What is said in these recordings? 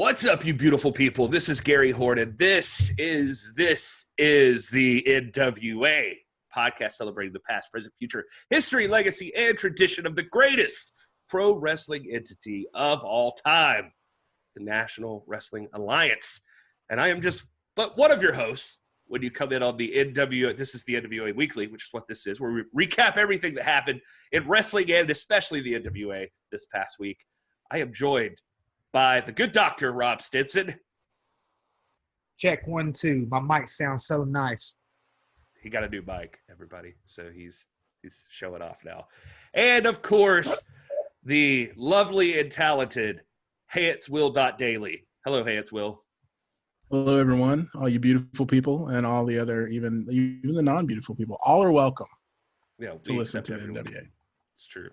What's up, you beautiful people? This is Gary Horton. This is the NWA podcast celebrating the past, present, future, history, legacy, and tradition of the greatest pro wrestling entity of all time, the National Wrestling Alliance. And I am just but one of your hosts when you come in on the NWA. This is the NWA Weekly, which is what this is, where we recap everything that happened in wrestling and especially the NWA this past week. I am joined by the good doctor, Rob Stinson. Check 1, 2. My mic sounds so nice. He got a new mic, everybody. So he's showing off now. And, of course, the lovely and talented Will.Daly. Hello, Will. Hello, everyone. All you beautiful people and all the other, even the non-beautiful people. All are welcome to listen to NWA. It's true.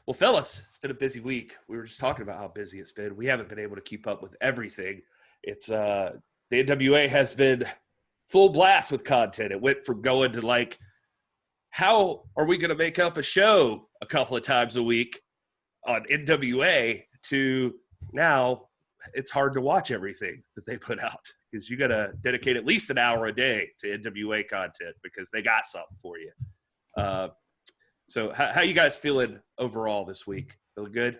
Well, fellas, it's been a busy week. We were just talking about how busy it's been. We haven't been able to keep up with everything. It's the NWA has been full blast with content. It went from going to like, how are we going to make up a show a couple of times a week on NWA to now it's hard to watch everything that they put out because you got to dedicate at least an hour a day to NWA content because they got something for you. So how you guys feeling overall this week? Feeling good?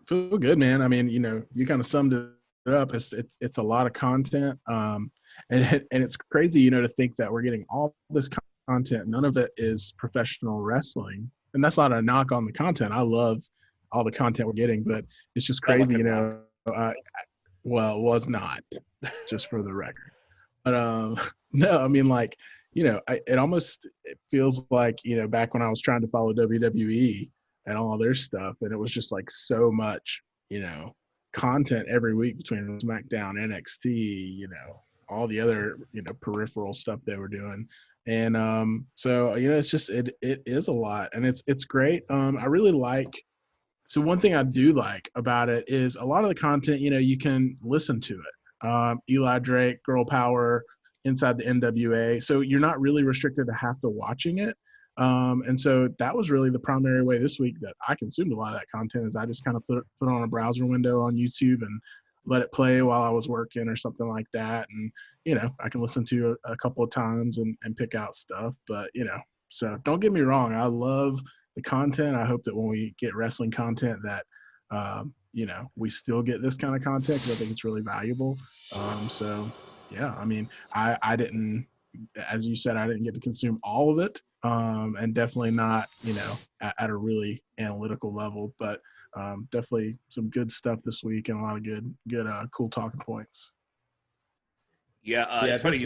Feel good, man. I mean, you kind of summed it up. It's a lot of content, and it's crazy, to think that we're getting all this content. None of it is professional wrestling, and that's not a knock on the content. I love all the content we're getting, but it's just crazy, well, it was not, just for the record. But no, I mean, like. It feels like, back when I was trying to follow WWE and all their stuff, and it was just like so much, content every week between SmackDown, NXT, all the other, peripheral stuff they were doing. And so, it's just, it is a lot, and it's great. I really like, so one thing I do like about it is a lot of the content, you can listen to it. Eli Drake, Girl Power, inside the NWA, so you're not really restricted to have to watching it, and so that was really the primary way this week that I consumed a lot of that content. Is I just kind of put on a browser window on YouTube and let it play while I was working or something like that, and I can listen to a couple of times and pick out stuff. But so don't get me wrong, I love the content. I hope that when we get wrestling content that we still get this kind of content because I think it's really valuable. So yeah, I mean, I didn't, as you said, I didn't get to consume all of it, and definitely not, at a really analytical level, but definitely some good stuff this week and a lot of good, cool talking points. Yeah, it's funny.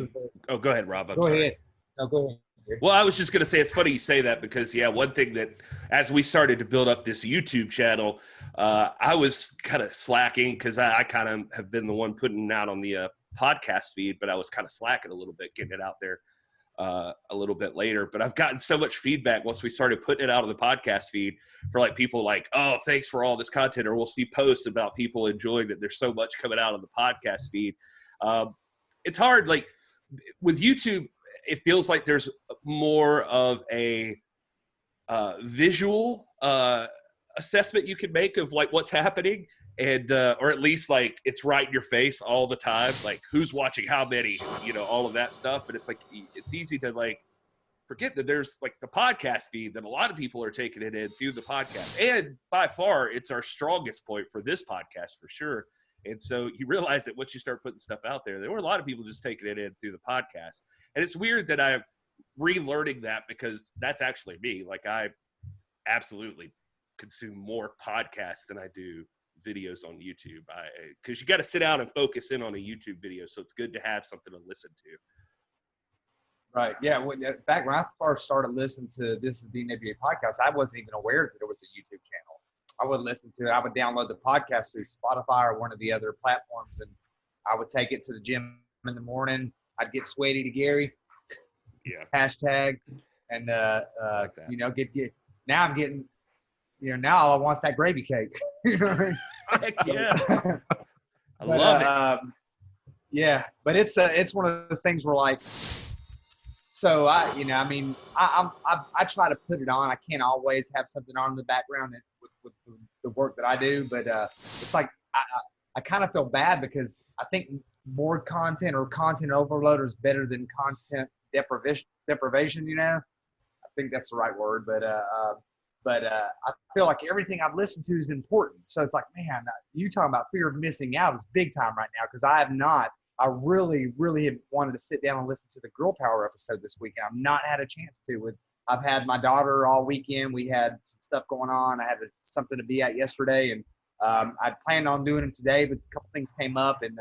Go ahead, Rob. I'm sorry. Go ahead. No, go ahead. Well, I was just going to say, it's funny you say that because, one thing that as we started to build up this YouTube channel, I was kind of slacking because I kind of have been the one putting out on the podcast feed, but I was kind of slacking a little bit, getting it out there a little bit later. But I've gotten so much feedback once we started putting it out on the podcast feed for like people like, oh, thanks for all this content, or we'll see posts about people enjoying that there's so much coming out on the podcast feed. It's hard, like with YouTube, it feels like there's more of a visual assessment you can make of like what's happening, and or at least like it's right in your face all the time, like who's watching how many, all of that stuff. But it's like it's easy to like forget that there's like the podcast feed that a lot of people are taking it in through the podcast, and by far it's our strongest point for this podcast for sure. And so you realize that once you start putting stuff out there were a lot of people just taking it in through the podcast. And it's weird that I'm relearning that because that's actually me. Like I absolutely consume more podcasts than I do videos on YouTube. Because you got to sit down and focus in on a YouTube video. So it's good to have something to listen to. Right. Yeah. Back when I first started listening to This Is The NWA podcast, I wasn't even aware that there was a YouTube channel. I would listen to it. I would download the podcast through Spotify or one of the other platforms, and I would take it to the gym in the morning. I'd get sweaty to Gary. Yeah. Hashtag. And, like get now I'm getting, now all I want is that gravy cake. You know what I mean? Heck yeah. I love it. Yeah. But it's one of those things where like, so I try to put it on. I can't always have something on in the background with the work that I do, but it's like I kind of feel bad because I think more content or content overload is better than content deprivation. I think that's the right word, but I feel like everything I've listened to is important. So it's like, man, you talking about fear of missing out is big time right now, because I have not. I really, really have wanted to sit down and listen to the Girl Power episode this weekend. I've not had a chance to. I've had my daughter all weekend. We had some stuff going on. I had something to be at yesterday, and I planned on doing it today, but a couple things came up, and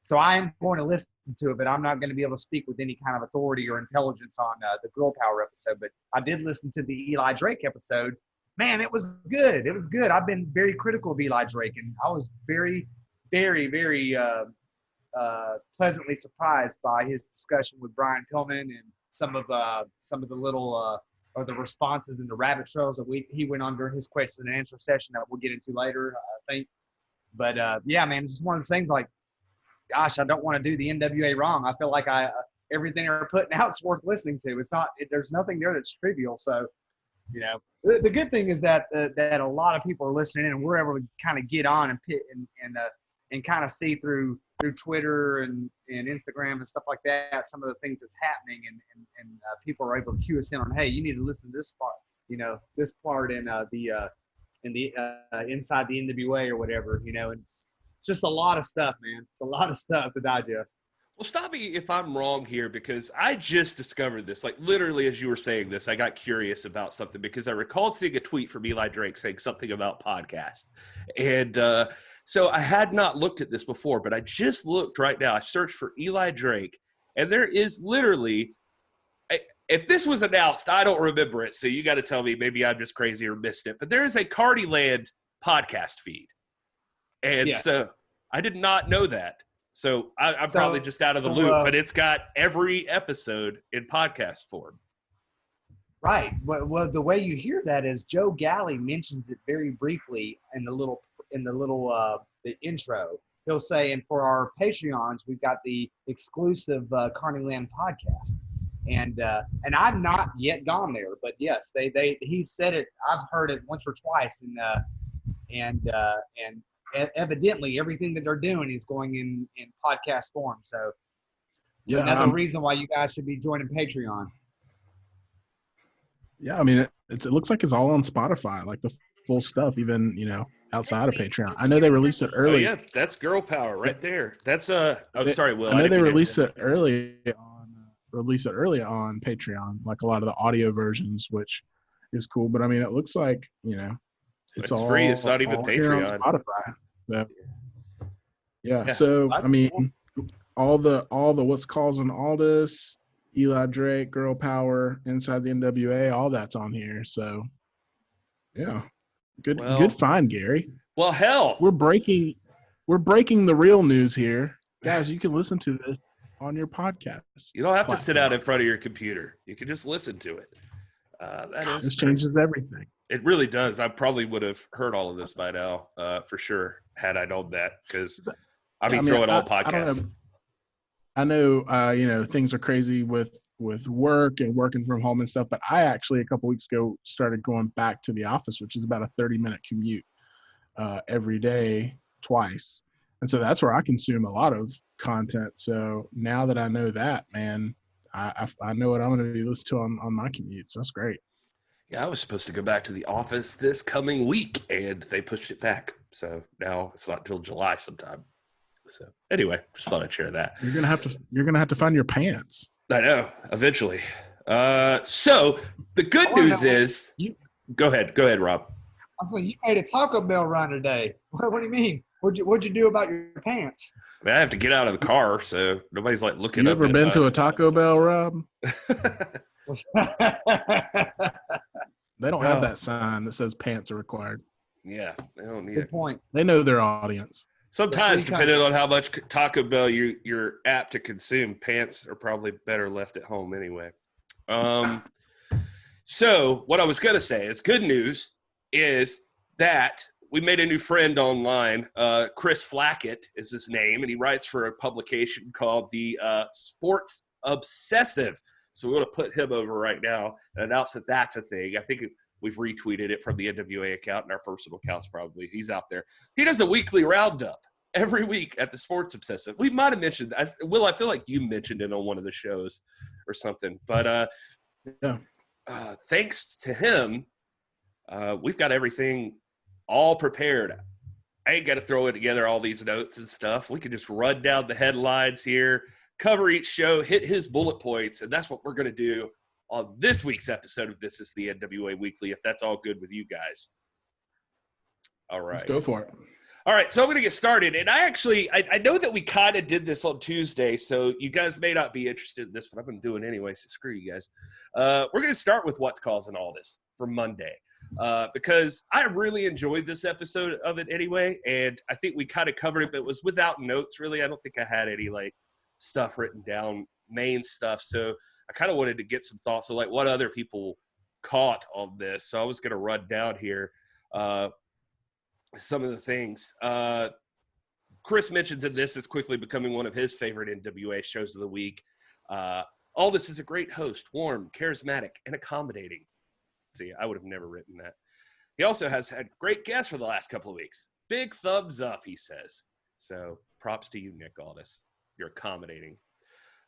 so I am going to listen to it, but I'm not going to be able to speak with any kind of authority or intelligence on the Girl Power episode. But I did listen to the Eli Drake episode. Man, it was good. It was good. I've been very critical of Eli Drake, and I was very, very, very pleasantly surprised by his discussion with Brian Pillman and some of the little or the responses and the rabbit trails that he went on during his question and answer session that we'll get into later, I think. But yeah, man, it's just one of those things like, gosh, I don't want to do the NWA wrong. I feel like everything they're putting out is worth listening to. There's nothing there that's trivial. So, the good thing is that a lot of people are listening in, and we're able to kind of get on and kind of see through Twitter and Instagram and stuff like that some of the things that's happening, and people are able to cue us in on, hey, you need to listen to this part, this part in the inside the NWA or whatever, and it's just a lot of stuff, man. It's a lot of stuff to digest. Well, stop me if I'm wrong here, because I just discovered this. Like, literally, as you were saying this, I got curious about something because I recalled seeing a tweet from Eli Drake saying something about podcast. And so I had not looked at this before, but I just looked right now. I searched for Eli Drake, and there is literally – if this was announced, I don't remember it, so you got to tell me. Maybe I'm just crazy or missed it. But there is a Carnyland podcast feed. And yes. So I did not know that. So I'm probably just out of the loop, but it's got every episode in podcast form. Right. Well, the way you hear that is Joe Galley mentions it very briefly in the intro. He'll say, and for our Patreons, we've got the exclusive Carnyland podcast. And I've not yet gone there, but yes, he said it. I've heard it once or twice, and evidently everything that they're doing is going in podcast form. So another reason why you guys should be joining Patreon. Yeah, I mean, it looks like it's all on Spotify, like the full stuff, even outside of Patreon. I know they released it early. Oh yeah, that's Girl Power right there. That's sorry, Will. I know they released it early on Patreon, like a lot of the audio versions, which is cool. But I mean, it looks like it's all free. It's not even Patreon. On Spotify. Yeah. So I mean, all the what's causing Aldis, Eli Drake, Girl Power, Inside the NWA, all that's on here. So yeah, good find, Gary. Well, hell, we're breaking the real news here, guys. You can listen to this on your podcast. You don't have to sit out in front of your computer. You can just listen to it. This changes everything. It really does. I probably would have heard all of this by now, for sure, had I known that, because throwing all podcasts. I know, things are crazy with work and working from home and stuff, but I actually a couple weeks ago started going back to the office, which is about a 30-minute commute every day, twice. And so that's where I consume a lot of content. So now that I know that, man, I know what I'm going to be listening to on my commutes. That's great. Yeah, I was supposed to go back to the office this coming week, and they pushed it back. So now it's not till July sometime. So anyway, just thought I'd share that. You're gonna have to find your pants. I know, eventually. So the good news is, go ahead, Rob. I was like, you made a Taco Bell run today. What do you mean? What'd you do about your pants? I mean, I have to get out of the car, so nobody's like looking. You ever been to a Taco Bell, Rob? They don't have that sign that says pants are required. Yeah, they don't need Good point. They know their audience. Sometimes, depending on how much Taco Bell you're apt to consume, pants are probably better left at home anyway. So what I was going to say is good news is that we made a new friend online. Chris Flackett is his name, and he writes for a publication called the Sports Obsessive. So we want to put him over right now and announce that that's a thing. I think we've retweeted it from the NWA account and our personal accounts probably. He's out there. He does a weekly roundup. every week at the Sports Obsessive. We might have mentioned, Will, I feel like you mentioned it on one of the shows or something. But thanks to him, we've got everything all prepared. I ain't got to throw it together, all these notes and stuff. We can just run down the headlines here, cover each show, hit his bullet points, and that's what we're going to do on this week's episode of This Is the NWA Weekly, if that's all good with you guys. All right. Let's go for it. All right, so I'm going to get started. And I know that we kind of did this on Tuesday, so you guys may not be interested in this, but I'm going to do it anyway, so screw you guys. We're going to start with what's causing all this for Monday. Because I really enjoyed this episode of it anyway, and I think we kind of covered it, but it was without notes, really. I don't think I had any, stuff written down, main stuff, so I kind of wanted to get some thoughts on, what other people caught on this. So I was going to run down here some of the things. Chris mentions that this is quickly becoming one of his favorite NWA shows of the week. Aldis is a great host, warm, charismatic, and accommodating. See, I would have never written that. He also has had great guests for the last couple of weeks. Big thumbs up, he says. So props to you, Nick Aldis. You're accommodating.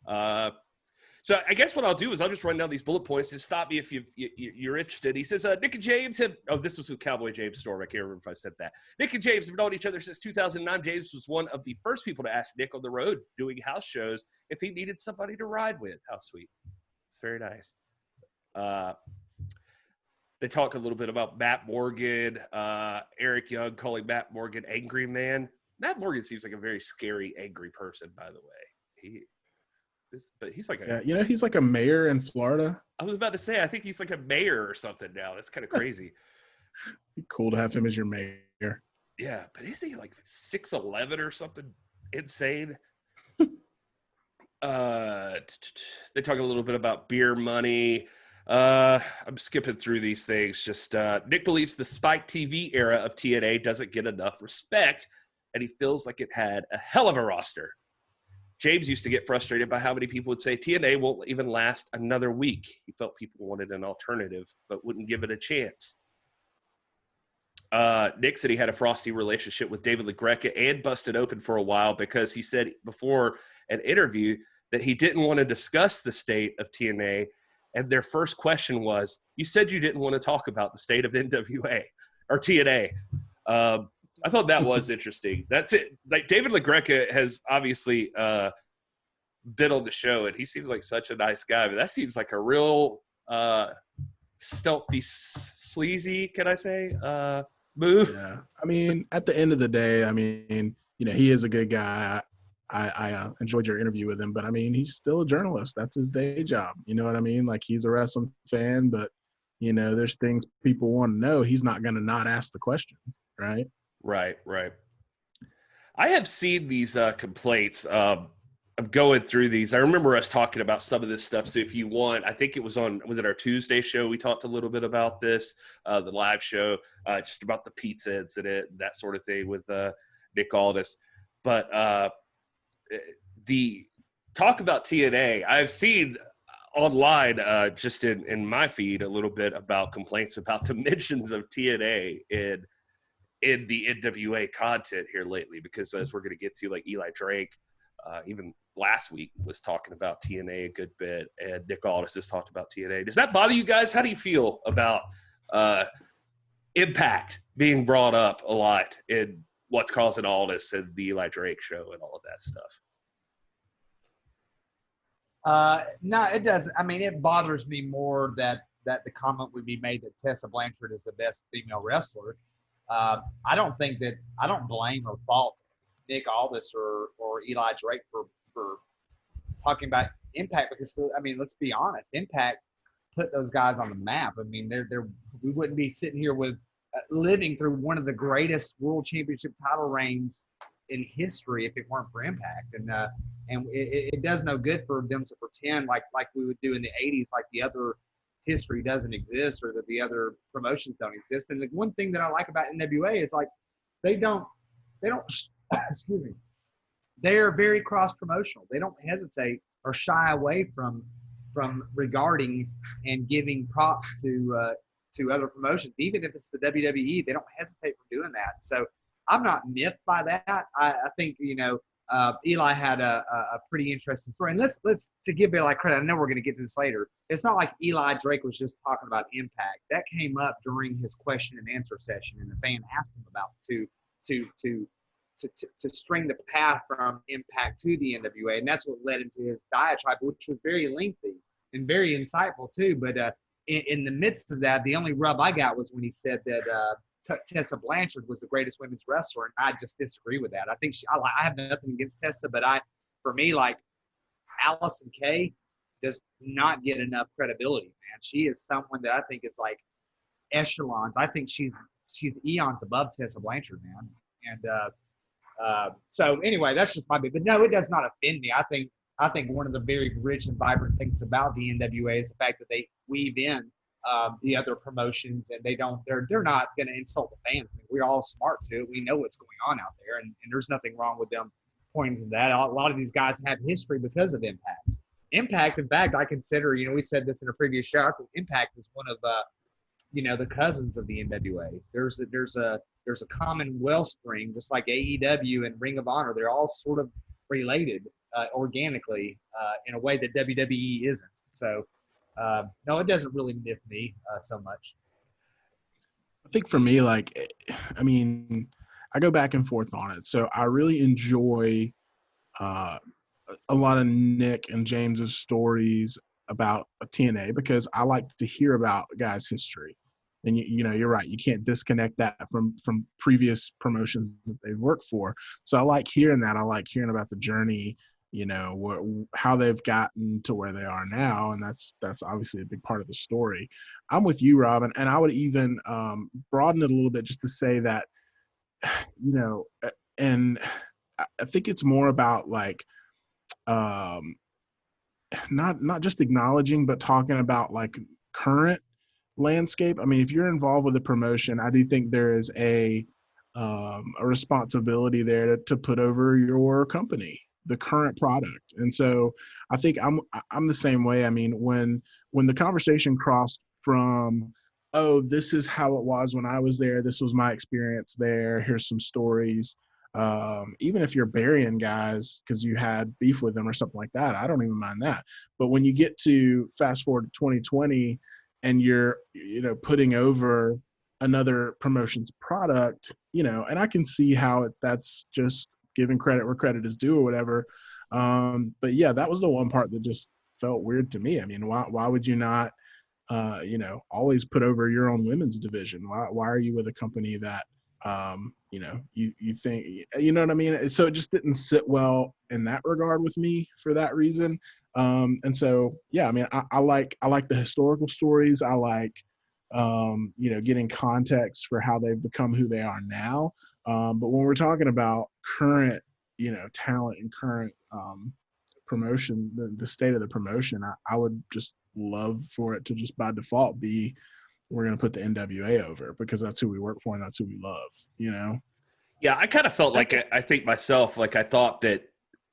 So I guess what I'll do is I'll just run down these bullet points. Just stop me if you're interested. He says, Nick and James have – this was with Cowboy James Storm. I can't remember if I said that. Nick and James have known each other since 2009. James was one of the first people to ask Nick on the road doing house shows if he needed somebody to ride with. How sweet. It's very nice. They talk a little bit about Matt Morgan, Eric Young calling Matt Morgan angry man. Matt Morgan seems like a very scary, angry person, by the way. He's like he's like a mayor in Florida. I was about to say, I think he's like a mayor or something now. That's kind of crazy. Cool to have him as your mayor. Yeah, but is he like 6'11" or something insane? They talk a little bit about beer money. I'm skipping through these things. Just Nick believes the Spike TV era of TNA doesn't get enough respect, and he feels like it had a hell of a roster. James used to get frustrated by how many people would say TNA won't even last another week. He felt people wanted an alternative, but wouldn't give it a chance. Nick said he had a frosty relationship with David LaGreca and busted open for a while because he said before an interview that he didn't want to discuss the state of TNA. And their first question was, you said you didn't want to talk about the state of NWA or TNA. I thought that was interesting. That's it. Like David LaGreca has obviously been on the show, and he seems like such a nice guy. But that seems like a real stealthy, sleazy, can I say, move. Yeah. I mean, at the end of the day, I mean, he is a good guy. I enjoyed your interview with him, but I mean, he's still a journalist. That's his day job. You know what I mean? Like, he's a wrestling fan, but there's things people want to know. He's not going to not ask the questions, right? Right. I have seen these complaints. I'm going through these. I remember us talking about some of this stuff. So if you want, I think it was it our Tuesday show? We talked a little bit about this, the live show, just about the pizza incident, that sort of thing with Nick Aldis. But the talk about TNA, I've seen online just in my feed a little bit about complaints about the mentions of TNA in the NWA content here lately, because as we're going to get to, like Eli Drake, even last week was talking about TNA a good bit, and Nick Aldis has talked about TNA. Does that bother you guys? How do you feel about Impact being brought up a lot in What's Causing Aldis and the Eli Drake show and all of that stuff? No, it doesn't. I mean, it bothers me more that the comment would be made that Tessa Blanchard is the best female wrestler. I don't blame or fault Nick Aldis or Eli Drake for talking about Impact, because, I mean, let's be honest, Impact put those guys on the map. I mean, we wouldn't be sitting here with living through one of the greatest world championship title reigns in history if it weren't for Impact. And it does no good for them to pretend like we would do in the 80s, like the other history doesn't exist or that the other promotions don't exist. And the one thing that I like about NWA is, like, they don't excuse me, they are very cross promotional. They don't hesitate or shy away from regarding and giving props to other promotions. Even if it's the WWE, they don't hesitate from doing that. So I'm not miffed by that. I think, Eli had a pretty interesting story. And let's to give Eli credit, I know we're going to get to this later. It's not like Eli Drake was just talking about Impact. That came up during his question and answer session, and the fan asked him about to string the path from Impact to the NWA, and that's what led into his diatribe, which was very lengthy and very insightful too. But in the midst of that, the only rub I got was when he said that Tessa Blanchard was the greatest women's wrestler, and I just disagree with that. I think I have nothing against Tessa, but for me, like, Allysin Kay does not get enough credibility, man. She is someone that I think is like echelons. I think she's eons above Tessa Blanchard, man. And so anyway, that's just my bit. But no, it does not offend me. I think one of the very rich and vibrant things about the NWA is the fact that they weave in the other promotions, and they're not going to insult the fans. I mean, we're all smart too. We know what's going on out there, and there's nothing wrong with them pointing to that. A lot of these guys have history because of Impact. Impact, in fact, I consider, we said this in a previous show, I think Impact is one of the cousins of the NWA. There's a common wellspring, just like AEW and Ring of Honor. They're all sort of related organically in a way that WWE isn't. So, no, it doesn't really miff me so much. I think for me, I go back and forth on it. So I really enjoy a lot of Nick and James's stories about TNA because I like to hear about guys' history. And you're right. You can't disconnect that from previous promotions that they've worked for. So I like hearing that. I like hearing about the journey, how they've gotten to where they are now, and that's obviously a big part of the story. I'm with you, Robin, and I would even broaden it a little bit just to say that, and I think it's more about like not just acknowledging, but talking about like current landscape. I mean, if you're involved with a promotion, I do think there is a responsibility there to put over your company, the current product. And so I think I'm the same way. I mean, when the conversation crossed from, oh, this is how it was when I was there, this was my experience there, here's some stories, even if you're burying guys because you had beef with them or something like that, I don't even mind that. But when you get to fast forward to 2020 and you're putting over another promotion's product, and I can see how that's just giving credit where credit is due or whatever. But yeah, that was the one part that just felt weird to me. I mean, why would you not, always put over your own women's division? Why are you with a company that, you think, you know what I mean? So it just didn't sit well in that regard with me for that reason. And so, yeah, I mean, I like the historical stories. I like, getting context for how they've become who they are now. But when we're talking about current, talent and current promotion, the state of the promotion, I would just love for it to just by default be, we're going to put the NWA over because that's who we work for and that's who we love, Yeah, I kind of felt like I think myself, like I thought that,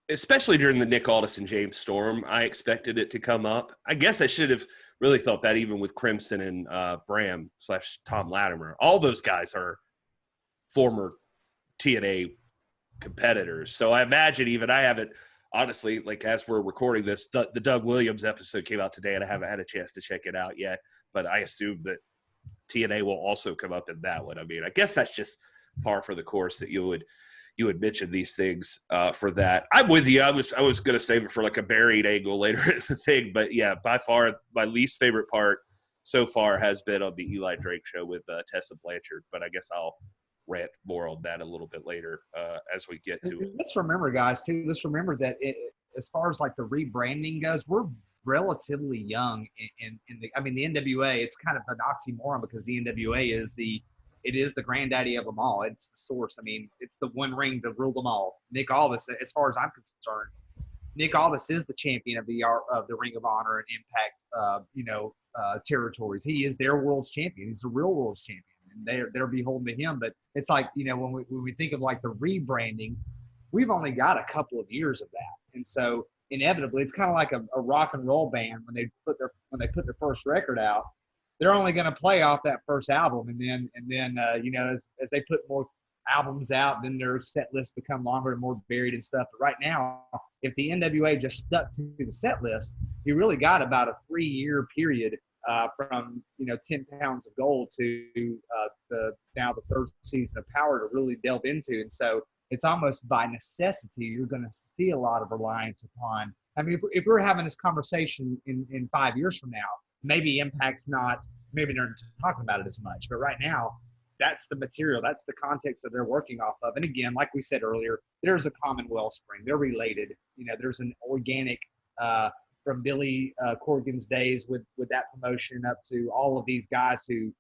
especially during the Nick Aldis and James Storm, I expected it to come up. I guess I should have really thought that even with Crimson and Bram / Tom Latimer. All those guys are former TNA competitors. So I imagine even I haven't, honestly, like as we're recording this, the Doug Williams episode came out today and I haven't had a chance to check it out yet. But I assume that TNA will also come up in that one. I mean, I guess that's just par for the course that you would mention these things for that. I'm with you. I was going to save it for like a buried angle later in the thing. But yeah, by far my least favorite part so far has been on the Eli Drake show with Tessa Blanchard. But I guess I'll rant more on that a little bit later as we get to it. Let's remember, guys, too. Let's remember that as far as like the rebranding goes, we're relatively young in the NWA. It's kind of an oxymoron because the NWA is the granddaddy of them all. It's the source. I mean, it's the one ring to rule them all. Nick Aldis, as far as I'm concerned, Nick Aldis is the champion of the Ring of Honor and Impact, territories. He is their world's champion. He's the real world's champion, and they're beholden to him. But it's like, when we think of like the rebranding, we've only got a couple of years of that, and so inevitably, it's kind of like a rock and roll band when they put their first record out. They're only going to play off that first album, and then as they put more albums out, then their set lists become longer and more varied and stuff. But right now, if the NWA just stuck to the set list, you really got about a 3-year period from 10 Pounds of Gold to the third season of Power to really delve into. And so it's almost by necessity you're going to see a lot of reliance upon. I mean, if we're having this conversation in 5 years from now, maybe Impact's not, maybe they're talking about it as much, but right now, that's the material, that's the context that they're working off of. And again, like we said earlier, there's a common wellspring. They're related. There's an organic from Billy Corgan's days with that promotion up to all of these guys who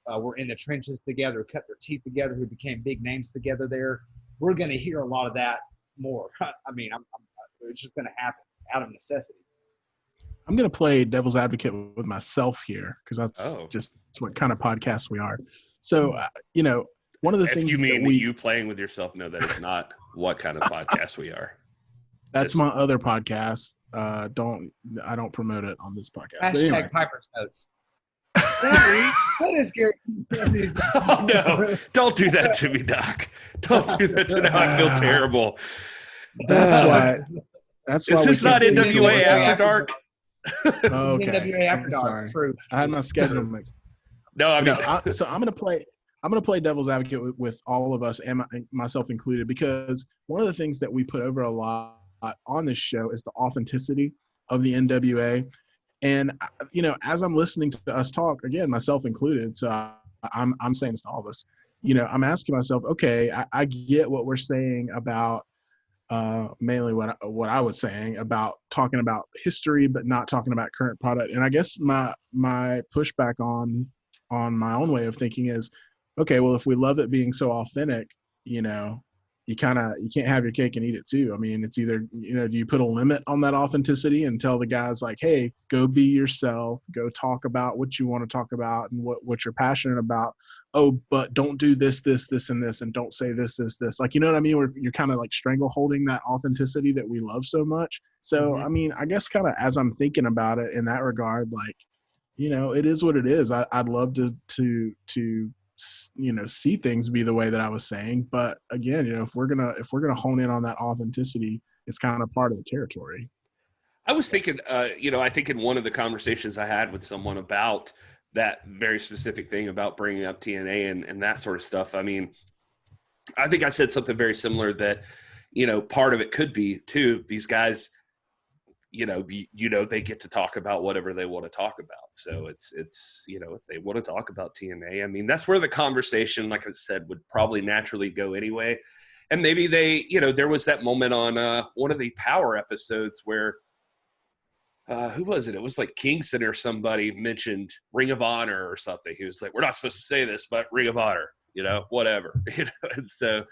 were in the trenches together, cut their teeth together, who became big names together there. We're going to hear a lot of that more. I mean, it's just going to happen out of necessity. I'm going to play devil's advocate with myself here because that's just what kind of podcast we are. So, one of the things you mean that you playing with yourself, no, that is not what kind of podcast we are. That's my other podcast. I don't promote it on this podcast. Hashtag anyway. Piper's Notes. What is Gary? Oh, no, don't do that to me, Doc. Don't do that to me. I feel terrible. That's why. Is this not NWA After Dark? Okay. NWA After Dark. True. I had my schedule mixed. No, I mean, so I'm gonna play devil's advocate with all of us and myself included, because one of the things that we put over a lot on this show is the authenticity of the NWA. And as I'm listening to us talk, again, myself included, so I'm saying this to all of us. I'm asking myself, okay, I get what we're saying about mainly what I was saying about talking about history, but not talking about current product. And I guess my pushback on my own way of thinking is, okay, well, if we love it being so authentic, you can't have your cake and eat it too. I mean, it's either, do you put a limit on that authenticity and tell the guys like, hey, go be yourself, go talk about what you want to talk about and what you're passionate about. Oh, but don't do this, and this, and don't say this. Like, you know what I mean? Where you're kind of like strangleholding that authenticity that we love so much. So, I mean, I guess kind of as I'm thinking about it in that regard, like, it is what it is. I'd love to see things be the way that I was saying, but again, if we're gonna hone in on that authenticity, it's kind of part of the territory. I was thinking, I think in one of the conversations I had with someone about that very specific thing about bringing up TNA and that sort of stuff. I mean, I think I said something very similar that, part of it could be too, these guys, they get to talk about whatever they want to talk about. So it's if they want to talk about TNA, I mean, that's where the conversation, like I said, would probably naturally go anyway. And maybe they, there was that moment on one of the Power episodes where, who was it? It was like Kingston or somebody mentioned Ring of Honor or something. He was like, we're not supposed to say this, but Ring of Honor, whatever, and so,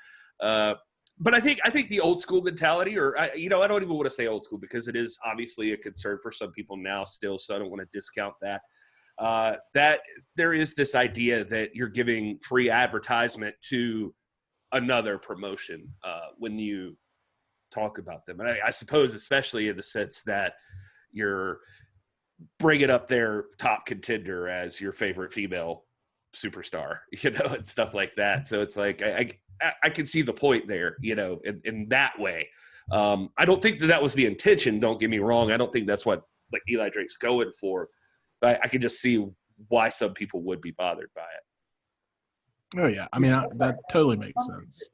but I think the old school mentality, or I don't even want to say old school because it is obviously a concern for some people now still. So I don't want to discount that. That there is this idea that you're giving free advertisement to another promotion when you talk about them, and I suppose especially in the sense that you're bringing up their top contender as your favorite female superstar, and stuff like that. So it's like I can see the point there, in that way. I don't think that was the intention. Don't get me wrong. I don't think that's what like Eli Drake's going for. But I can just see why some people would be bothered by it. Oh yeah, I mean that totally makes sense.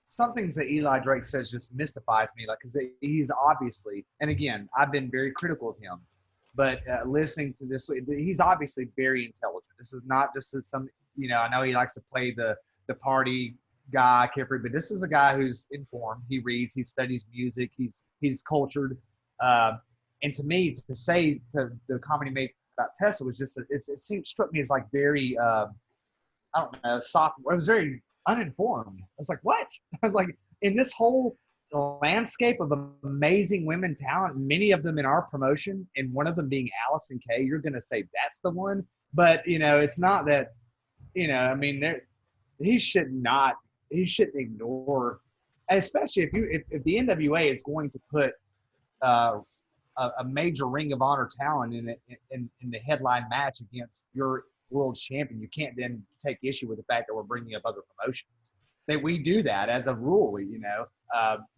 Some things that Eli Drake says just mystifies me, like because he's obviously, and again, I've been very critical of him, but listening to this, he's obviously very intelligent. This is not just some, I know he likes to play the party guy, carefree, but this is a guy who's informed. He reads, he studies music, he's cultured, and to me, to say to the comment he made about Tessa was just struck me as like very I don't know, soft. It was very uninformed. I was like, what? I was like, in this whole landscape of amazing women talent, many of them in our promotion, and one of them being Allysin Kay, you're going to say that's the one. But, it's not that, I mean, he shouldn't ignore, especially if the NWA is going to put a major Ring of Honor talent in the headline match against your world champion, you can't then take issue with the fact that we're bringing up other promotions. that we do that as a rule,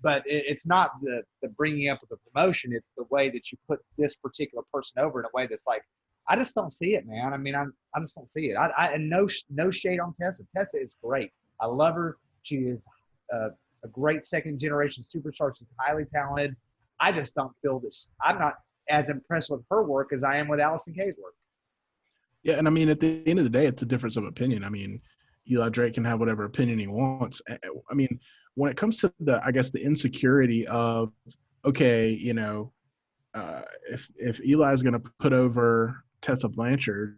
but it's not the bringing up of the promotion. It's the way that you put this particular person over in a way that's like, I just don't see it, man. I mean, I just don't see it. And no shade on Tessa. Tessa is great. I love her. She is a great second generation superstar. She's highly talented. I just don't feel that I'm not as impressed with her work as I am with Allysin Kay's work. Yeah, and I mean, at the end of the day, it's a difference of opinion. I mean, Eli Drake can have whatever opinion he wants. I mean, when it comes to the insecurity of, okay, if Eli's going to put over Tessa Blanchard,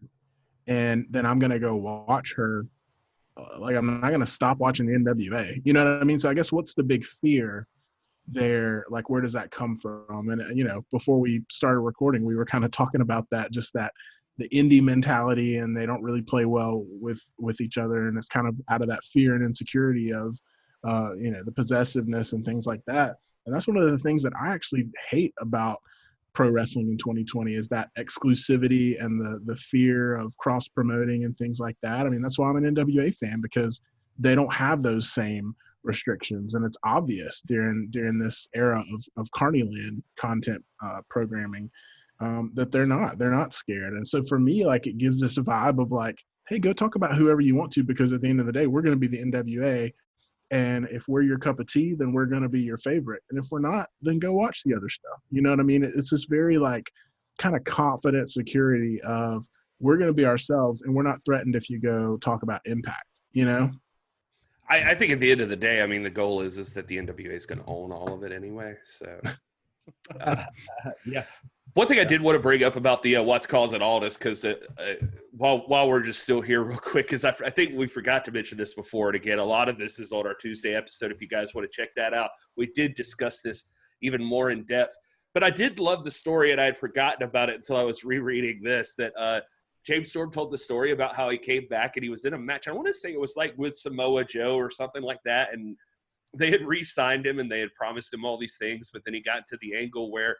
and then I'm going to go watch her, like I'm not going to stop watching the NWA. You know what I mean? So I guess what's the big fear there? Like, where does that come from? And, before we started recording, we were kind of talking about that, just that the indie mentality, and they don't really play well with each other. And it's kind of out of that fear and insecurity of, the possessiveness and things like that. And that's one of the things that I actually hate about pro wrestling in 2020 is that exclusivity and the fear of cross promoting and things like that. I mean, that's why I'm an NWA fan, because they don't have those same restrictions. And it's obvious during this era of Carnyland content programming that they're not scared. And so for me, like, it gives this vibe of like, hey, go talk about whoever you want to, because at the end of the day, we're going to be the NWA. And if we're your cup of tea, then we're going to be your favorite. And if we're not, then go watch the other stuff. You know what I mean? It's this very like kind of confident security of we're going to be ourselves, and we're not threatened if you go talk about Impact, I think at the end of the day, I mean, the goal is that the NWA is going to own all of it anyway. So, yeah. One thing I did want to bring up about the what's causing all this, because while we're just still here real quick, is I think we forgot to mention this before. And again, a lot of this is on our Tuesday episode. If you guys want to check that out, we did discuss this even more in depth. But I did love the story, and I had forgotten about it until I was rereading this, that James Storm told the story about how he came back and he was in a match. I want to say it was like with Samoa Joe or something like that. And they had re-signed him and they had promised him all these things. But then he got into the angle where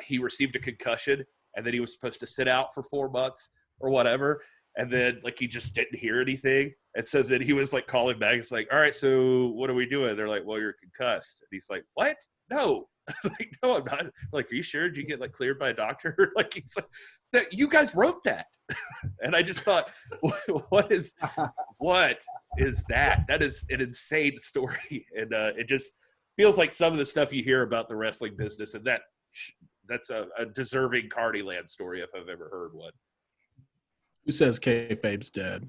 he received a concussion, and then he was supposed to sit out for 4 months or whatever. And then, like, he just didn't hear anything. And so then he was, like, calling back. It's like, all right, so what are we doing? They're like, well, you're concussed. And he's like, what? No. Like, no, I'm not. Like, are you sure? Did you get, like, cleared by a doctor? Like, he's like, that you guys wrote that. And I just thought, what is that? That is an insane story. And it just feels like some of the stuff you hear about the wrestling business, and that's a deserving Carnyland story if I've ever heard one. Who says kayfabe's dead?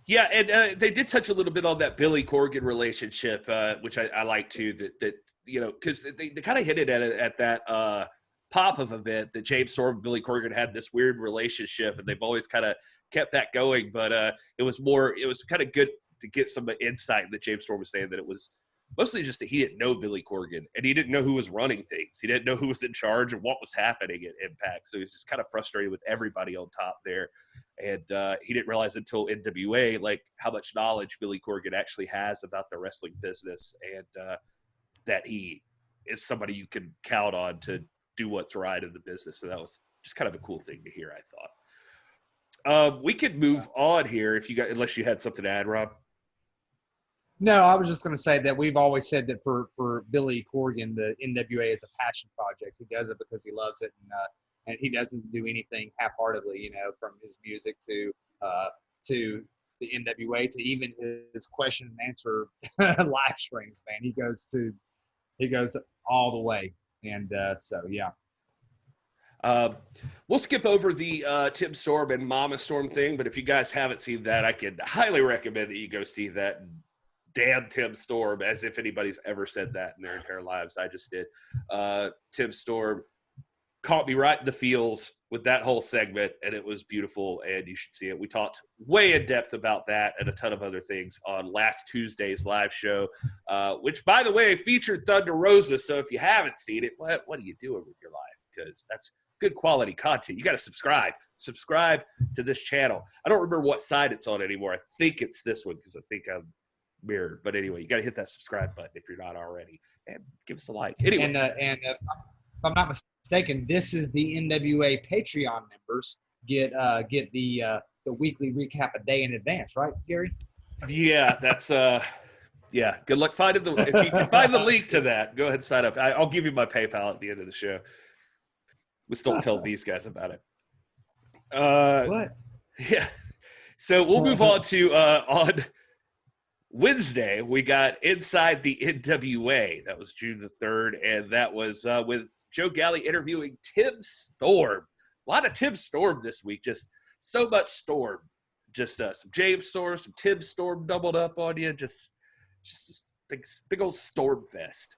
Yeah, and they did touch a little bit on that Billy Corgan relationship, which I like too. That because they kind of hit it at that pop-up event that James Storm and Billy Corgan had this weird relationship, and they've always kind of kept that going. But it was kind of good to get some insight that James Storm was saying that it was mostly just that he didn't know Billy Corgan, and he didn't know who was running things. He didn't know who was in charge and what was happening at Impact. So he was just kind of frustrated with everybody on top there. And he didn't realize until NWA, like, how much knowledge Billy Corgan actually has about the wrestling business, and that he is somebody you can count on to do what's right in the business. So that was just kind of a cool thing to hear, I thought. We could move on here unless you had something to add, Rob. No, I was just going to say that we've always said that for Billy Corgan, the NWA is a passion project. He does it because he loves it, and he doesn't do anything half-heartedly. From his music to the NWA to even his question and answer live streams. Man, he goes all the way, and so yeah. We'll skip over the Tim Storm and Momma Storm thing, but if you guys haven't seen that, I can highly recommend that you go see that. Damn Tim Storm, as if anybody's ever said that in their entire lives. I just did. Tim Storm caught me right in the feels with that whole segment, and it was beautiful, and you should see it. We talked way in depth about that and a ton of other things on last Tuesday's live show, which, by the way, featured Thunder Rosa. So if you haven't seen it, what are you doing with your life? Because that's good quality content. You got to subscribe to this channel. I don't remember what side it's on anymore. I think it's this one, because I think I'm mirrored. But anyway, you got to hit that subscribe button if you're not already, and give us a like. Anyway, and if I'm not mistaken, this is the NWA Patreon members get the the weekly recap a day in advance, right, Gary? Yeah, that's yeah. Good luck finding if you can find the link to that. Go ahead and sign up. I'll give you my PayPal at the end of the show. Just don't tell these guys about it. What? Yeah. So we'll move on to on Wednesday, we got Inside the NWA. That was June the 3rd, and that was with Joe Galli interviewing Tim Storm. A lot of Tim Storm this week, just so much Storm. Just some James Storm, some Tim Storm doubled up on you. Just big old Storm fest.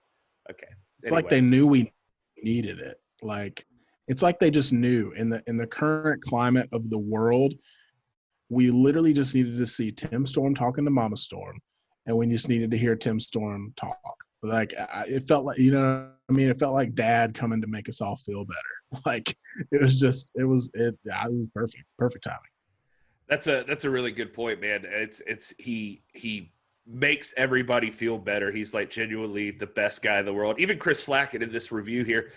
Okay. It's like they knew we needed it. Like, it's like they just knew in the current climate of the world, we literally just needed to see Tim Storm talking to Momma Storm, and we just needed to hear Tim Storm talk. Like, it felt like, it felt like Dad coming to make us all feel better. Like, it was perfect timing. That's a really good point, man. He makes everybody feel better. He's like genuinely the best guy in the world. Even Chris Flackett in this review here,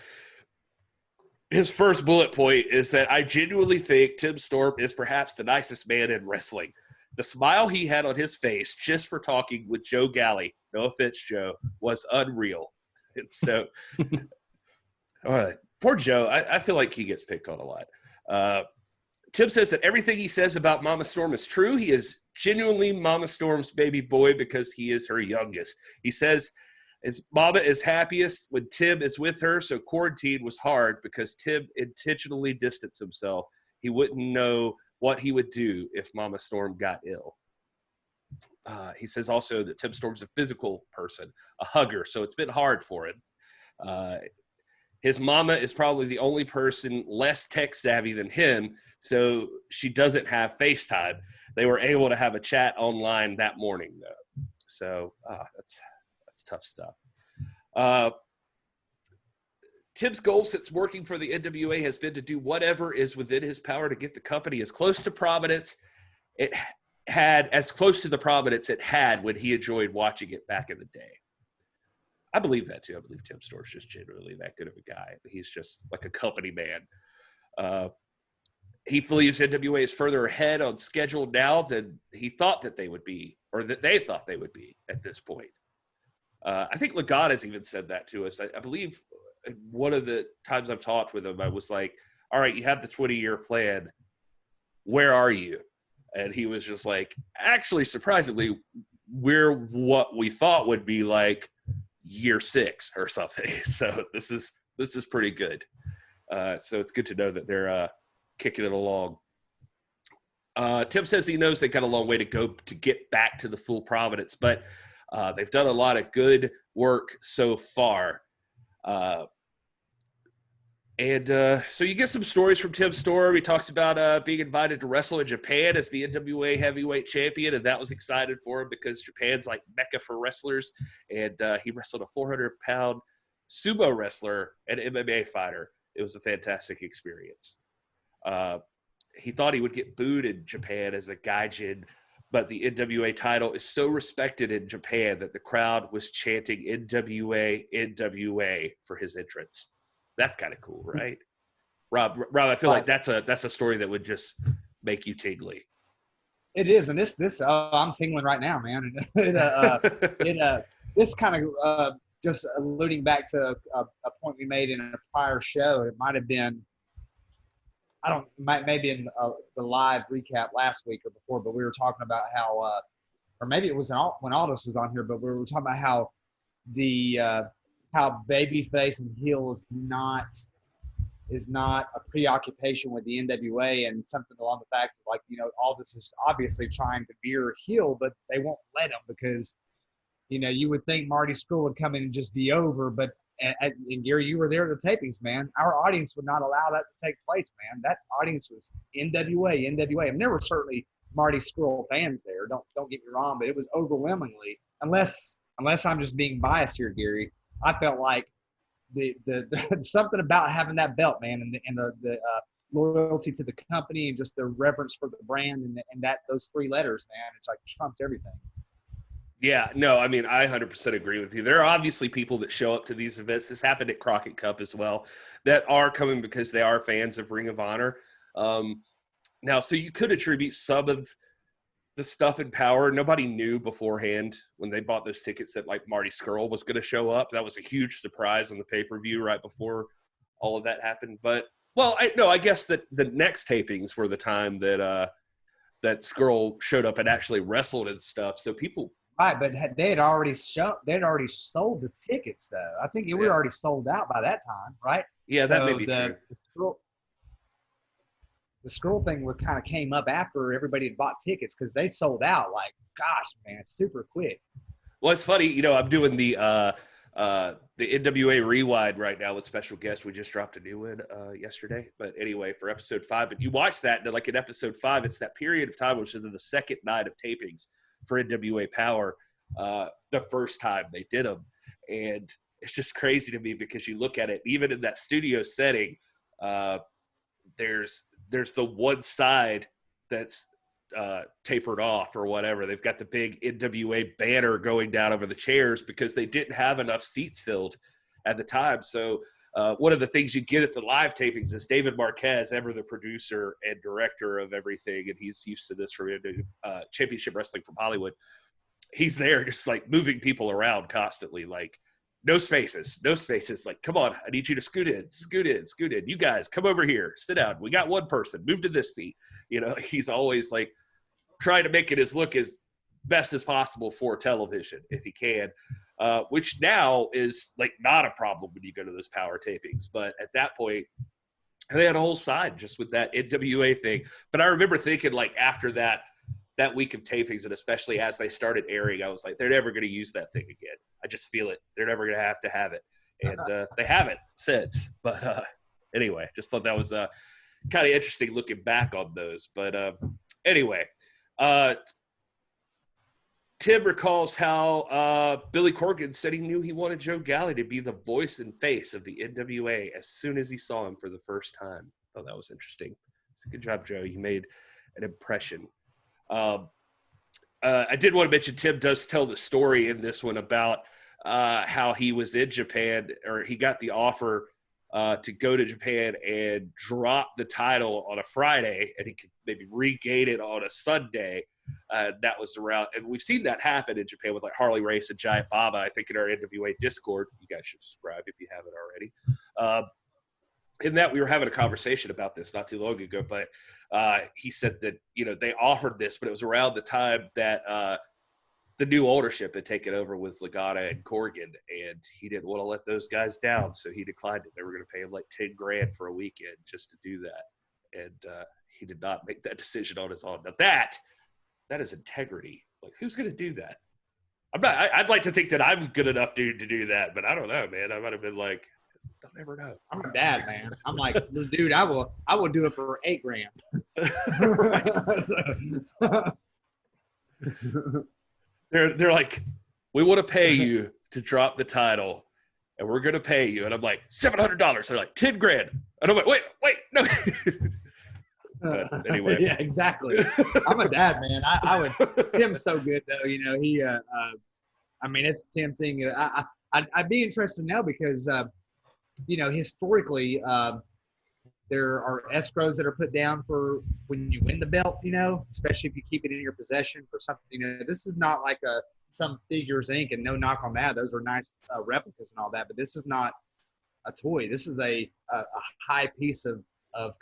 his first bullet point is that I genuinely think Tim Storm is perhaps the nicest man in wrestling. The smile he had on his face just for talking with Joe Galli, no offense, Joe, was unreal. And so, all right, poor Joe. I feel like he gets picked on a lot. Tim says that everything he says about Momma Storm is true. He is genuinely Momma Storm's baby boy because he is her youngest. He says his mama is happiest when Tim is with her, so quarantine was hard because Tim intentionally distanced himself. He wouldn't know what he would do if Momma Storm got ill. He says also that Tim Storm's a physical person, a hugger, so it's been hard for him. His mama is probably the only person less tech savvy than him, so she doesn't have FaceTime. They were able to have a chat online that morning, though. So that's tough stuff. Tim's goal since working for the NWA has been to do whatever is within his power to get the company as close to prominence it had when he enjoyed watching it back in the day. I believe that too. I believe Tim Storm's just generally that good of a guy. He's just like a company man. He believes NWA is further ahead on schedule now than he thought that they would be, or that they thought they would be at this point. I think Legat has even said that to us. I believe one of the times I've talked with him, I was like, all right, you have the 20-year plan. Where are you? And he was just like, actually, surprisingly, we're what we thought would be like year 6 or something. So this is pretty good. So it's good to know that they're kicking it along. Tim says he knows they got a long way to go to get back to the full prominence, but they've done a lot of good work so far. So you get some stories from Tim Storm. He talks about being invited to wrestle in Japan as the NWA heavyweight champion, and that was excited for him because Japan's like mecca for wrestlers. And he wrestled a 400-pound sumo wrestler and MMA fighter. It was a fantastic experience. He thought he would get booed in Japan as a gaijin, but the NWA title is so respected in Japan that the crowd was chanting NWA, NWA for his entrance. That's kind of cool, right? Rob, I feel like that's a story that would just make you tingly. It is, and this I'm tingling right now, man. This kind of just alluding back to a point we made in a prior show. It might have been, maybe in the live recap last week or before, but we were talking about how, or maybe it was when Aldis was on here, but we were talking about how how babyface and heel is not a preoccupation with the NWA, and something along the facts of, like, Aldis is obviously trying to veer heel, but they won't let him because, you would think Marty Scurll would come in and just be over, but and Gary, you were there at the tapings, man. Our audience would not allow that to take place, man. That audience was NWA. And there were certainly Marty Scurll fans there. Don't get me wrong, but it was overwhelmingly, unless I'm just being biased here, Gary. I felt like the something about having that belt, man, and the loyalty to the company and just the reverence for the brand and that those 3 letters, man, it's like trumps everything. Yeah, no, I mean, I 100% agree with you. There are obviously people that show up to these events. This happened at Crockett Cup as well, that are coming because they are fans of Ring of Honor. Now, so you could attribute some of the stuff in Power. Nobody knew beforehand when they bought those tickets that like Marty Scurll was going to show up. That was a huge surprise on the pay-per-view right before all of that happened. But I guess that the next tapings were the time that that Scurll showed up and actually wrestled and stuff. So people, right? But they had already sold the tickets, though. I think we were already sold out by that time, right? Yeah, so that may be true. The Scurll thing kind of came up after everybody had bought tickets because they sold out like, gosh, man, super quick. Well, it's funny, I'm doing the NWA Rewind right now with special guests. We just dropped a new one yesterday. But anyway, for episode 5, but you watch that, and like in episode 5, it's that period of time, which is in the second night of tapings for NWA Power, the first time they did them. And it's just crazy to me because you look at it, even in that studio setting, there's the one side that's tapered off or whatever. They've got the big NWA banner going down over the chairs because they didn't have enough seats filled at the time. So one of the things you get at the live tapings is David Marquez, ever the producer and director of everything, and he's used to this from Championship Wrestling from Hollywood. He's there just like moving people around constantly, like no spaces. Like, come on, I need you to scoot in. You guys, come over here, sit down. We got one person, move to this seat. He's always like trying to make it look as best as possible for television if he can, which now is like not a problem when you go to those Power tapings. But at that point, they had a whole side just with that NWA thing. But I remember thinking like after that week of tapings, and especially as they started airing, I was like, they're never going to use that thing again. I just feel it. They're never going to have it. And they haven't since. But anyway, just thought that was kind of interesting looking back on those. But anyway, Tim recalls how Billy Corgan said he knew he wanted Joe Galli to be the voice and face of the NWA as soon as he saw him for the first time. I thought that was interesting. So good job, Joe. You made an impression. I did want to mention Tim does tell the story in this one about how he was in Japan, or he got the offer to go to Japan and drop the title on a Friday, and he could maybe regain it on a Sunday. That was around, and we've seen that happen in Japan with like Harley Race and Giant Baba. I think in our NWA Discord, you guys should subscribe if you haven't already. In that we were having a conversation about this not too long ago, but he said that, they offered this, but it was around the time that the new ownership had taken over with Lagana and Corgan, and he didn't want to let those guys down. So he declined it. They were going to pay him like $10,000 for a weekend just to do that. And he did not make that decision on his own. Now that is integrity. Like, who's going to do that? I'd like to think that I'm good enough to do that, but I don't know, man. I might have been like, don't ever know. I'm a dad, man. I'm like, dude, I will do it for $8,000. They're like, we want to pay you to drop the title, and we're gonna pay you. And I'm like, $700. They're like, $10,000. And I'm like, wait, no. But anyway, yeah, exactly. I'm a dad, man. I would. Tim's so good though. He. I mean, it's tempting. I'd be interested to know because. Historically, there are escrows that are put down for when you win the belt, especially if you keep it in your possession for something. This is not like some Figures Inc. and no knock on that. Those are nice replicas and all that, but this is not a toy. This is a high piece of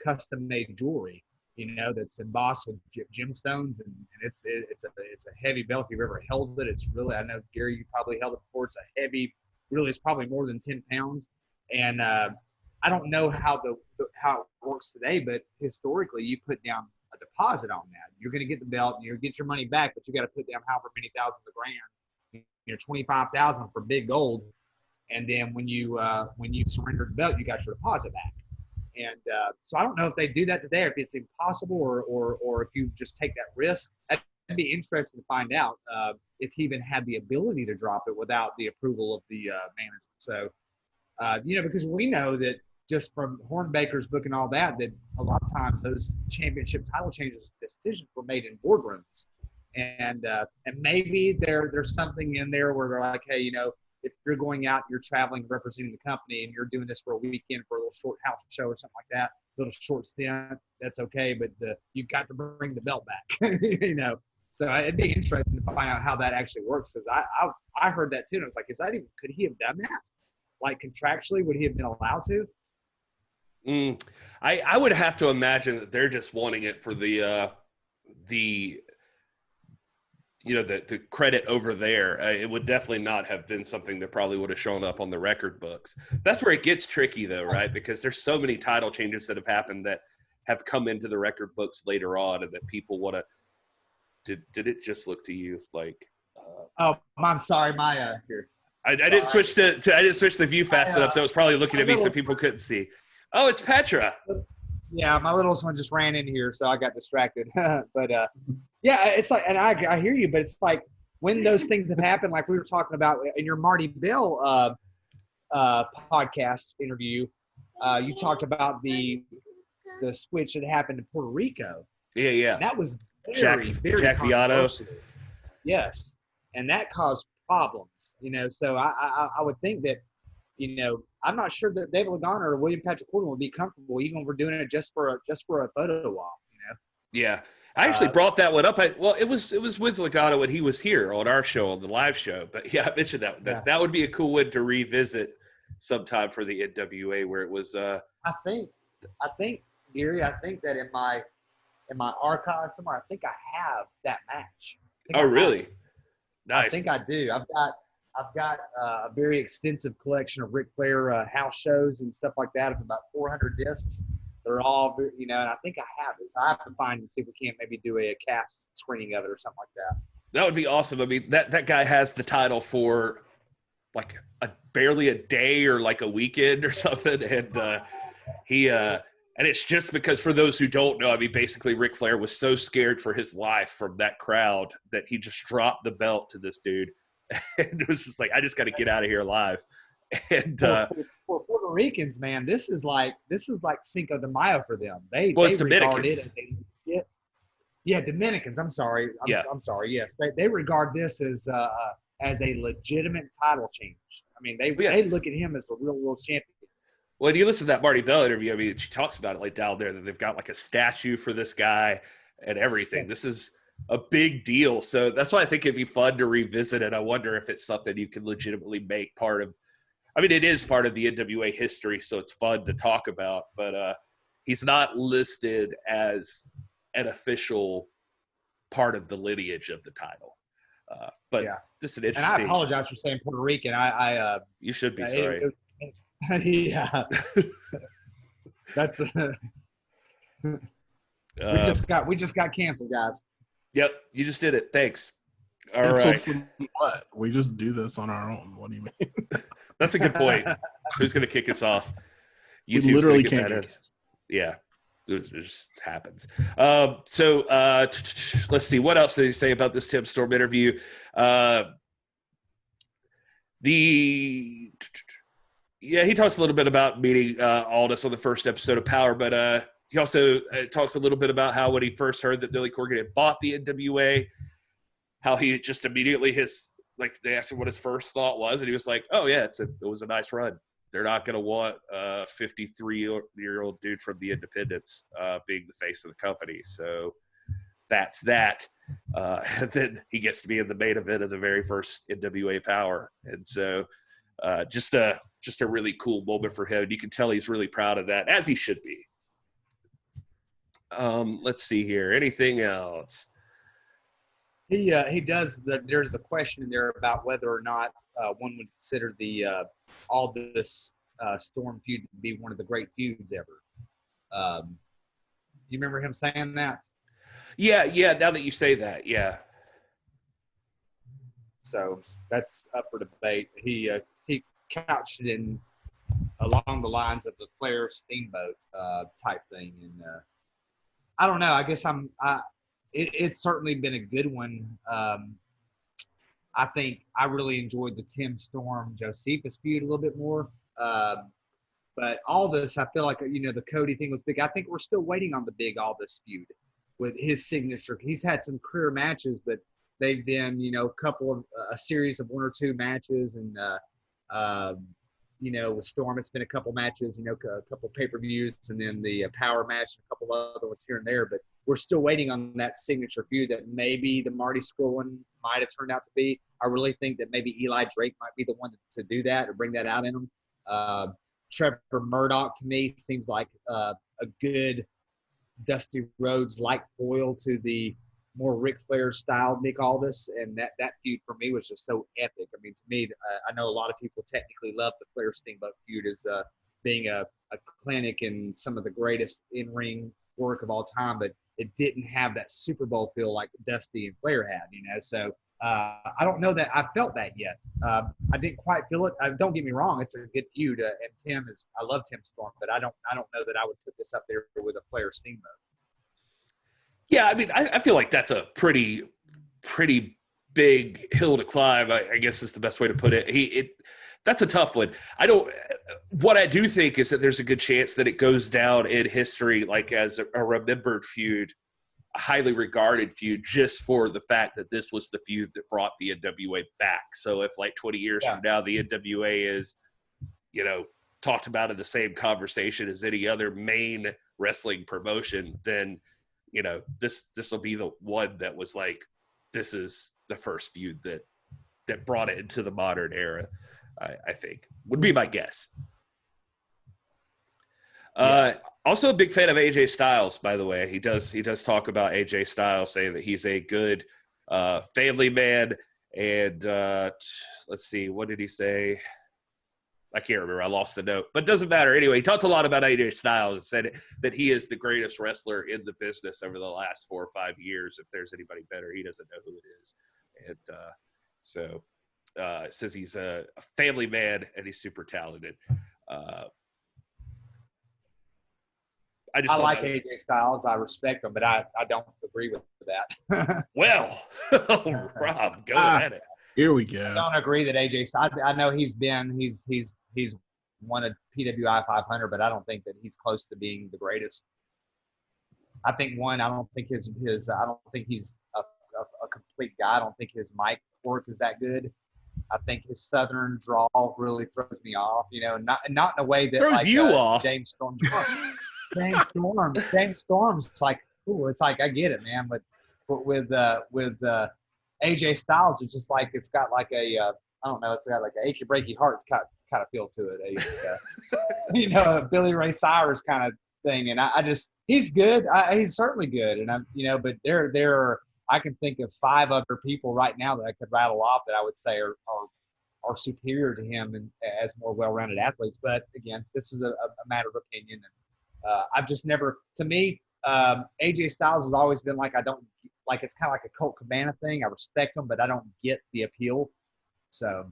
custom-made jewelry, that's embossed with gemstones, and it's a heavy belt. If you've ever held it, it's really, I know, Gary, you probably held it before. It's a heavy, really, it's probably more than 10 pounds. And I don't know how it works today, but historically, you put down a deposit on that. You're going to get the belt, and you'll get your money back, but you got to put down however many thousands of grand. $25,000 for big gold, and then when you surrender the belt, you got your deposit back. And so I don't know if they do that today, or if it's impossible, or if you just take that risk. That'd be interesting to find out if he even had the ability to drop it without the approval of the management. So. Because we know that just from Hornbaker's book and all that a lot of times those championship title changes decisions were made in boardrooms, and maybe there's something in there where they're like, hey, if you're going out, you're traveling, representing the company, and you're doing this for a weekend for a little short house show or something like that, little short stint, that's okay. But you've got to bring the belt back, you know. So it'd be interesting to find out how that actually works. Because I heard that too, and I was like, is that even, could he have done that? Like contractually, would he have been allowed to? I would have to imagine that they're just wanting it for the the credit over there. It would definitely not have been something that probably would have shown up on the record books. That's where it gets tricky though, right? Because there's so many title changes that have happened that have come into the record books later on, and that people want to. Did it just look to you like? Oh, I'm sorry, my here. I didn't switch I didn't switch the view fast enough, so it was probably looking at me so people couldn't see. Oh, it's Petra. Yeah, my littlest one just ran in here, so I got distracted. But yeah, it's like, and I hear you, but it's like when those things have happened, like we were talking about in your Marti Belle podcast interview, you talked about the switch that happened in Puerto Rico. Yeah. And that was very Jack controversial. Yes, and that caused problems, you know. So I would think that, you know, I'm not sure that David Lagana or William Patrick Gordon would be comfortable, even if we're doing it just for a photo op, you know. Yeah, I actually brought that one up. It was with Lagana when he was here on our show, on the live show. But yeah, I mentioned that would be a cool one to revisit sometime for the NWA, where it was. I think Gary, I think that in my archive somewhere, I think I have that match. Oh, really? Nice. I think I do. I've got a very extensive collection of Ric Flair house shows and stuff like that of about 400 discs. They're all, you know, and I think I have it. So I have to find and see if we can't maybe do a cast screening of it or something like that. That would be awesome. I mean, that guy has the title for like barely a day or like a weekend or something. And and it's just because, for those who don't know, I mean, basically Ric Flair was so scared for his life from that crowd that he just dropped the belt to this dude. And it was just like, I just got to get out of here alive. And for Puerto Ricans, man, this is like Cinco de Mayo for them. It's Dominicans. Dominicans. I'm sorry. I'm sorry. Yes, they regard this as a legitimate title change. I mean, they look at him as the real world champion. Well, when you listen to that Marti Belle interview, I mean, she talks about it like down there that they've got like a statue for this guy and everything. Yes. This is a big deal. So that's why I think it'd be fun to revisit it. I wonder if it's something you can legitimately make part of. I mean, it is part of the NWA history, so it's fun to talk about. But he's not listed as an official part of the lineage of the title. But just an interesting. And I apologize for saying Puerto Rican. You should be sorry. Yeah, that's we just got canceled, guys. Yep, you just did it. Thanks. All canceled right. For what? We just do this on our own. What do you mean? That's a good point. Who's going to kick us off? YouTube's literally can't get us. Yeah, it just happens. So let's see. What else did he say about this Tim Storm interview? He talks a little bit about meeting Aldis on the first episode of Power, but he also talks a little bit about how when he first heard that Billy Corgan had bought the NWA, how he just immediately they asked him what his first thought was, and he was like, "Oh yeah, it was a nice run. They're not going to want a 53-year-old dude from the Independents being the face of the company, so that's that." And then he gets to be in the main event of the very first NWA Power, and so just a really cool moment for him. And you can tell he's really proud of that, as he should be. Let's see here. Anything else? He does. There's a question in there about whether or not one would consider the Aldis Storm feud to be one of the great feuds ever. You remember him saying that? Yeah. Now that you say that, yeah. So that's up for debate. He couched it in along the lines of the Flair Steamboat type thing, and I don't know. I guess it's certainly been a good one. I think I really enjoyed the Tim Storm Josephus feud a little bit more. But Aldis, I feel like, the Cody thing was big. I think we're still waiting on the big Aldis feud with his signature. He's had some career matches, but they've been, a series of one or two matches, and with Storm, it's been a couple matches, a couple pay-per-views, and then the Power match, and a couple other ones here and there. But we're still waiting on that signature feud that maybe the Marty Scurll one might have turned out to be. I really think that maybe Eli Drake might be the one to do that or bring that out in him. Trevor Murdoch, to me, seems like a good Dusty Rhodes-like foil to the more Ric Flair style Nick Aldis, and that feud for me was just so epic. I mean, to me, I know a lot of people technically love the Flair Steamboat feud as being a clinic and some of the greatest in-ring work of all time, but it didn't have that Super Bowl feel like Dusty and Flair had, So I don't know that I felt that yet. I didn't quite feel it. Don't get me wrong; it's a good feud, and I love Tim Storm, but I don't know that I would put this up there with a Flair Steamboat. Yeah, I mean, I feel like that's a pretty big hill to climb. I guess is the best way to put it. That's a tough one. What I do think is that there's a good chance that it goes down in history like as a remembered feud, a highly regarded feud, just for the fact that this was the feud that brought the NWA back. So if like 20 years from now, the NWA is, talked about in the same conversation as any other main wrestling promotion, then this will be the one that was like, this is the first feud that brought it into the modern era. I think would be my guess. Also a big fan of AJ Styles, by the way. He does talk about AJ Styles, saying that he's a good family man. And let's see, what did he say? I can't remember. I lost the note, but it doesn't matter. Anyway, he talked a lot about AJ Styles and said that he is the greatest wrestler in the business over the last 4 or 5 years. If there's anybody better, he doesn't know who it is. And so says he's a family man and he's super talented. I like AJ Styles. I respect him, but I don't agree with that. Well, Rob, go at it. Here we go. I don't agree that AJ Styles. I know he's won a PWI 500, but I don't think that he's close to being the greatest. I think I don't think I don't think he's a complete guy. I don't think his mic work is that good. I think his Southern drawl really throws me off. Not in a way that throws you off. James Storm. James Storm's like, cool. It's like I get it, man, but with AJ Styles, it's just like it's got like a I don't know, it's got like an achy breaky heart kind of feel to it. A Billy Ray Cyrus kind of thing, and he's good. He's certainly good, and but there I can think of 5 other people right now that I could rattle off that I would say are are superior to him and as more well-rounded athletes. But again, this is a matter of opinion. And I've just never, to me, AJ Styles has always been like, I don't like, it's kind of like a Colt Cabana thing. I respect him, but I don't get the appeal. So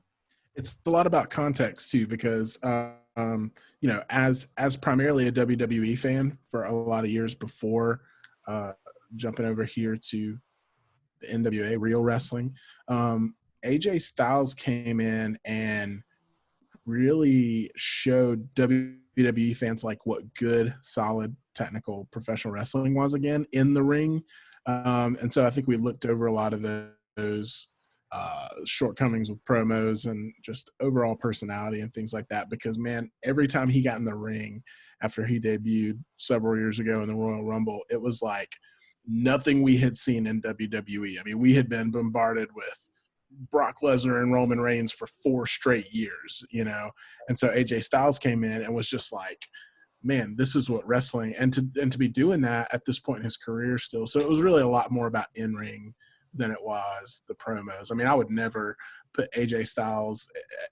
it's a lot about context too, because, you know, as primarily a WWE fan for a lot of years before jumping over here to the NWA, real wrestling, AJ Styles came in and really showed WWE fans like what good, solid, technical professional wrestling was again in the ring. And so I think we looked over a lot of those shortcomings with promos and just overall personality and things like that, because, man, every time he got in the ring after he debuted several years ago in the Royal Rumble, it was like nothing we had seen in WWE. I mean, we had been bombarded with Brock Lesnar and Roman Reigns for 4 straight years, you know? And so AJ Styles came in and was just like, man, this is what wrestling, and to be doing that at this point in his career still. So it was really a lot more about in-ring than it was the promos. I mean, I would never put AJ Styles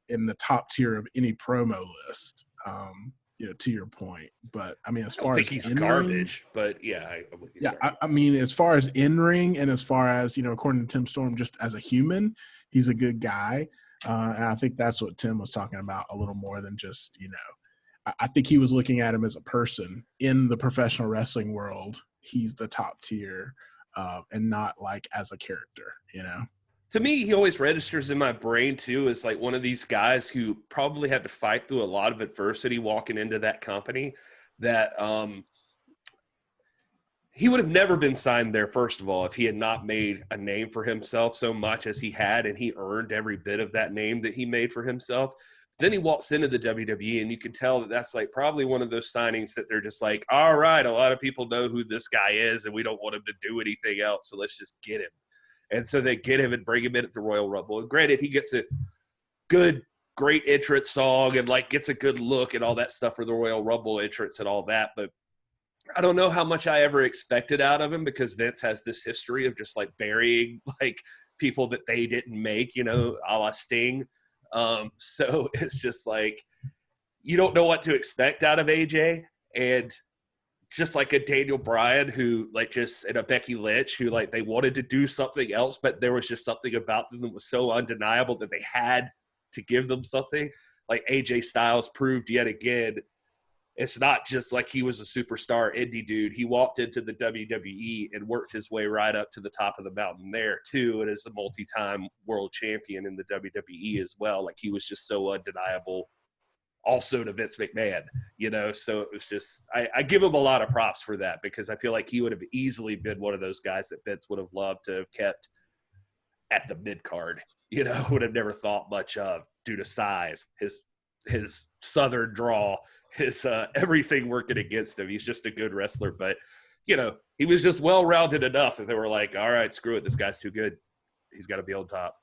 in the top tier of any promo list, you know, to your point. But I mean, as far as he's garbage, but yeah. I mean, as far as in-ring and as far as, you know, according to Tim Storm, just as a human, he's a good guy. And I think that's what Tim was talking about a little more than just, you know, I think he was looking at him as a person in the professional wrestling world. He's the top tier, and not like as a character, you know? To me, he always registers in my brain too as like one of these guys who probably had to fight through a lot of adversity walking into that company, that he would have never been signed there, first of all, if he had not made a name for himself so much as he had, and he earned every bit of that name that he made for himself. Then he walks into the WWE, and you can tell that that's like probably one of those signings that they're just like, all right, a lot of people know who this guy is, and we don't want him to do anything else, so let's just get him. And so they get him and bring him in at the Royal Rumble. And granted, he gets a great entrance song and like gets a good look and all that stuff for the Royal Rumble entrance and all that. But I don't know how much I ever expected out of him, because Vince has this history of just like burying like people that they didn't make, you know, a la Sting. So it's just like, you don't know what to expect out of AJ. And just like a Daniel Bryan who like just, and a Becky Lynch who like they wanted to do something else, but there was just something about them that was so undeniable that they had to give them something. Like AJ Styles proved yet again, it's not just like he was a superstar indie dude. He walked into the WWE and worked his way right up to the top of the mountain there too, and is a multi-time world champion in the WWE as well. Like he was just so undeniable also to Vince McMahon, you know? So it was just, I give him a lot of props for that, because I feel like he would have easily been one of those guys that Vince would have loved to have kept at the mid-card, you know, would have never thought much of due to size, his southern draw, his everything working against him. He's just a good wrestler, but you know, he was just well-rounded enough that they were like, all right, screw it, this guy's too good, he's got to be on top.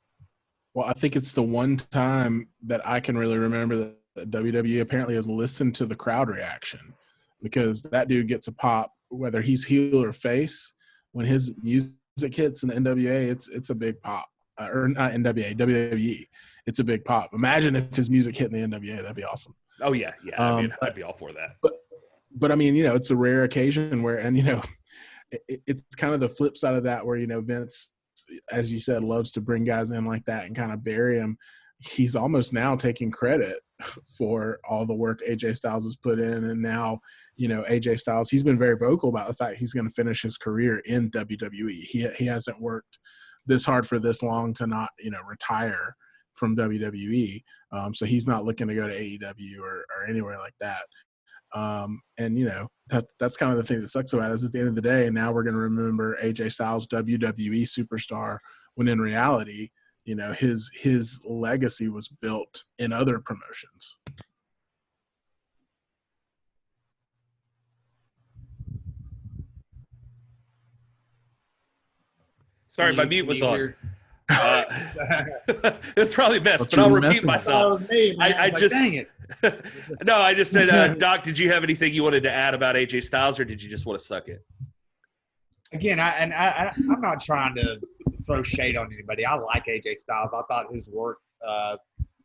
Well, I think it's the one time that I can really remember that WWE apparently has listened to the crowd reaction, because that dude gets a pop whether he's heel or face. When his music hits in the NWA, it's a big pop. Or not NWA, WWE. It's a big pop. Imagine if his music hit in the NWA. That'd be awesome. Oh, yeah. I mean, I'd be all for that. But I mean, you know, it's a rare occasion where, and, you know, it's kind of the flip side of that where, you know, Vince, as you said, loves to bring guys in like that and kind of bury him. He's almost now taking credit for all the work AJ Styles has put in. And now, you know, AJ Styles, he's been very vocal about the fact he's going to finish his career in WWE. He hasn't worked this hard for this long to not, you know, retire from WWE. So he's not looking to go to AEW or anywhere like that. And, you know, that's kind of the thing that sucks about it, is at the end of the day, and now we're going to remember AJ Styles, WWE superstar, when in reality, you know, his legacy was built in other promotions. Sorry, my mute was on. It's probably best, but I'll repeat myself. I just, dang it. No, I just said, Doc, did you have anything you wanted to add about AJ Styles, or did you just want to suck it? Again, I'm not trying to throw shade on anybody. I like AJ Styles. I thought his work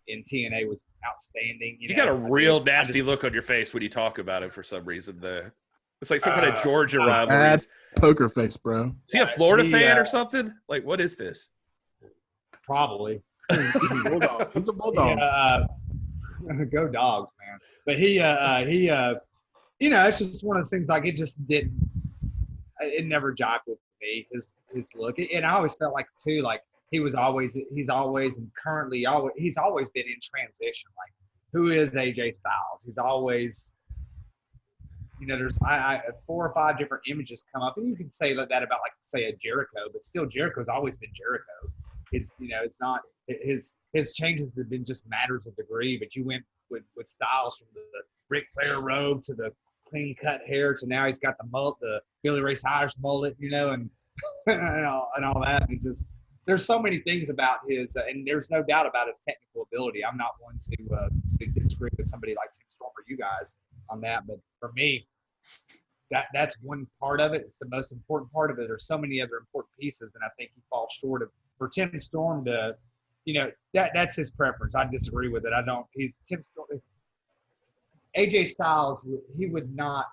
in TNA was outstanding. You got a real nasty look on your face when you talk about it for some reason. It's like some kind of Georgia rivalry. Poker face, bro. Is he a Florida fan or something? Like, what is this? Probably. He's a bulldog. Go Dogs, man. But he, you know, it's just one of those things. Like it just didn't. It never jived with me. His look, and I always felt like too, like he's always been in transition. Like, who is AJ Styles? He's always, you know, there's 4 or 5 different images come up, and you can say that about, like, say, a Jericho, but still Jericho's always been Jericho. It's, you know, it's not his changes have been just matters of degree. But you went with Styles from the Ric Flair robe to the clean cut hair to now he's got the mullet, the Billy Ray Cyrus mullet, you know, and and all that. It's just, there's so many things about his, and there's no doubt about his technical ability. I'm not one to disagree with somebody like Tim Storm or you guys on that, but for me, that's one part of it. It's the most important part of it. There's so many other important pieces, and I think he falls short of. For Tim Storm to, you know, that's his preference. I disagree with it. He's Tim Storm. AJ Styles, I would not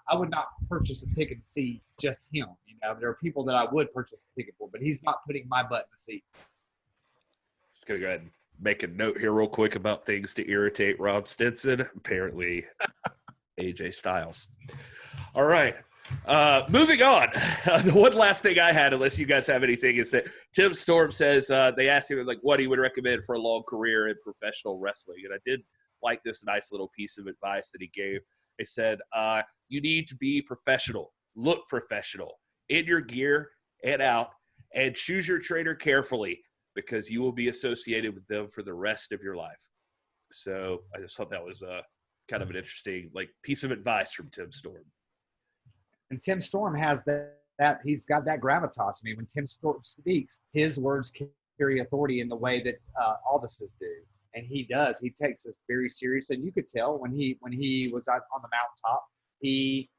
purchase a ticket to see just him. You know, there are people that I would purchase a ticket for, but he's not putting my butt in the seat. Just going to go ahead and make a note here real quick about things to irritate Rob Stinson. Apparently, AJ Styles. All right. Moving on. The one last thing I had, unless you guys have anything, is that Tim Storm says they asked him like what he would recommend for a long career in professional wrestling. And I did like this nice little piece of advice that he gave. They said, you need to be professional, look professional in your gear and out, and choose your trainer carefully because you will be associated with them for the rest of your life. So I just thought that was kind of an interesting like piece of advice from Tim Storm. And Tim Storm has that he's got that gravitas. I mean, when Tim Storm speaks, his words carry authority in the way that Aldis do. And he does. He takes this very serious. And you could tell when he was on the mountaintop, he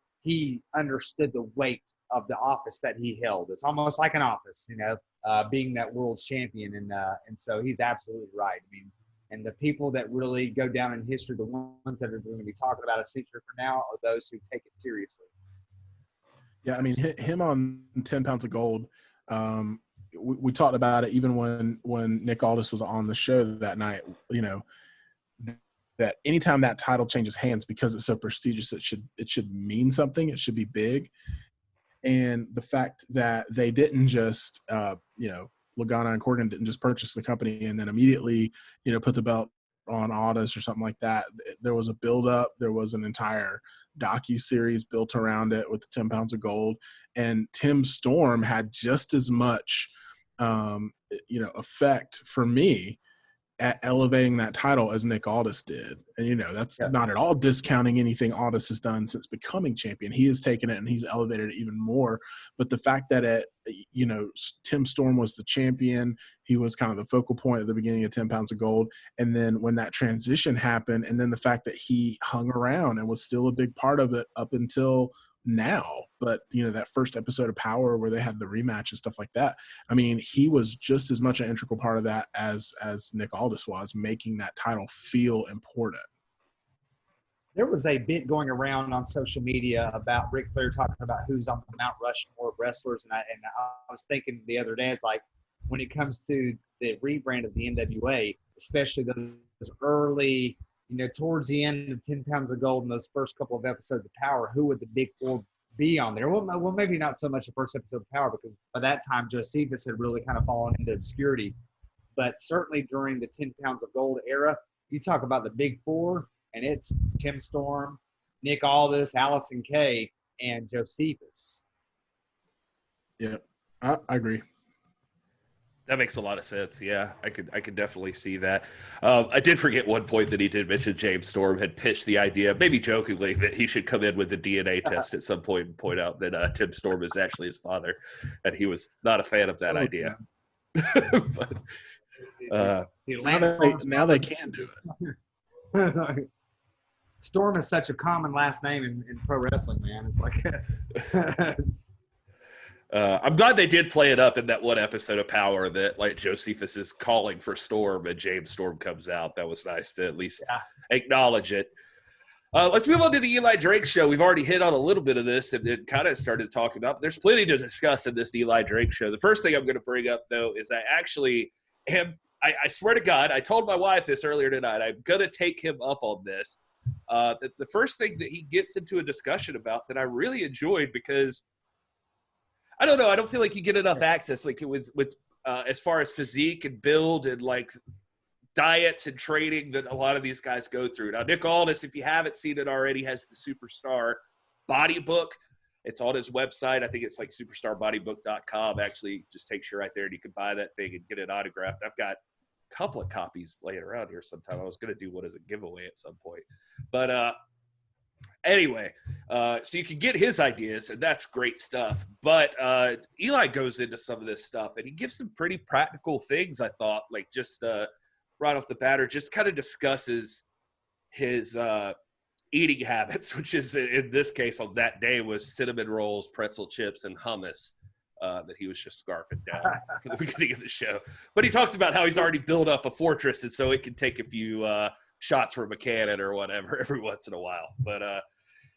understood the weight of the office that he held. It's almost like an office, you know, being that world champion. And so he's absolutely right. I mean, and the people that really go down in history, the ones that are going to be talking about a century from now, are those who take it seriously. Yeah, I mean, him on 10 Pounds of Gold, we talked about it even when Nick Aldis was on the show that night, you know, that anytime that title changes hands, because it's so prestigious, it should mean something. It should be big. And the fact that they didn't just, you know, Lagana and Corgan didn't just purchase the company and then immediately, you know, put the belt on Aldis or something like that. There was a build-up. There was an entire docu-series built around it with 10 Pounds of Gold. And Tim Storm had just as much, you know, effect for me at elevating that title as Nick Aldis did. And, you know, that's not at all discounting anything Aldis has done since becoming champion. He has taken it and he's elevated it even more. But the fact that you know, Tim Storm was the champion, he was kind of the focal point at the beginning of 10 Pounds of Gold. And then when that transition happened, and then the fact that he hung around and was still a big part of it up until now, but you know, that first episode of Power where they had the rematch and stuff like that, I mean, he was just as much an integral part of that as Nick Aldis was, making that title feel important. There was a bit going around on social media about Ric Flair talking about who's on the Mount Rushmore of wrestlers, and I was thinking the other day, it's like when it comes to the rebrand of the NWA, especially those early, you know, towards the end of 10 Pounds of Gold and those first couple of episodes of Power, who would the big four be on there? Well, maybe not so much the first episode of Power, because by that time Josephus had really kind of fallen into obscurity. But certainly during the 10 Pounds of Gold era, you talk about the big four, and it's Tim Storm, Nick Aldis, Allysin Kay, and Josephus. Yeah, I agree. That makes a lot of sense. Yeah, I could definitely see that. I did forget one point that he did mention. James Storm had pitched the idea, maybe jokingly, that he should come in with the DNA test at some point and point out that Tim Storm is actually his father, and he was not a fan of that idea. But, now they can do it. Storm is such a common last name in pro wrestling, man. It's like I'm glad they did play it up in that one episode of Power that like Josephus is calling for Storm and James Storm comes out. That was nice to at least acknowledge it. Let's move on to the Eli Drake Show. We've already hit on a little bit of this and it kind of started talking about, but there's plenty to discuss in this Eli Drake Show. The first thing I'm going to bring up, though, is I actually am, I swear to God, I told my wife this earlier tonight, I'm going to take him up on this. The first thing that he gets into a discussion about that I really enjoyed, because I don't know, I don't feel like you get enough access like with as far as physique and build and like diets and training that a lot of these guys go through. Now, Nick Aldis, if you haven't seen it already, has the Superstar Body Book. It's on his website. I think it's like superstarbodybook.com. Actually, just takes you right there and you can buy that thing and get it autographed. I've got a couple of copies laying around here sometime. I was going to do one as a giveaway at some point. But anyway, so you can get his ideas, and that's great stuff. But Eli goes into some of this stuff, and he gives some pretty practical things, I thought, like just right off the bat, or just kind of discusses his eating habits, which is, in this case, on that day, was cinnamon rolls, pretzel chips, and hummus that he was just scarfing down from the beginning of the show. But he talks about how he's already built up a fortress, and so it can take a few shots from a cannon or whatever every once in a while. But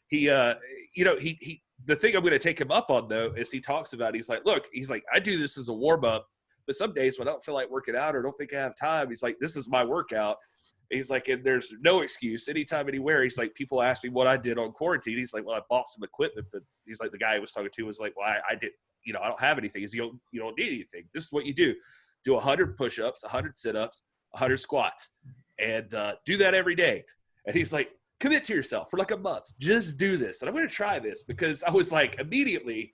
he the thing I'm going to take him up on, though, is he talks about, he's like, look, he's like, I do this as a warm-up, but some days when I don't feel like working out or don't think I have time, he's like, this is my workout. He's like, and there's no excuse. Anytime, anywhere. He's like, people ask me what I did on quarantine. He's like, well, I bought some equipment, but he's like, the guy I was talking to was like, well, I did, I don't have anything. He's, you don't need anything. This is what you do. Do 100 push-ups, 100 sit-ups, 100 squats, and do that every day. And he's like, commit to yourself for like a month. Just do this. And I'm going to try this, because I was like, immediately,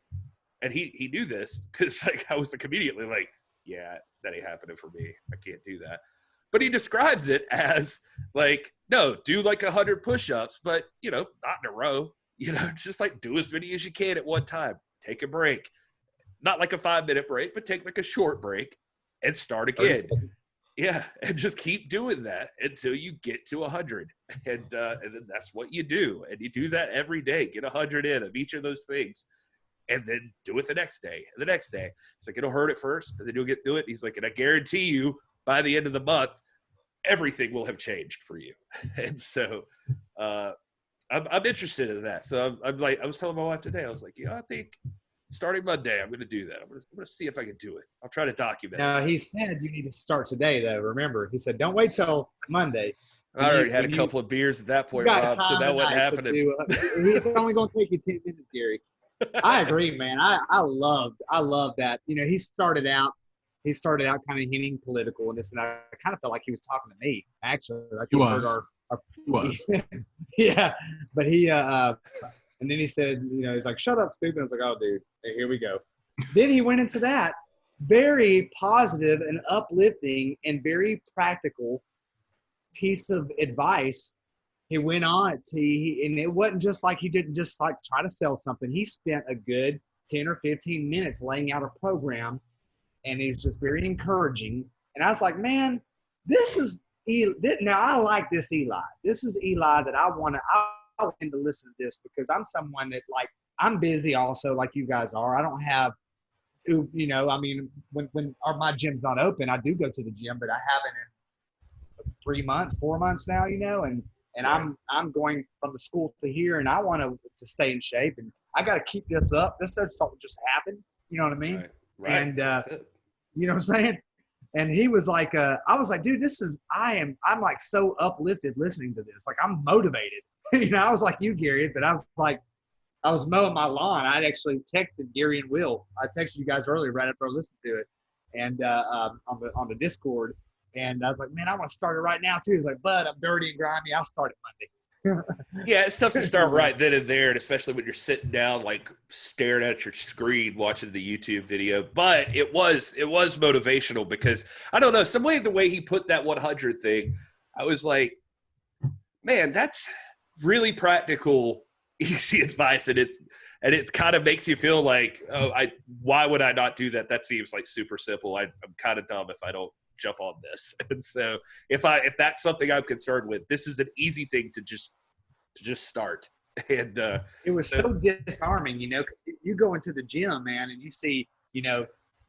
and he knew this, because like I was like immediately like, yeah, that ain't happening for me. I can't do that. But he describes it as like, no, do like 100 push-ups, but you know, not in a row. You know, just like do as many as you can at one time. Take a break. Not like a 5-minute break, but take like a short break and start again. Yeah, and just keep doing that until you get to 100. And then that's what you do. And you do that every day. Get 100 in of each of those things. And then do it the next day and the next day. It's like, it'll hurt at first, but then you'll get through it. He's like, and I guarantee you, by the end of the month, everything will have changed for you. And so I'm interested in that. So I'm like, I was telling my wife today, I was like, I think starting Monday, I'm going to do that. I'm going to see if I can do it. I'll try to document it. Now, he said you need to start today, though. Remember, he said, don't wait till Monday. I already had a couple of beers at that point, Rob, so that wasn't happening. It's only going to take you 10 minutes, Gary. I agree, man. I love that. He started out kind of hinting political and this, and I kind of felt like he was talking to me. Actually, like he was. He was. Yeah, but he and then he said, he's like, "Shut up, stupid." I was like, "Oh, dude, here we go." Then he went into that very positive and uplifting and very practical piece of advice. He went on and it wasn't just like he didn't just like try to sell something. He spent a good 10 or 15 minutes laying out a program, and it was just very encouraging. And I was like, man, now I like this Eli. This is Eli that I want to listen to this, because I'm someone that, like, I'm busy also, like you guys are. I don't have, when my gym's not open, I do go to the gym, but I haven't in 3 months, 4 months now, and right. I'm going from the school to here, and I want to stay in shape, and I got to keep this up. This don't just happen. You know what I mean? Right. And you know what I'm saying? And he was like, I was like, dude, I'm like so uplifted listening to this. Like, I'm motivated. I was like you, Gary, but I was like, I was mowing my lawn. I actually texted Gary and Will. I texted you guys earlier right after I listened to it, and on the Discord. And I was like, man, I want to start it right now too. He's like, bud, I'm dirty and grimy. I'll start it Monday. Yeah, it's tough to start right then and there, and especially when you're sitting down, like staring at your screen, watching the YouTube video. But it was motivational, because I don't know, the way he put that 100 thing, I was like, man, that's really practical, easy advice, and it kind of makes you feel like, why would I not do that? That seems like super simple. I'm kind of dumb if I don't jump on this. And so if that's something I'm concerned with, this is an easy thing to just start. And it was so disarming, you go into the gym, man, and you see,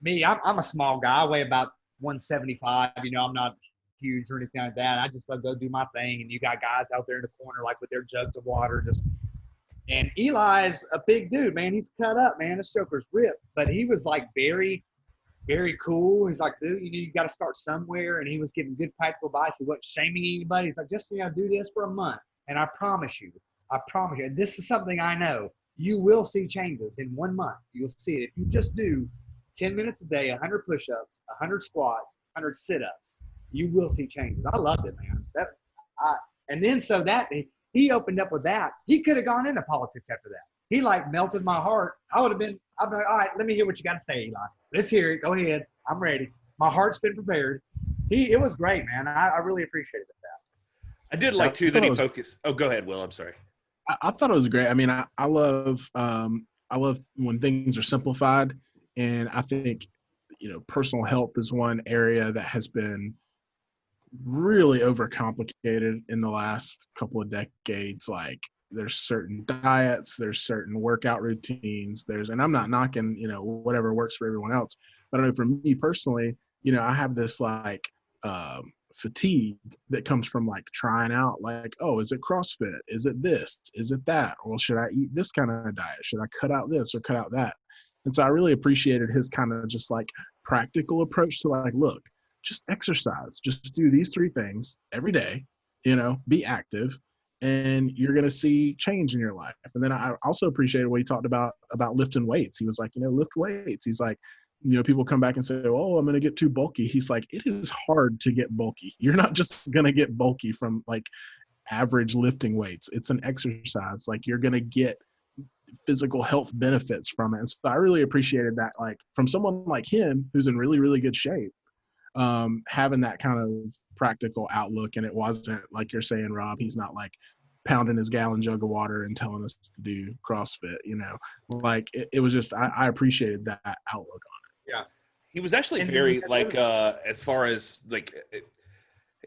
me, I'm a small guy. I weigh about 175. I'm not huge or anything like that. I just like go do my thing, and you got guys out there in the corner, like with their jugs of water, and Eli's a big dude, man. He's cut up, man. This joker's ripped, but he was like very, very cool. He's like, dude, you got to start somewhere. And he was giving good practical advice. He wasn't shaming anybody. He's like, just, do this for a month. And I promise you, this is something I know. You will see changes in 1 month. You'll see it. If you just do 10 minutes a day, 100 push-ups, 100 squats, 100 sit-ups, you will see changes. I loved it, man. And then so that he opened up with that. He could have gone into politics after that. He like melted my heart. I'd be like, all right, let me hear what you got to say, Eli. Let's hear it. Go ahead. I'm ready. My heart's been prepared. It was great, man. I really appreciated that. I did like too that he focused. Oh, go ahead, Will. I'm sorry. I thought it was great. I mean, I love when things are simplified, and I think personal health is one area that has been really overcomplicated in the last couple of decades. Like, there's certain diets, there's certain workout routines, and I'm not knocking, whatever works for everyone else. But I know for me personally, I have this like fatigue that comes from like trying out, like, oh, is it CrossFit? Is it this? Is it that? Well, should I eat this kind of diet? Should I cut out this or cut out that? And so I really appreciated his kind of just like practical approach to like, look, just exercise, just do these 3 things every day, be active, and you're going to see change in your life. And then I also appreciated what he talked about lifting weights. He was like, lift weights. He's like, people come back and say, oh, I'm going to get too bulky. He's like, it is hard to get bulky. You're not just going to get bulky from like average lifting weights. It's an exercise. Like, you're going to get physical health benefits from it. And so I really appreciated that, like, from someone like him who's in really, really good shape. having that kind of practical outlook. And it wasn't like you're saying, Rob, he's not like pounding his gallon jug of water and telling us to do CrossFit, like it was just, I appreciated that outlook on Yeah. He was actually And very like as far as like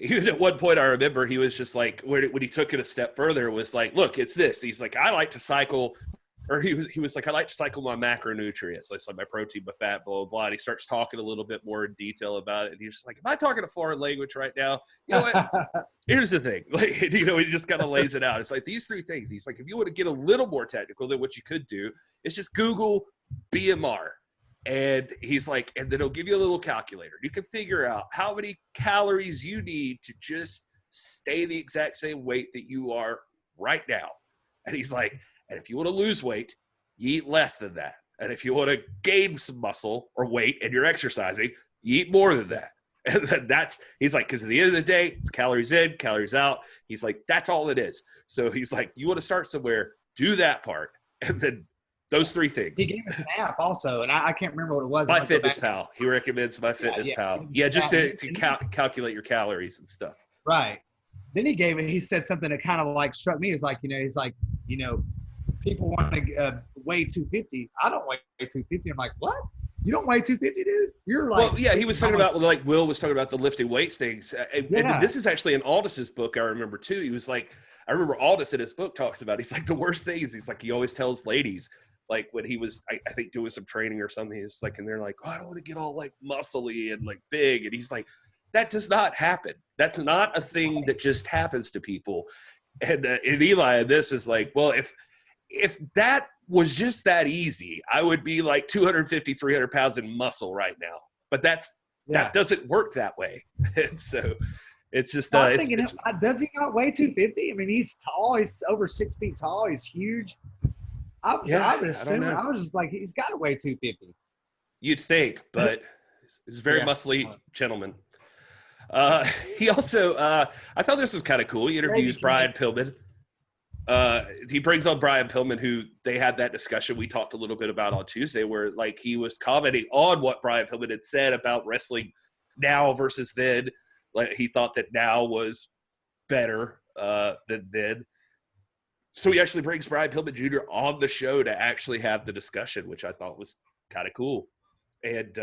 even at one point I remember he was just like when he took it a step further was like, look, it's this. He's like, I like to cycle, or he was like, I like to cycle my macronutrients, like my protein, my fat, blah, blah, blah. And he starts talking a little bit more in detail about it. And he's just like, am I talking a foreign language right now? You know what? Here's the thing. Like, he just kind of lays it out. It's like these three things. He's like, if you want to get a little more technical, then what you could do is just Google BMR. And he's like, and then he'll give you a little calculator. You can figure out how many calories you need to just stay the exact same weight that you are right now. And he's like, and if you want to lose weight, you eat less than that. And if you want to gain some muscle or weight and you're exercising, you eat more than that. And then he's like, because at the end of the day, it's calories in, calories out. He's like, that's all it is. So he's like, you want to start somewhere, do that part. And then those three things. He gave us an app also, and I can't remember what it was. MyFitnessPal. He recommends MyFitnessPal. Yeah, just to calculate your calories and stuff. Right. Then he said something that kind of like struck me. It's like, he's like, people want to weigh 250. I don't weigh 250. I'm like, what? You don't weigh 250, dude? You're like, well, yeah, he was talking about, like Will was talking about the lifting weights things. And this is actually in Aldis's book, I remember too. He was like, I remember Aldis in his book talks about, he's like, the worst thing is, he's like, he always tells ladies, like when he was, I think doing some training or something, he's like, and they're like, oh, I don't want to get all like muscly and like big. And he's like, that does not happen. That's not a thing that just happens to people. And Eli, this is like, well, if that was just that easy, I would be like 250, 300 pounds in muscle right now. But that doesn't work that way. And so it's just, I'm thinking, does he not weigh 250? I mean, he's tall. He's over 6 feet tall. He's huge. I would assume. I was just like, he's got to weigh 250. You'd think, but he's a very muscly gentleman. He also, I thought this was kind of cool. He interviews Brian Pillman. He brings on Brian Pillman, who they had that discussion we talked a little bit about on Tuesday, where like he was commenting on what Brian Pillman had said about wrestling now versus then. Like he thought that now was better than then. So he actually brings Brian Pillman Jr. on the show to actually have the discussion, which I thought was kind of cool. And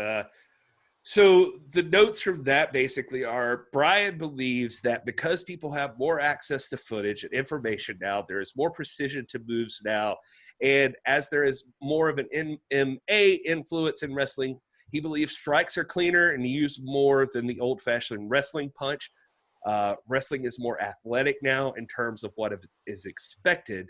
so the notes from that basically are Brian believes that because people have more access to footage and information now, there is more precision to moves now. And as there is more of an MMA influence in wrestling, he believes strikes are cleaner and used more than the old-fashioned wrestling punch. Wrestling is more athletic now in terms of what is expected.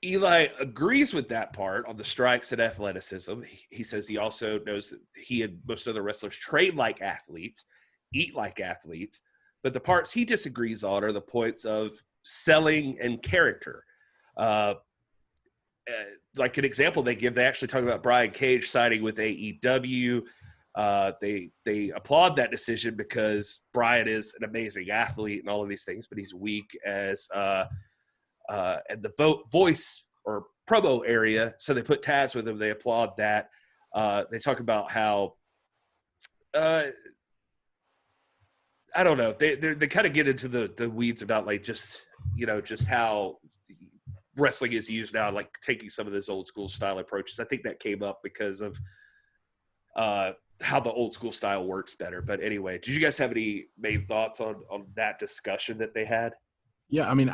Eli agrees with that part on the strikes and athleticism. He says he also knows that he and most other wrestlers train like athletes, eat like athletes, but the parts he disagrees on are the points of selling and character. Like an example they give, they actually talk about Brian Cage signing with AEW. They applaud that decision because Brian is an amazing athlete and all of these things, but he's weak as and the voice or promo area. So they put Taz with him. They applaud that. They talk about how I don't know. They kind of get into the weeds about like just how wrestling is used now, like taking some of those old school style approaches. I think that came up because of how the old school style works better. But anyway, did you guys have any main thoughts on that discussion that they had? Yeah, I mean,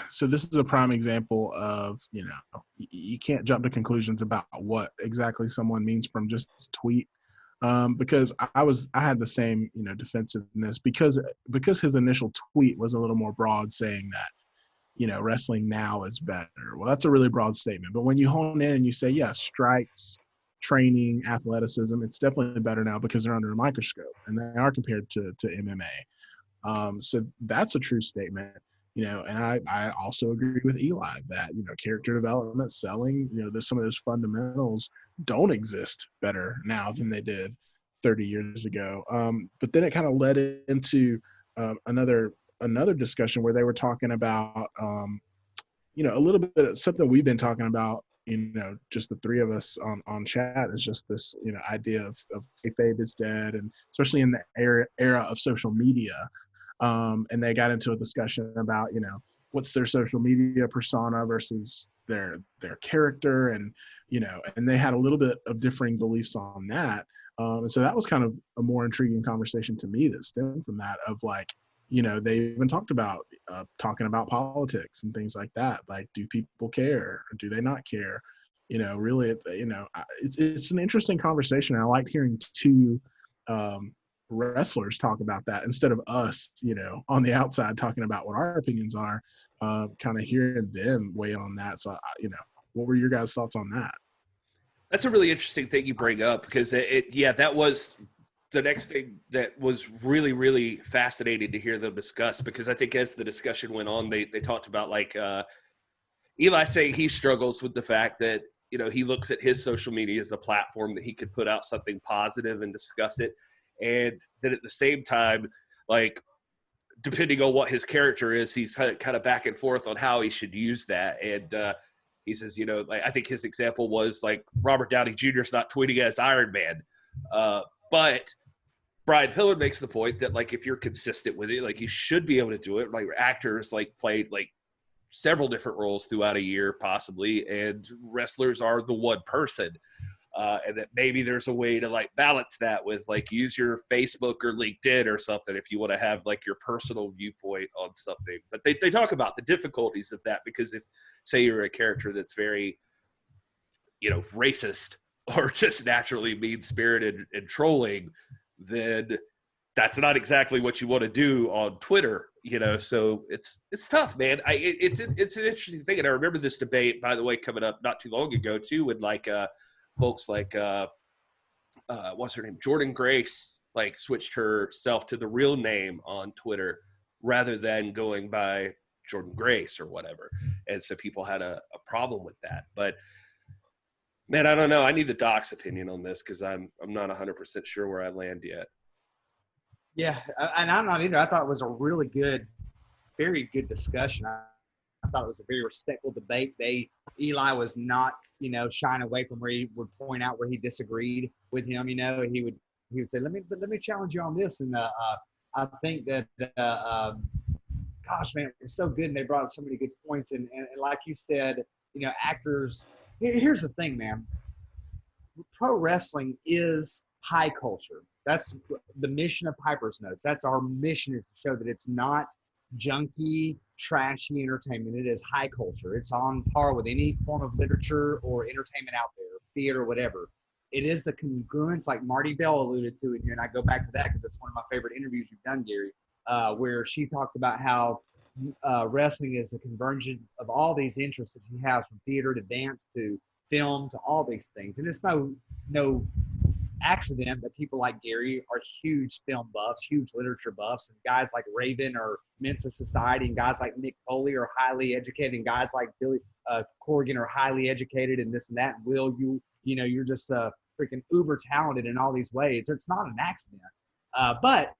so this is a prime example of, you can't jump to conclusions about what exactly someone means from just a tweet. Because I had the same, defensiveness because his initial tweet was a little more broad, saying that, wrestling now is better. Well, that's a really broad statement. But when you hone in and you say, yes, strikes, training, athleticism, it's definitely better now because they're under a microscope and they are compared to MMA. So that's a true statement. And I also agree with Eli that, character development, selling, there's some of those fundamentals don't exist better now than they did 30 years ago. But then it kind of led into another discussion where they were talking about, a little bit of something we've been talking about just the three of us on chat is just this, idea of kayfabe is dead, and especially in the era of social media. And they got into a discussion about, what's their social media persona versus their character, and and they had a little bit of differing beliefs on that. And so that was kind of a more intriguing conversation to me that stemmed from that, of like, they even talked about talking about politics and things like that. Like, do people care or do they not care? Really, it's an interesting conversation. I liked hearing two wrestlers talk about that instead of us, on the outside talking about what our opinions are, kind of hearing them weigh on that. So, what were your guys' thoughts on that? That's a really interesting thing you bring up, because that was the next thing that was really, really fascinating to hear them discuss, because I think as the discussion went on, they talked about like Eli saying he struggles with the fact that, he looks at his social media as a platform that he could put out something positive and discuss it. And then at the same time, like, depending on what his character is, he's kind of back and forth on how he should use that. And he says, like, I think his example was like Robert Downey Jr. is not tweeting as Iron Man. But Brian Pillman makes the point that, like, if you're consistent with it, like, you should be able to do it. Like, actors, like, played, like, several different roles throughout a year, possibly, and wrestlers are the one person. And that maybe there's a way to, like, balance that with, like, use your Facebook or LinkedIn or something if you want to have, like, your personal viewpoint on something. But they talk about the difficulties of that, because if, say, you're a character that's very, racist or just naturally mean-spirited and trolling, then that's not exactly what you want to do on Twitter, so it's tough, man. It's an interesting thing. And I remember this debate, by the way, coming up not too long ago too, with like folks like what's her name, Jordan Grace, like, switched herself to the real name on Twitter rather than going by Jordan Grace or whatever, and so people had a problem with that. But man, I don't know. I need the doc's opinion on this, because I'm not 100% sure where I land yet. Yeah, and I'm not either. I thought it was a really good, very good discussion. I thought it was a very respectful debate. Eli was not, shying away from where he would point out where he disagreed with him. He would say, let me challenge you on this. And I think that, gosh, man, it was so good, and they brought up so many good points. And like you said, actors. Here's the thing, man. Pro wrestling is high culture. That's the mission of Piper's Notes. That's our mission, is to show that it's not junky, trashy entertainment. It is high culture. It's on par with any form of literature or entertainment out there, theater, whatever. It is the congruence, like Marti Belle alluded to, and I go back to that because it's one of my favorite interviews you've done, Gary, where she talks about how wrestling is the convergence of all these interests that he has, from theater to dance to film to all these things. And it's no accident that people like Gary are huge film buffs, huge literature buffs, and guys like Raven are Mensa Society, and guys like Nick Foley are highly educated, and guys like Billy Corrigan are highly educated, and this and that. And Will, you're just freaking uber talented in all these ways. It's not an accident, but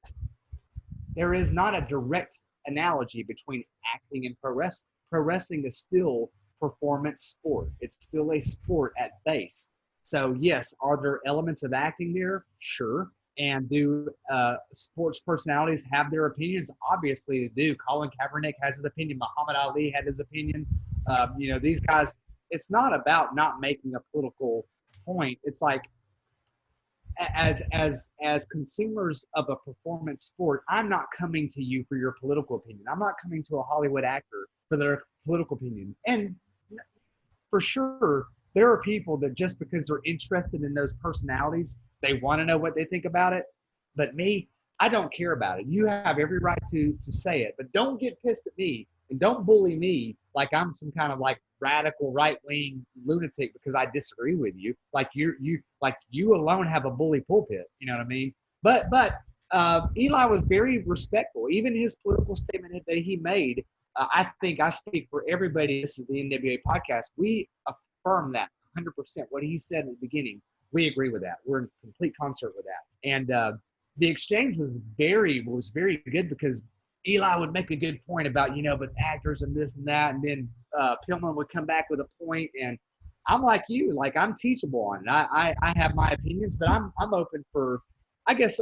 there is not a direct analogy between acting and pro wrestling. Pro wrestling is still performance sport. It's still a sport at base. So yes, are there elements of acting there? Sure. And do sports personalities have their opinions? Obviously they do. Colin Kaepernick has his opinion. Muhammad Ali had his opinion. These guys, it's not about not making a political point. It's like, as consumers of a performance sport, I'm not coming to you for your political opinion. I'm not coming to a Hollywood actor for their political opinion. And for sure, there are people that just because they're interested in those personalities, they want to know what they think about it. But me, I don't care about it. You have every right to say it, but don't get pissed at me and don't bully me like I'm some kind of like radical right-wing lunatic because I disagree with you. Like you alone have a bully pulpit. You know what I mean? But Eli was very respectful. Even his political statement that he made, I think I speak for everybody. This is the NWA podcast. We affirm that 100%. What he said in the beginning, we agree with that. We're in complete concert with that. And the exchange was very good because Eli would make a good point about, but actors and this and that. And then Pillman would come back with a point. And I'm like you, like I'm teachable on it. I have my opinions, but I'm open for, I guess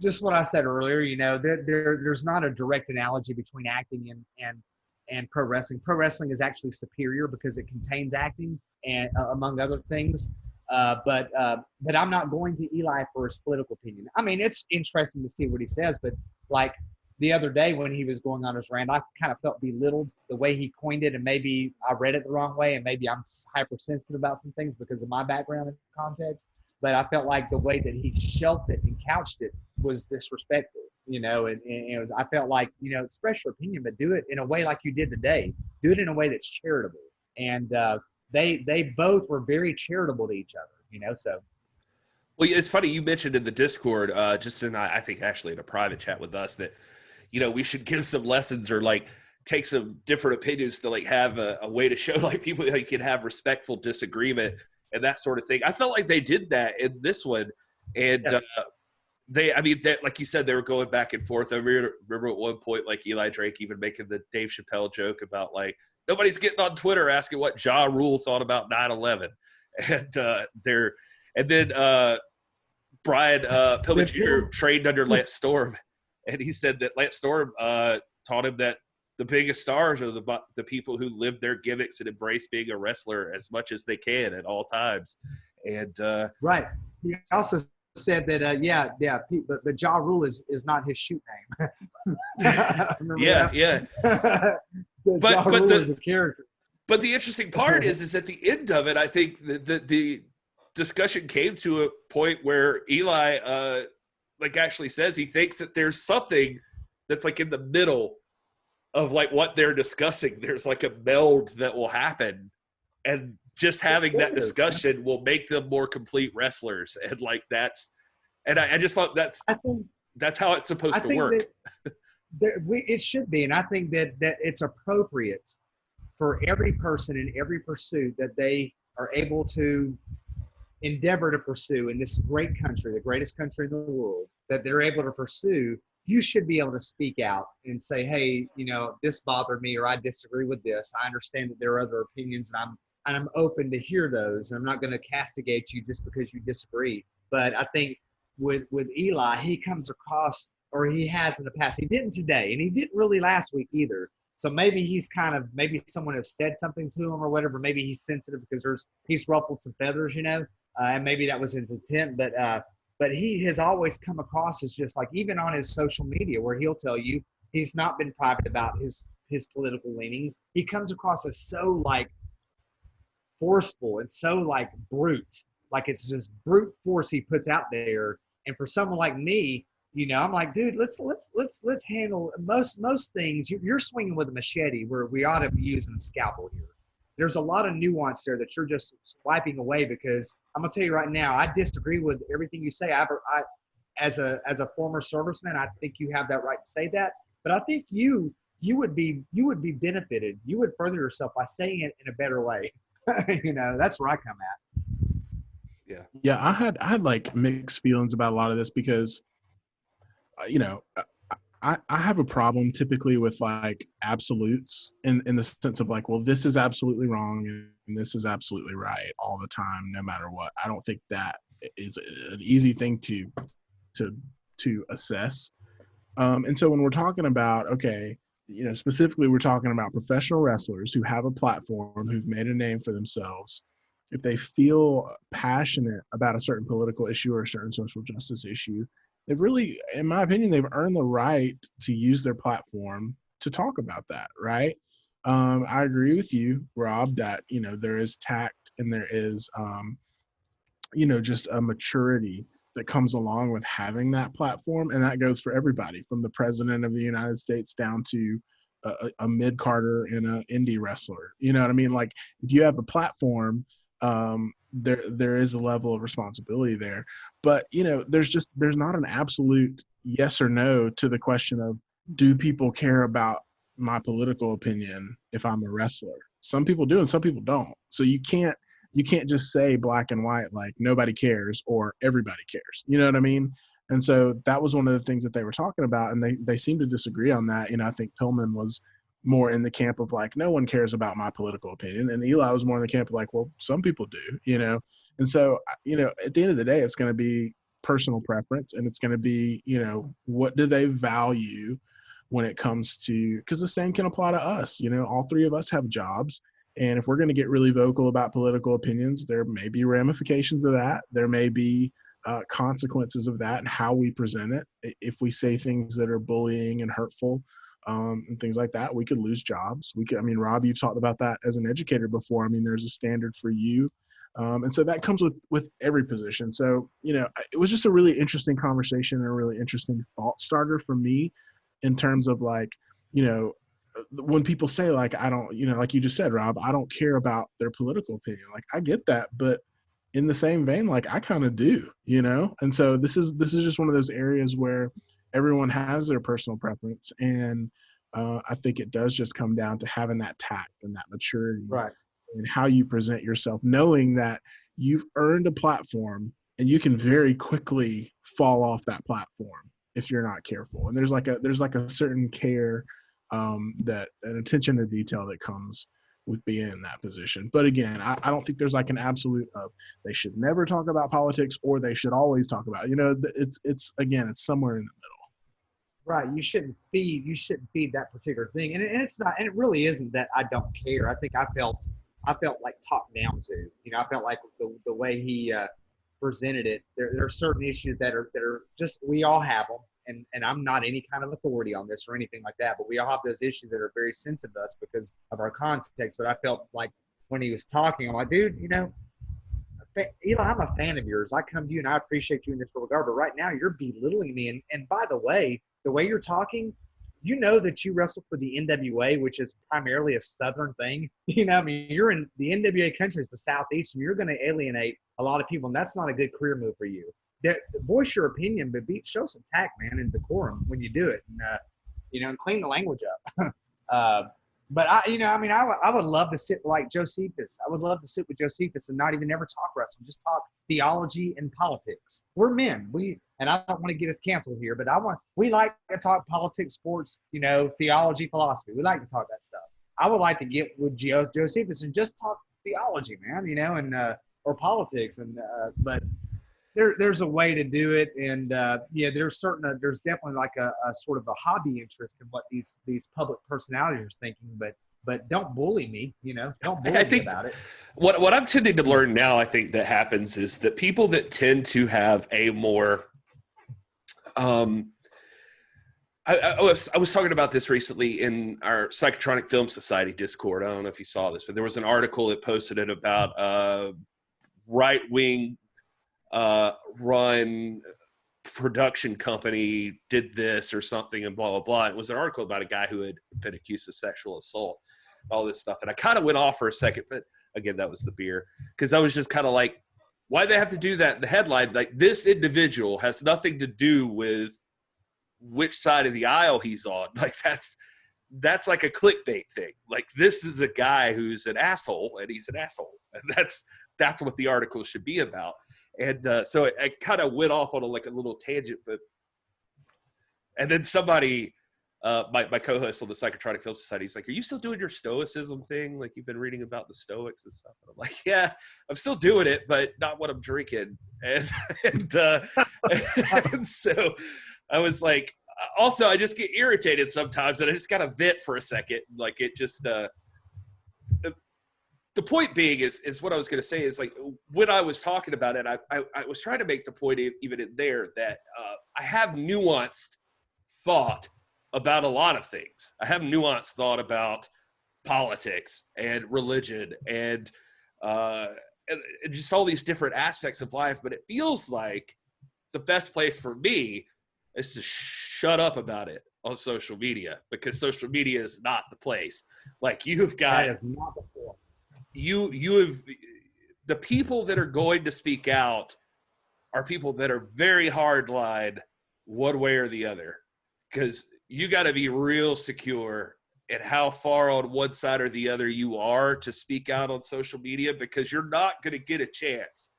just what I said earlier, you know, there's not a direct analogy between acting and pro wrestling. Pro wrestling is actually superior because it contains acting and among other things. But I'm not going to Eli for his political opinion. I mean, it's interesting to see what he says, but like the other day when he was going on his rant, I kind of felt belittled the way he coined it, and maybe I read it the wrong way, and maybe I'm hypersensitive about some things because of my background and context. But I felt like the way that he shelved it and couched it was disrespectful, you know, and it was, I felt like, you know, express your opinion, but do it in a way like you did today. Do it in a way that's charitable. And they both were very charitable to each other, you know, so. Well, it's funny you mentioned in the Discord, just in, I think actually in a private chat with us, that, you know, we should give some lessons or like take some different opinions to like have a way to show like people how you can have respectful disagreement and that sort of thing. I felt like they did that in this one. And yes. Like you said, they were going back and forth. I remember at one point, like Eli Drake even making the Dave Chappelle joke about like, nobody's getting on Twitter asking what Ja Rule thought about 9/11. And then Brian Pillman Jr. trained under Lance Storm. And he said that Lance Storm taught him that the biggest stars are the people who live their gimmicks and embrace being a wrestler as much as they can at all times. And right. He also said that but Ja Rule is not his shoot name. yeah. But Ja Rule is a character. But the interesting part is at the end of it, I think the discussion came to a point where Eli like actually says he thinks that there's something that's like in the middle of like what they're discussing. There's like a meld that will happen, and just having that discussion will make them more complete wrestlers. And like I just thought that's how it's supposed to work. It should be, and I think that it's appropriate for every person in every pursuit that they are able to endeavor to pursue in this great country, the greatest country in the world, that they're able to pursue. You should be able to speak out and say, hey, you know, this bothered me, or I disagree with this. I understand that there are other opinions, and I'm open to hear those. I'm not going to castigate you just because you disagree. But I think with Eli, he comes across, or he has in the past. He didn't today, and he didn't really last week either. So maybe maybe someone has said something to him or whatever. Maybe he's sensitive because he's ruffled some feathers, you know, and maybe that was his intent. But he has always come across as just like, even on his social media, where he'll tell you he's not been private about his political leanings. He comes across as so like forceful and so like brute, like it's just brute force he puts out there. And for someone like me, you know, I'm like, dude, let's handle most things. You're swinging with a machete where we ought to be using a scalpel here. There's a lot of nuance there that you're just swiping away, because I'm gonna tell you right now, I disagree with everything you say. I as a former serviceman, I think you have that right to say that. But I think you would be benefited. You would further yourself by saying it in a better way. You know, that's where I come at. Yeah. I had like mixed feelings about a lot of this because, you know, I have a problem typically with like absolutes in the sense of like, well, this is absolutely wrong and this is absolutely right all the time, no matter what. I don't think that is an easy thing to assess. And so when we're talking about, okay, you know, specifically we're talking about professional wrestlers who have a platform, who've made a name for themselves. If they feel passionate about a certain political issue or a certain social justice issue, they've really, in my opinion, they've earned the right to use their platform to talk about that, right? I agree with you, Rob, that, you know, there is tact and there is, you know, just a maturity that comes along with having that platform. And that goes for everybody, from the president of the United States down to a mid-carder and an indie wrestler. You know what I mean? Like, if you have a platform, there is a level of responsibility there. But, you know, there's not an absolute yes or no to the question of, do people care about my political opinion if I'm a wrestler? Some people do and some people don't. So you can't just say black and white, like nobody cares or everybody cares. You know what I mean? And so that was one of the things that they were talking about, and they seem to disagree on that. You know, I think Pillman was more in the camp of like, no one cares about my political opinion. And Eli was more in the camp of like, well, some people do, you know? And so, you know, at the end of the day, it's going to be personal preference, and it's going to be, you know, what do they value when it comes to, because the same can apply to us. You know, all three of us have jobs. And if we're going to get really vocal about political opinions, there may be ramifications of that. There may be consequences of that and how we present it. If we say things that are bullying and hurtful and things like that, we could lose jobs. We could, I mean, Rob, you've talked about that as an educator before. I mean, there's a standard for you. And so that comes with every position. So, you know, it was just a really interesting conversation and a really interesting thought starter for me in terms of like, you know, when people say like, I don't, you know, like you just said, Rob, I don't care about their political opinion. Like, I get that, but in the same vein, like I kind of do, you know? And so this is just one of those areas where everyone has their personal preference. And I think it does just come down to having that tact and that maturity, Right. and how you present yourself, knowing that you've earned a platform and you can very quickly fall off that platform if you're not careful. And there's like a certain care, that an attention to detail that comes with being in that position. But again, I don't think there's like an absolute of they should never talk about politics or they should always talk about, you know, it's again, it's somewhere in the middle. Right. You shouldn't feed that particular thing. And it's not, and it really isn't that I don't care. I think I felt like talked down to, you know, I felt like the way he presented it, there are certain issues that are just, we all have them. And I'm not any kind of authority on this or anything like that, but we all have those issues that are very sensitive to us because of our context. But I felt like when he was talking, I'm like, dude, you know, Eli, I'm a fan of yours. I come to you and I appreciate you in this regard, but right now you're belittling me. And by the way you're talking, you know that you wrestle for the NWA, which is primarily a Southern thing. You know, I mean, you're in the NWA country, is the Southeast, and you're going to alienate a lot of people, and that's not a good career move for you. Voice your opinion, but show some tact, man, and decorum when you do it, and you know, and clean the language up. But I would love to sit like Josephus. I would love to sit with Josephus and not even ever talk wrestling, just talk theology and politics. We're men. And I don't want to get us canceled here, but we like to talk politics, sports, you know, theology, philosophy. We like to talk that stuff. I would like to get with Josephus and just talk theology, man, you know, and or politics, and but there's a way to do it, and yeah, there's definitely like a sort of a hobby interest in what these public personalities are thinking, but don't bully me, you know, don't bully me about it. What I'm tending to learn now, I think that happens is that people that tend to have a more I was talking about this recently in our Psychotronic Film Society Discord. I don't know if you saw this, but there was an article that posted it about right-wing run production company did this or something and blah, blah, blah. It was an article about a guy who had been accused of sexual assault, all this stuff. And I kind of went off for a second, but again, that was the beer. Because I was just kind of like, why'd they have to do that in the headline? Like, this individual has nothing to do with which side of the aisle he's on. Like, that's like a clickbait thing. Like, this is a guy who's an asshole, and he's an asshole. And that's what the article should be about. And so I kind of went off on a little tangent, and then somebody, my co-host on the Psychotronic Film Society, he's like, "Are you still doing your stoicism thing? Like, you've been reading about the Stoics and stuff?" And I'm like, "Yeah, I'm still doing it, but not what I'm drinking." And and so I was like, also, I just get irritated sometimes, and I just got to vent for a second. Like, it just the point being is what I was going to say is, like, when I was talking about it, I was trying to make the point even in there that I have nuanced thought about a lot of things. I have nuanced thought about politics and religion and just all these different aspects of life. But it feels like the best place for me is to shut up about it on social media, because social media is not the place. Like, you've got... That is not the point. You have the people that are going to speak out are people that are very hardline one way or the other, because you got to be real secure in how far on one side or the other you are to speak out on social media, because you're not going to get a chance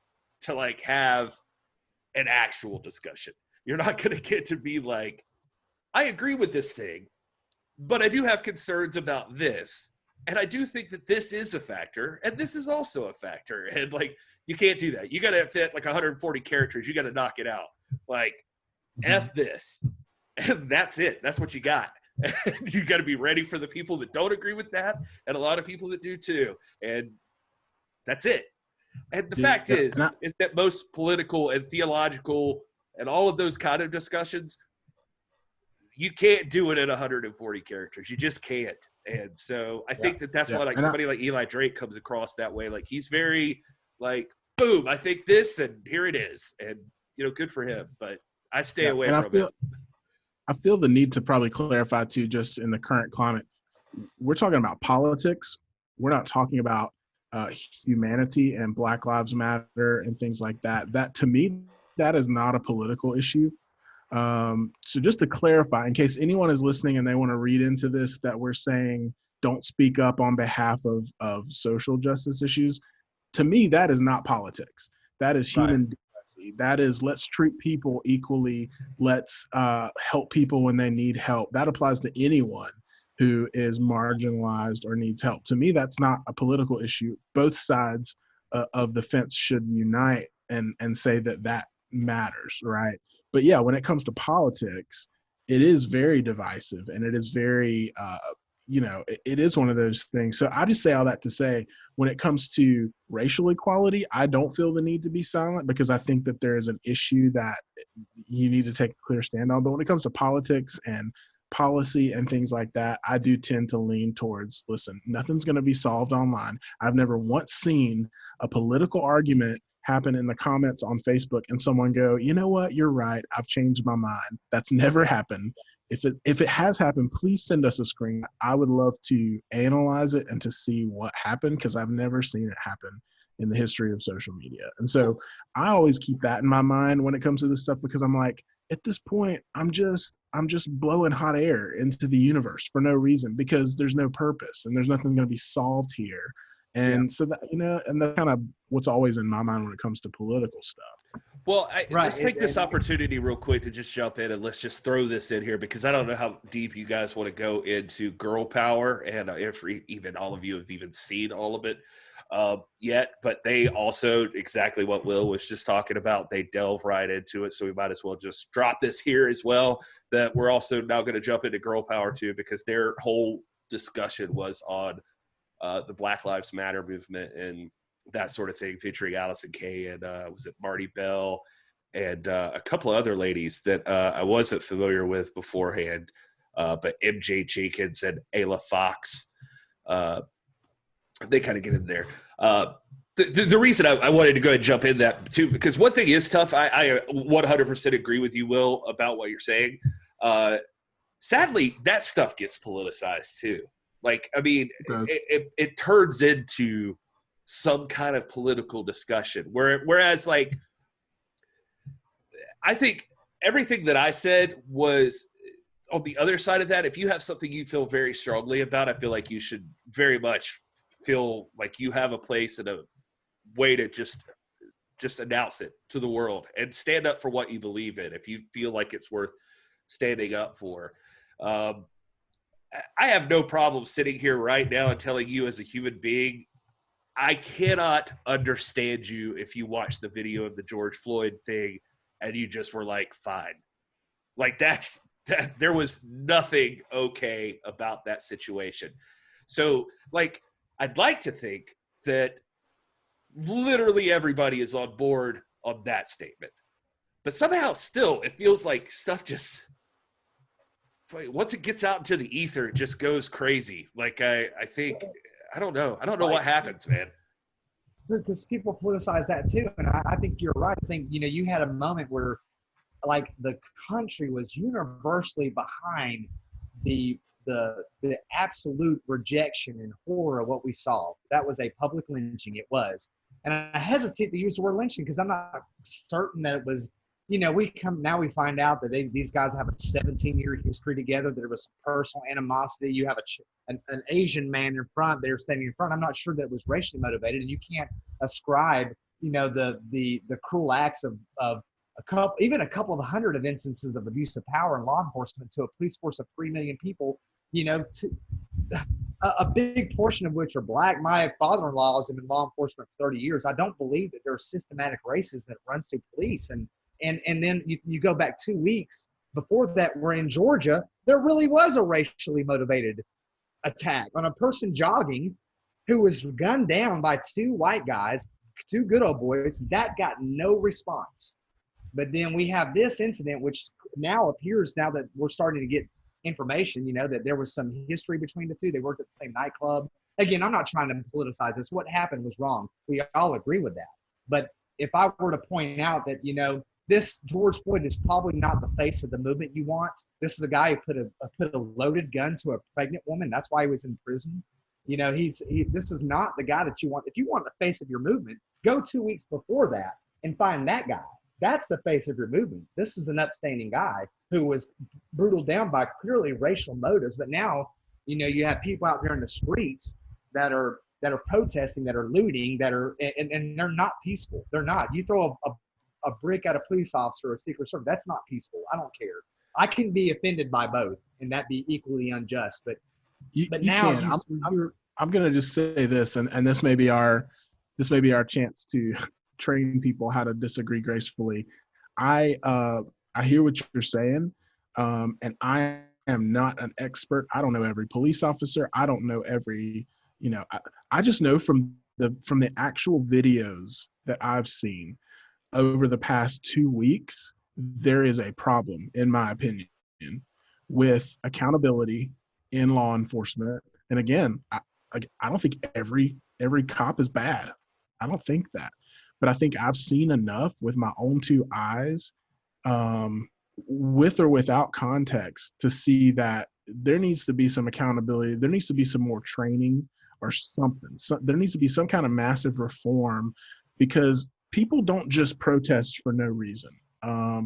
to like have an actual discussion. You're not going to get to be like, I agree with this thing, But I do have concerns about this. And I do think that this is a factor, and this is also a factor. And, like, you can't do that. You got to fit, like, 140 characters. You got to knock it out. Like, F this. And that's it. That's what you got. And you got to be ready for the people that don't agree with that, and a lot of people that do too. And that's it. And the fact is that most political and theological and all of those kind of discussions, you can't do it at 140 characters. You just can't. And so I think that's why, like, somebody like Eli Drake comes across that way. Like, he's very, like, boom, I think this, and here it is. And, you know, good for him. But I stay away from it. I feel the need to probably clarify, too, just in the current climate. We're talking about politics. We're not talking about humanity and Black Lives Matter and things like that. That, to me, that is not a political issue. So just to clarify, in case anyone is listening and they want to read into this, that we're saying don't speak up on behalf of social justice issues, to me, that is not politics. That is human decency. That is, let's treat people equally. Let's help people when they need help. That applies to anyone who is marginalized or needs help. To me, that's not a political issue. Both sides of the fence should unite and say that that matters, right? But yeah, when it comes to politics, it is very divisive, and it is very, it is one of those things. So I just say all that to say, when it comes to racial equality, I don't feel the need to be silent, because I think that there is an issue that you need to take a clear stand on. But when it comes to politics and policy and things like that, I do tend to lean towards, listen, nothing's going to be solved online. I've never once seen a political argument happen in the comments on Facebook and someone go, you know what, you're right, I've changed my mind. That's never happened. If it has happened, please send us a screen. I would love to analyze it and to see what happened, because I've never seen it happen in the history of social media. And so I always keep that in my mind when it comes to this stuff, because I'm like, at this point, I'm just blowing hot air into the universe for no reason, because there's no purpose and there's nothing going to be solved here. And so that, and that's kind of what's always in my mind when it comes to political stuff. Well, let's take this opportunity real quick to just jump in, and let's just throw this in here, because I don't know how deep you guys want to go into girl power, and if even all of you have even seen all of it yet. But they also, exactly what Will was just talking about, they delve right into it. So we might as well just drop this here as well, that we're also now going to jump into girl power too, because their whole discussion was on the Black Lives Matter movement and that sort of thing, featuring Allysin Kay and was it Marti Belle and a couple of other ladies that I wasn't familiar with beforehand, but MJ Jenkins and Ayla Fox, they kind of get in there. The reason I wanted to go ahead and jump in that too, because one thing is tough. I 100% agree with you, Will, about what you're saying. Sadly, that stuff gets politicized too. Like, I mean, it turns into some kind of political discussion. Whereas, like, I think everything that I said was on the other side of that. If you have something you feel very strongly about, I feel like you should very much feel like you have a place and a way to just announce it to the world and stand up for what you believe in if you feel like it's worth standing up for. I have no problem sitting here right now and telling you, as a human being, I cannot understand you if you watch the video of the George Floyd thing and you just were like, fine. Like, there was nothing okay about that situation. So, like, I'd like to think that literally everybody is on board on that statement. But somehow still, it feels like stuff just, once it gets out into the ether, it just goes crazy. Like, I think, I don't know. I don't know what happens, man. Because people politicize that too. And I think you're right. I think, you had a moment where, like, the country was universally behind the absolute rejection and horror of what we saw. That was a public lynching. It was. And I hesitate to use the word lynching because I'm not certain that it was, we find out that these guys have a 17-year history together. There was some personal animosity. You have an Asian man in front. They're standing in front. I'm not sure that it was racially motivated. And you can't ascribe, the cruel acts of a couple of hundred of instances of abuse of power in law enforcement to a police force of 3 million people you know, a big portion of which are black. My father-in-law has been in law enforcement for 30 years. I don't believe that there are systematic racism that runs through police. And then you go back 2 weeks before that, we're in Georgia. There really was a racially motivated attack on a person jogging who was gunned down by 2 white guys, 2 good old boys. That got no response. But then we have this incident, which now appears, now that we're starting to get information, you know, that there was some history between the two. They worked at the same nightclub. Again, I'm not trying to politicize this. What happened was wrong. We all agree with that. But if I were to point out that, you know, this George Floyd is probably not the face of the movement you want. This is a guy who put a loaded gun to a pregnant woman. That's why he was in prison. You know, this is not the guy that you want. If you want the face of your movement, go 2 weeks before that and find that guy. That's the face of your movement. This is an upstanding guy who was brutaled down by clearly racial motives. But now, you know, you have people out there in the streets that are protesting, that are looting, that are, and they're not peaceful. They're not. You throw a brick at a police officer or a Secret Service, that's not peaceful. I don't care. I can be offended by both, and that be equally unjust. But now I'm gonna just say this, and this may be our chance to train people how to disagree gracefully. I hear what you're saying, and I am not an expert. I don't know every police officer. I don't know every, you know, I just know from the actual videos that I've seen over the past 2 weeks, there is a problem, in my opinion, with accountability in law enforcement. And again, I don't think every cop is bad. I don't think that. But I think I've seen enough with my own 2 eyes, with or without context, to see that there needs to be some accountability. There needs to be some more training or something. So there needs to be some kind of massive reform, because people don't just protest for no reason.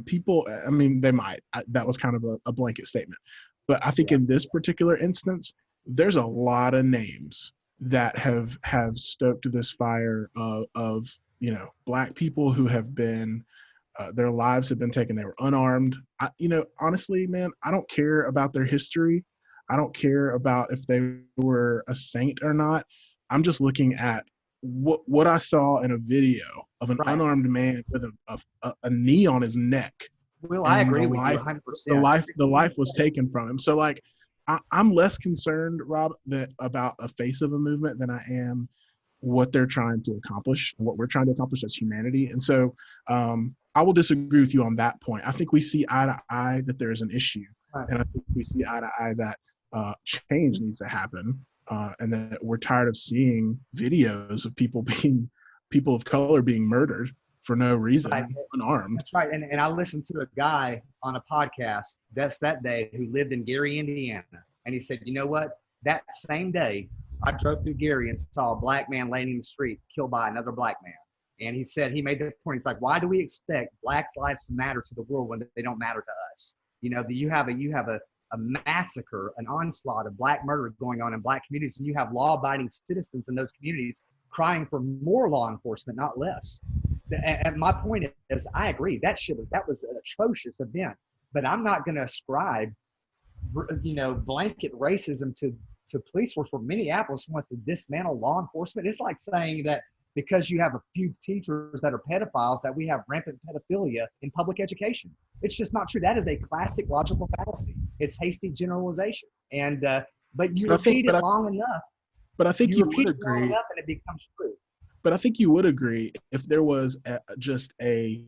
People, I mean, they might. That was kind of a blanket statement. But I think in this particular instance, there's a lot of names that have stoked this fire of you know, Black people who have been, their lives have been taken. They were unarmed. You know, honestly, man, I don't care about their history. I don't care about if they were a saint or not. I'm just looking at what I saw in a video of an unarmed man with a knee on his neck. Well, I agree with you 100%. The life was taken from him. So, like, I'm less concerned, Rob, about a face of a movement than I am what they're trying to accomplish, what we're trying to accomplish as humanity. And so I will disagree with you on that point. I think we see eye to eye that there is an issue. Right. And I think we see eye to eye that change needs to happen. And that we're tired of seeing videos of people of color being murdered for no reason, unarmed. That's right. And I listened to a guy on a podcast that day who lived in Gary, Indiana. And he said, you know what? That same day, I drove through Gary and saw a Black man laying in the street killed by another Black man. And he said, he made the point, it's like, why do we expect Blacks' lives to matter to the world when they don't matter to us? You know, you have a massacre, an onslaught of Black murder going on in Black communities, and you have law-abiding citizens in those communities crying for more law enforcement, not less. And my point is, I agree, that was an atrocious event, but I'm not going to ascribe, you know, blanket racism to police force where Minneapolis wants to dismantle law enforcement. It's like saying that because you have a few teachers that are pedophiles, that we have rampant pedophilia in public education. It's just not true. That is a classic logical fallacy. It's hasty generalization. And but you repeat it long enough. But I think you would agree. agree. Long enough and it becomes true. But I think you would agree if there was just a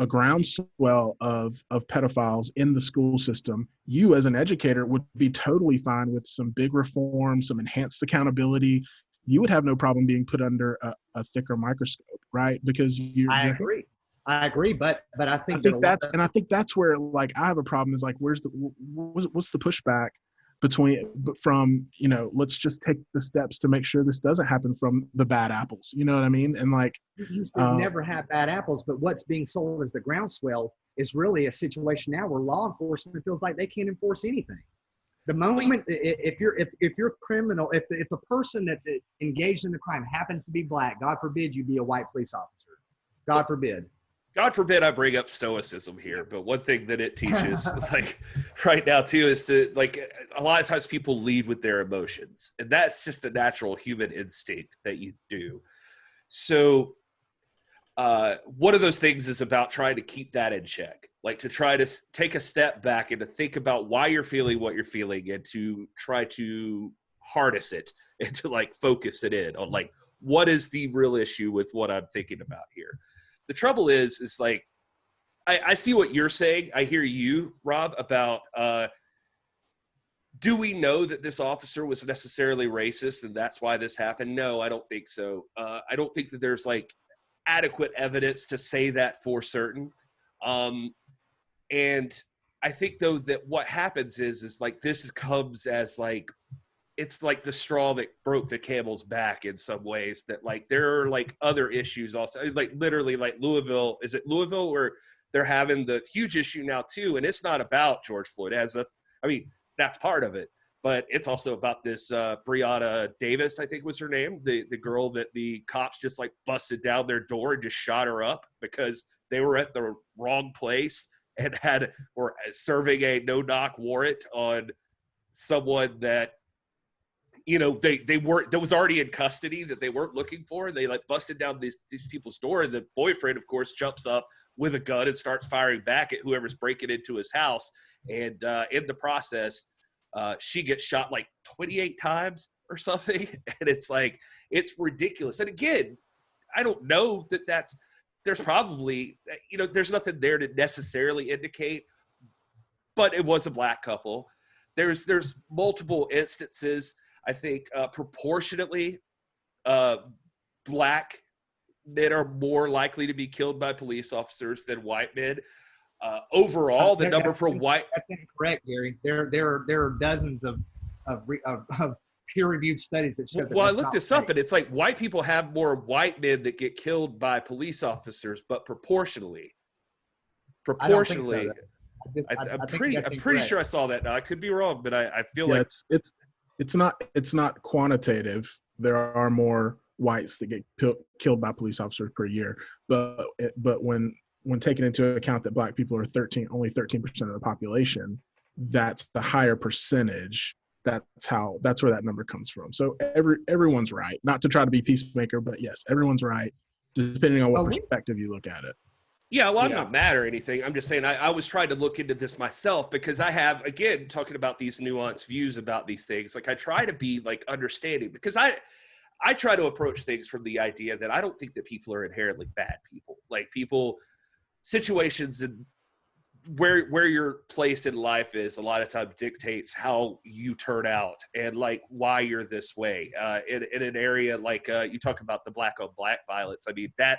groundswell of pedophiles in the school system, you as an educator would be totally fine with some big reform, some enhanced accountability. You would have no problem being put under a thicker microscope, right? Because I agree, but I think that's that's where, like, I have a problem is, like, what's the pushback from, you know, let's just take the steps to make sure this doesn't happen from the bad apples. You know what I mean? And, like, you never have bad apples, but what's being sold as the groundswell is really a situation now where law enforcement feels like they can't enforce anything. The moment if you're criminal, if the person that's engaged in the crime happens to be Black, God forbid you be a white police officer. God forbid. God forbid I bring up stoicism here, but one thing that it teaches, like right now too, is to like a lot of times people lead with their emotions, and that's just a natural human instinct that you do. So one of those things is about trying to keep that in check, like to try to take a step back and to think about why you're feeling what you're feeling, and to try to harness it and to like focus it in on like what is the real issue with what I'm thinking about here. The trouble is like, I see what you're saying. I hear you, Rob, about do we know that this officer was necessarily racist and that's why this happened? No, I don't think so. I don't think that there's like adequate evidence to say that for certain. And I think though that what happens is like this comes as like, it's like the straw that broke the camel's back in some ways, that like there are like other issues also, like literally like Louisville, is it Louisville where they're having the huge issue now too. And it's not about George Floyd I mean, that's part of it, but it's also about this Breonna Davis, I think was her name, the girl that the cops just like busted down their door and just shot her up because they were at the wrong place and were serving a no-knock warrant on someone that, you know, they weren't, that was already in custody that they weren't looking for. They like busted down these people's door, and the boyfriend, of course, jumps up with a gun and starts firing back at whoever's breaking into his house. And in the process, she gets shot like 28 times or something. And it's like, it's ridiculous. And again, I don't know that there's probably, you know, there's nothing there to necessarily indicate, but it was a black couple. There's multiple instances, I think, proportionately, black men are more likely to be killed by police officers than white men. Overall, the number for white— That's incorrect, Gary. There are dozens of peer-reviewed studies that show that. Well, I looked this up, and it's like white people have more white men that get killed by police officers, but proportionally. I don't think so. I'm pretty sure I saw that. Now I could be wrong, but I feel like it's not quantitative. There are more whites that get killed by police officers per year, but when taking into account that black people are only 13% of the population, that's the higher percentage. That's where that number comes from. So everyone's right. Not to try to be peacemaker, but yes, everyone's right, depending on what perspective you look at it. Yeah, well, I'm not mad or anything. I'm just saying I was trying to look into this myself because I have, again, talking about these nuanced views about these things. Like I try to be like understanding, because I try to approach things from the idea that I don't think that people are inherently bad people. Like situations and where your place in life is a lot of times dictates how you turn out and like why you're this way. In an area like you talk about the black on black violence. I mean, that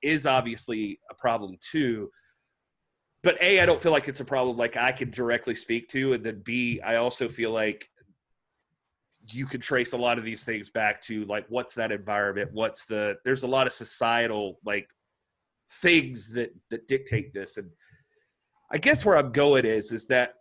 is obviously a problem too, but A, I don't feel like it's a problem like I can directly speak to, and then B, I also feel like you could trace a lot of these things back to like what's that environment, there's a lot of societal like things that dictate this. And I guess where I'm going is that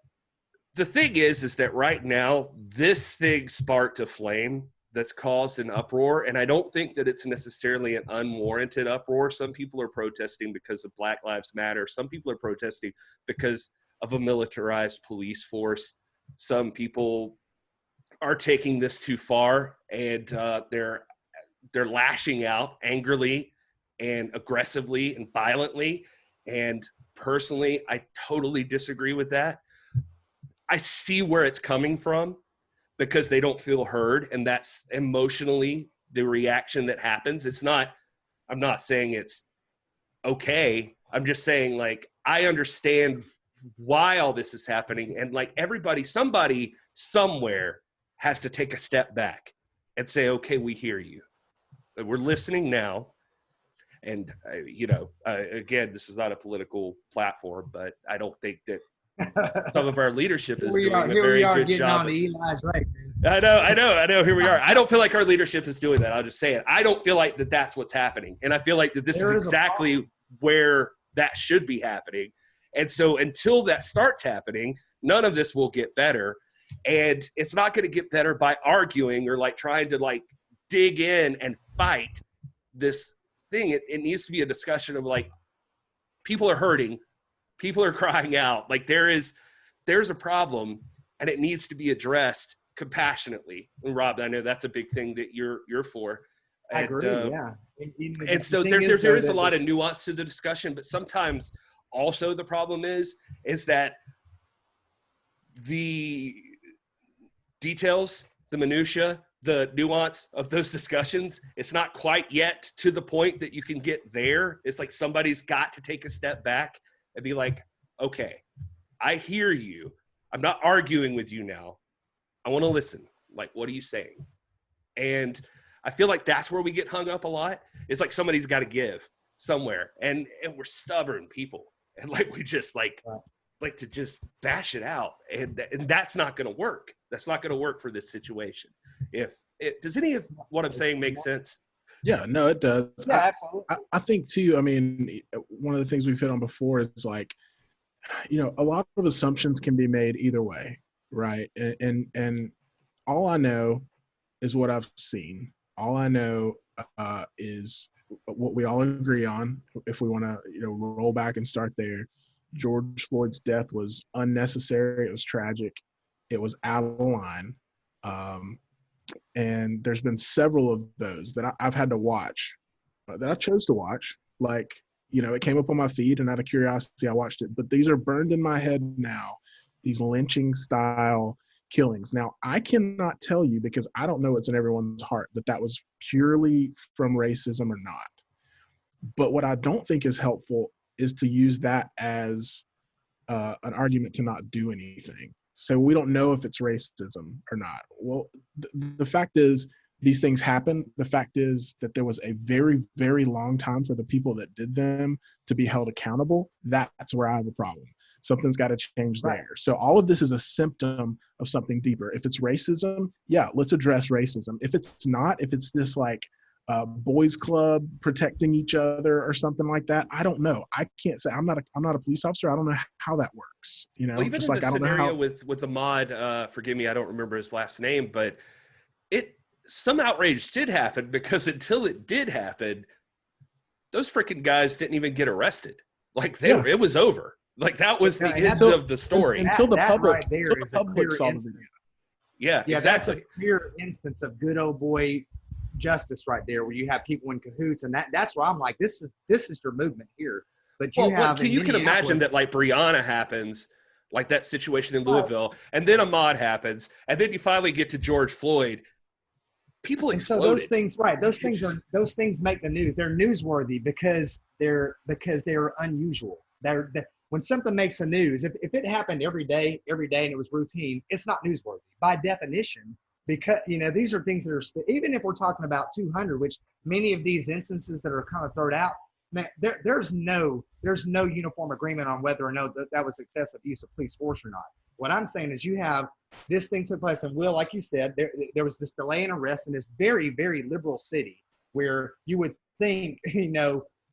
the thing is that right now this thing sparked a flame that's caused an uproar, and I don't think that it's necessarily an unwarranted uproar. Some people are protesting because of Black Lives Matter. Some people are protesting because of a militarized police force. Some people are taking this too far, and they're lashing out angrily and aggressively and violently. And personally, I totally disagree with that. I see where it's coming from, because they don't feel heard, and that's emotionally the reaction that happens. I'm not saying it's okay. I'm just saying, like, I understand why all this is happening, and like somebody somewhere has to take a step back and say, okay, we hear you. We're listening now. And, again, this is not a political platform, but I don't think that some of our leadership is doing a very good job. On Eli Drake. I know. Here we are. I don't feel like our leadership is doing that. I'll just say it. I don't feel like that's what's happening. And I feel like that this is exactly where that should be happening. And so until that starts happening, none of this will get better. And it's not going to get better by arguing or like trying to like dig in and fight this thing. It needs to be a discussion of like, people are hurting, people are crying out. Like there's a problem, and it needs to be addressed compassionately. And Rob, I know that's a big thing that you're for. I agree. Yeah. And so there is a lot of nuance to the discussion, but sometimes also the problem is that the details, the minutia, the nuance of those discussions, it's not quite yet to the point that you can get there. It's like somebody's got to take a step back and be like, okay, I hear you. I'm not arguing with you now. I want to listen. Like, what are you saying? And I feel like that's where we get hung up a lot. It's like somebody's got to give somewhere, and we're stubborn people, and like we just like to just bash it out, and that's not going to work. That's not going to work for this situation. Does any of what I'm saying make sense? Yeah, no, it does. Yeah, absolutely. I think too. I mean, one of the things we've hit on before is like, a lot of assumptions can be made either way, right? And all I know is what I've seen. All I know is what we all agree on. If we want to, roll back and start there, George Floyd's death was unnecessary. It was tragic. It was out of line. And there's been several of those that I've had to watch, that I chose to watch. Like, it came up on my feed, and out of curiosity, I watched it. But these are burned in my head now, these lynching style killings. Now, I cannot tell you, because I don't know what's in everyone's heart, that was purely from racism or not. But what I don't think is helpful is to use that as an argument to not do anything. So we don't know if it's racism or not. Well, the fact is, these things happen. The fact is that there was a very, very long time for the people that did them to be held accountable. That's where I have a problem. Something's got to change there. So all of this is a symptom of something deeper. If it's racism, yeah, let's address racism. If it's not, if it's this like boys club protecting each other or something like that, I don't know. I can't say. I'm not a police officer. I don't know how that works. Well, even just in like the I don't know scenario how. with the mod, forgive me, I don't remember his last name, but some outrage did happen, because until it did happen, those freaking guys didn't even get arrested. Like it was over. Like that was the end of the story. Until the public, right there until is the a public clear saw the instance. video. Yeah, Yeah, exactly. that's a clear instance of good old boy justice right there, where you have people in cahoots, and that's where I'm like, this is your movement here. But you you can imagine that like Breonna happens, like that situation in Louisville, and then Ahmaud happens, and then you finally get to George Floyd. People exploded. So those things, right? Those things make the news. They're newsworthy because they're unusual. When something makes the news, if it happened every day and it was routine, it's not newsworthy by definition. Because these are things that are, even if we're talking about 200, which many of these instances that are kind of thrown out, man, there's no uniform agreement on whether or not that was excessive use of police force or not. What I'm saying is, you have this thing took place, and Will, like you said, there was this delay in arrest in this very, very liberal city, where you would think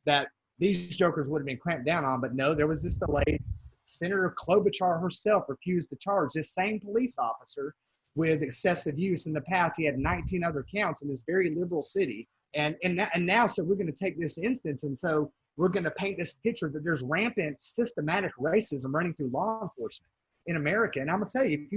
that these jokers would have been clamped down on, but no, there was this delay. Senator Klobuchar herself refused to charge this same police officer with excessive use. In the past, he had 19 other counts in this very liberal city. And now, so we're going to take this instance, and so we're going to paint this picture that there's rampant systematic racism running through law enforcement in America. And I'm going to tell you, if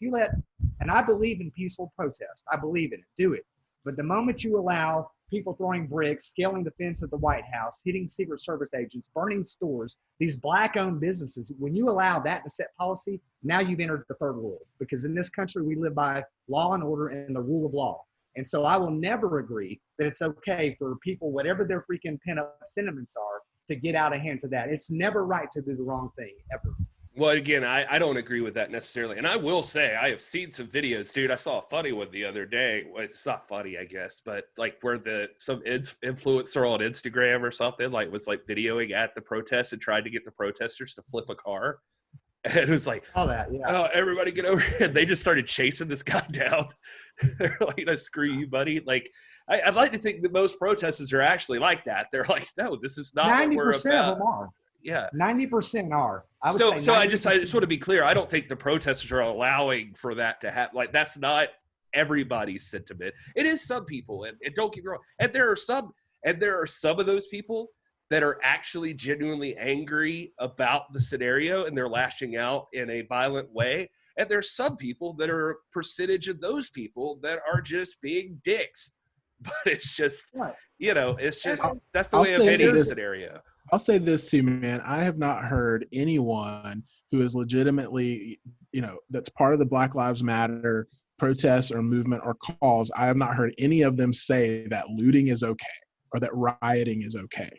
you let, and I believe in peaceful protest, I believe in it, do it. But the moment you allow people throwing bricks, scaling the fence at the White House, hitting Secret Service agents, burning stores, these black-owned businesses, when you allow that to set policy, now you've entered the third world. Because in this country, we live by law and order and the rule of law. And so I will never agree that it's okay for people, whatever their freaking pin-up sentiments are, to get out of hand to that. It's never right to do the wrong thing, ever. Well, again, I don't agree with that necessarily. And I will say, I have seen some videos, dude. I saw a funny one the other day. Well, it's not funny, I guess, but like where some influencer on Instagram or something was videoing at the protest and tried to get the protesters to flip a car. And it was like, oh, everybody get over here. And they just started chasing this guy down. They're like, no, screw you, buddy. Like, I'd like to think that most protesters are actually like that. They're like, no, this is not what we're about. 90% of them are. Yeah. 90% are. So I just want to be clear. I don't think the protesters are allowing for that to happen. Like, that's not everybody's sentiment. It is some people, and don't get me wrong. And there are some of those people that are actually genuinely angry about the scenario and they're lashing out in a violent way. And there's some people that are a percentage of those people that are just being dicks. But it's just, you know, it's just, that's the way of any scenario. I'll say this too, man. I have not heard anyone who is legitimately, you know, that's part of the Black Lives Matter protests or movement or cause. I have not heard any of them say that looting is okay or that rioting is okay.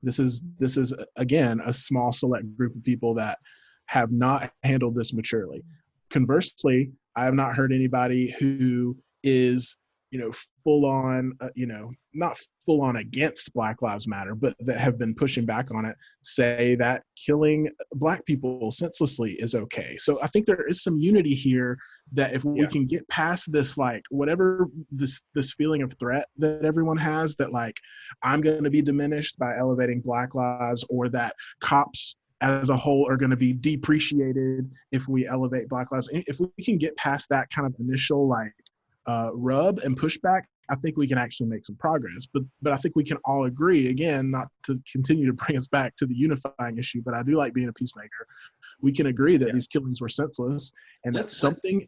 This is again a small select group of people that have not handled this maturely. Conversely, I have not heard anybody who is, you know, full on, you know, not full on against Black Lives Matter, but that have been pushing back on it, say that killing Black people senselessly is okay. So I think there is some unity here that if we can get past this, like whatever this feeling of threat that everyone has, that like I'm going to be diminished by elevating Black lives, or that cops as a whole are going to be depreciated if we elevate Black lives. If we can get past that kind of initial like rub and pushback, I think we can actually make some progress. But I think we can all agree, again, not to continue to bring us back to the unifying issue, but I do like being a peacemaker. We can agree that these killings were senseless, and that something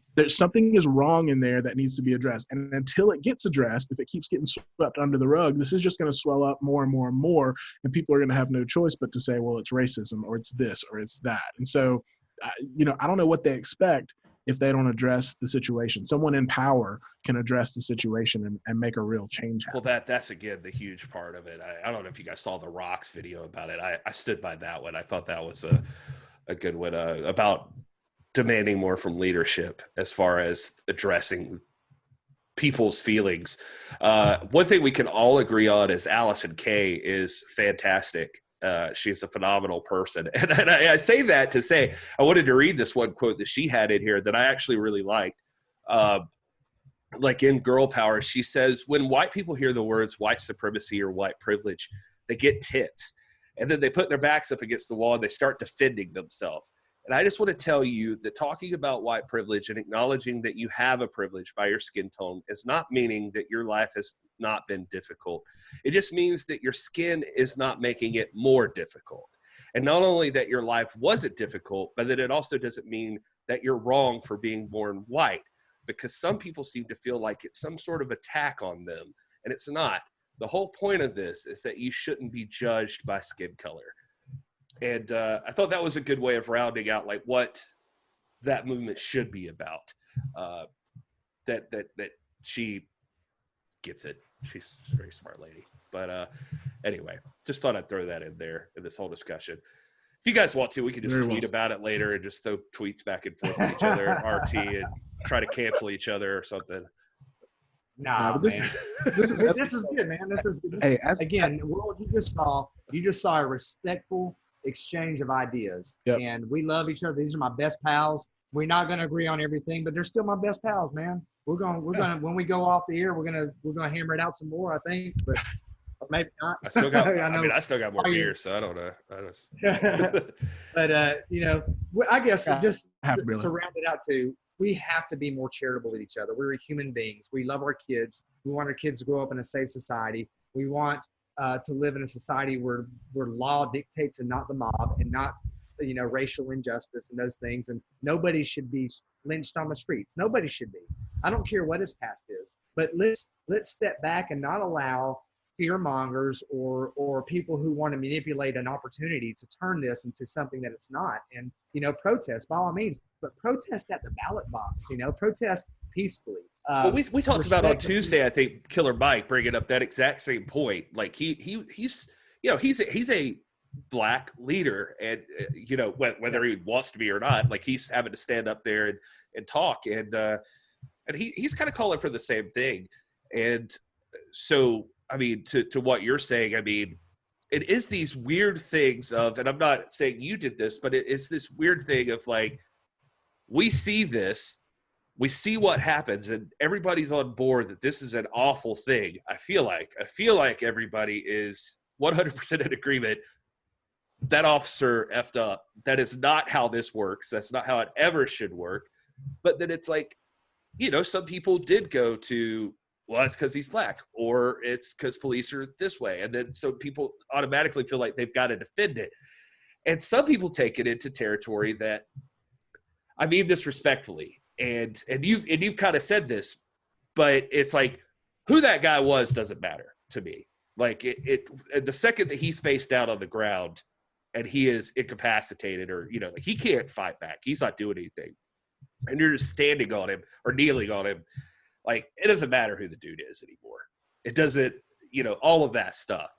is wrong in there that needs to be addressed. And until it gets addressed, if it keeps getting swept under the rug, this is just going to swell up more and more and more, and people are going to have no choice but to say, well, it's racism, or it's this, or it's that. And so, you know, I don't know what they expect if they don't address the situation. Someone in power can address the situation and make a real change happen. Well, that's again the huge part of it. I don't know if you guys saw the Rock's video about it. I stood by that one. I thought that was a good one about demanding more from leadership as far as addressing people's feelings. One thing we can all agree on is Allysin Kay is fantastic. She's a phenomenal person. And I say that to say, I wanted to read this one quote that she had in here that I actually really liked. Like in Girl Power, she says, when white people hear the words white supremacy or white privilege, they get tense. And then they put their backs up against the wall and they start defending themselves. And I just want to tell you that talking about white privilege and acknowledging that you have a privilege by your skin tone is not meaning that your life has not been difficult. It just means that your skin is not making it more difficult. And not only that your life wasn't difficult, but that it also doesn't mean that you're wrong for being born white, because some people seem to feel like it's some sort of attack on them, and it's not. The whole point of this is that you shouldn't be judged by skin color. And I thought that was a good way of rounding out like what that movement should be about. That she gets it. She's a very smart lady. But anyway, just thought I'd throw that in there in this whole discussion. If you guys want to, we can just tweet about it later and just throw tweets back and forth at each other at RT and try to cancel each other or something. Nah, man. This is good, man. This is good. Hey, again, what you just saw a respectful exchange of ideas, and we love each other. These are my best pals. We're not going to agree on everything, but they're still my best pals, man. We're gonna when we go off the air, we're gonna hammer it out some more, I think, but maybe not. I still got. I still got more beer, so I don't know. But you know, I guess just to round it out too, we have to be more charitable with each other. We're human beings. We love our kids. We want our kids to grow up in a safe society. We want to live in a society where law dictates and not the mob, and not, you know, racial injustice and those things. And nobody should be lynched on the streets. Nobody should be. I don't care what his past is. But let's step back and not allow fear mongers or people who want to manipulate an opportunity to turn this into something that it's not. And, you know, protest by all means, but protest at the ballot box. You know, protest peacefully. Well, we talked about on Tuesday, I think, Killer Mike bringing up that exact same point. Like he's you know, he's a black leader, and you know, whether he wants to be or not, like he's having to stand up there and talk, and he's kind of calling for the same thing. And so, I mean, to what you're saying, I mean, it is these weird things of, and I'm not saying you did this, but it's this weird thing of like, we see this. We see what happens, and everybody's on board that this is an awful thing. I feel like everybody is 100% in agreement. That officer effed up. That is not how this works. That's not how it ever should work. But then it's like, you know, some people did go to well, it's because he's black, or it's because police are this way. And then so people automatically feel like they've got to defend it. And some people take it into territory that, I mean this respectfully, and you've kind of said this, but it's like who that guy was doesn't matter to me. Like the second that he's face down on the ground and he is incapacitated, or like he can't fight back, he's not doing anything, and you're just standing on him or kneeling on him, like it doesn't matter who the dude is anymore. It doesn't, all of that stuff.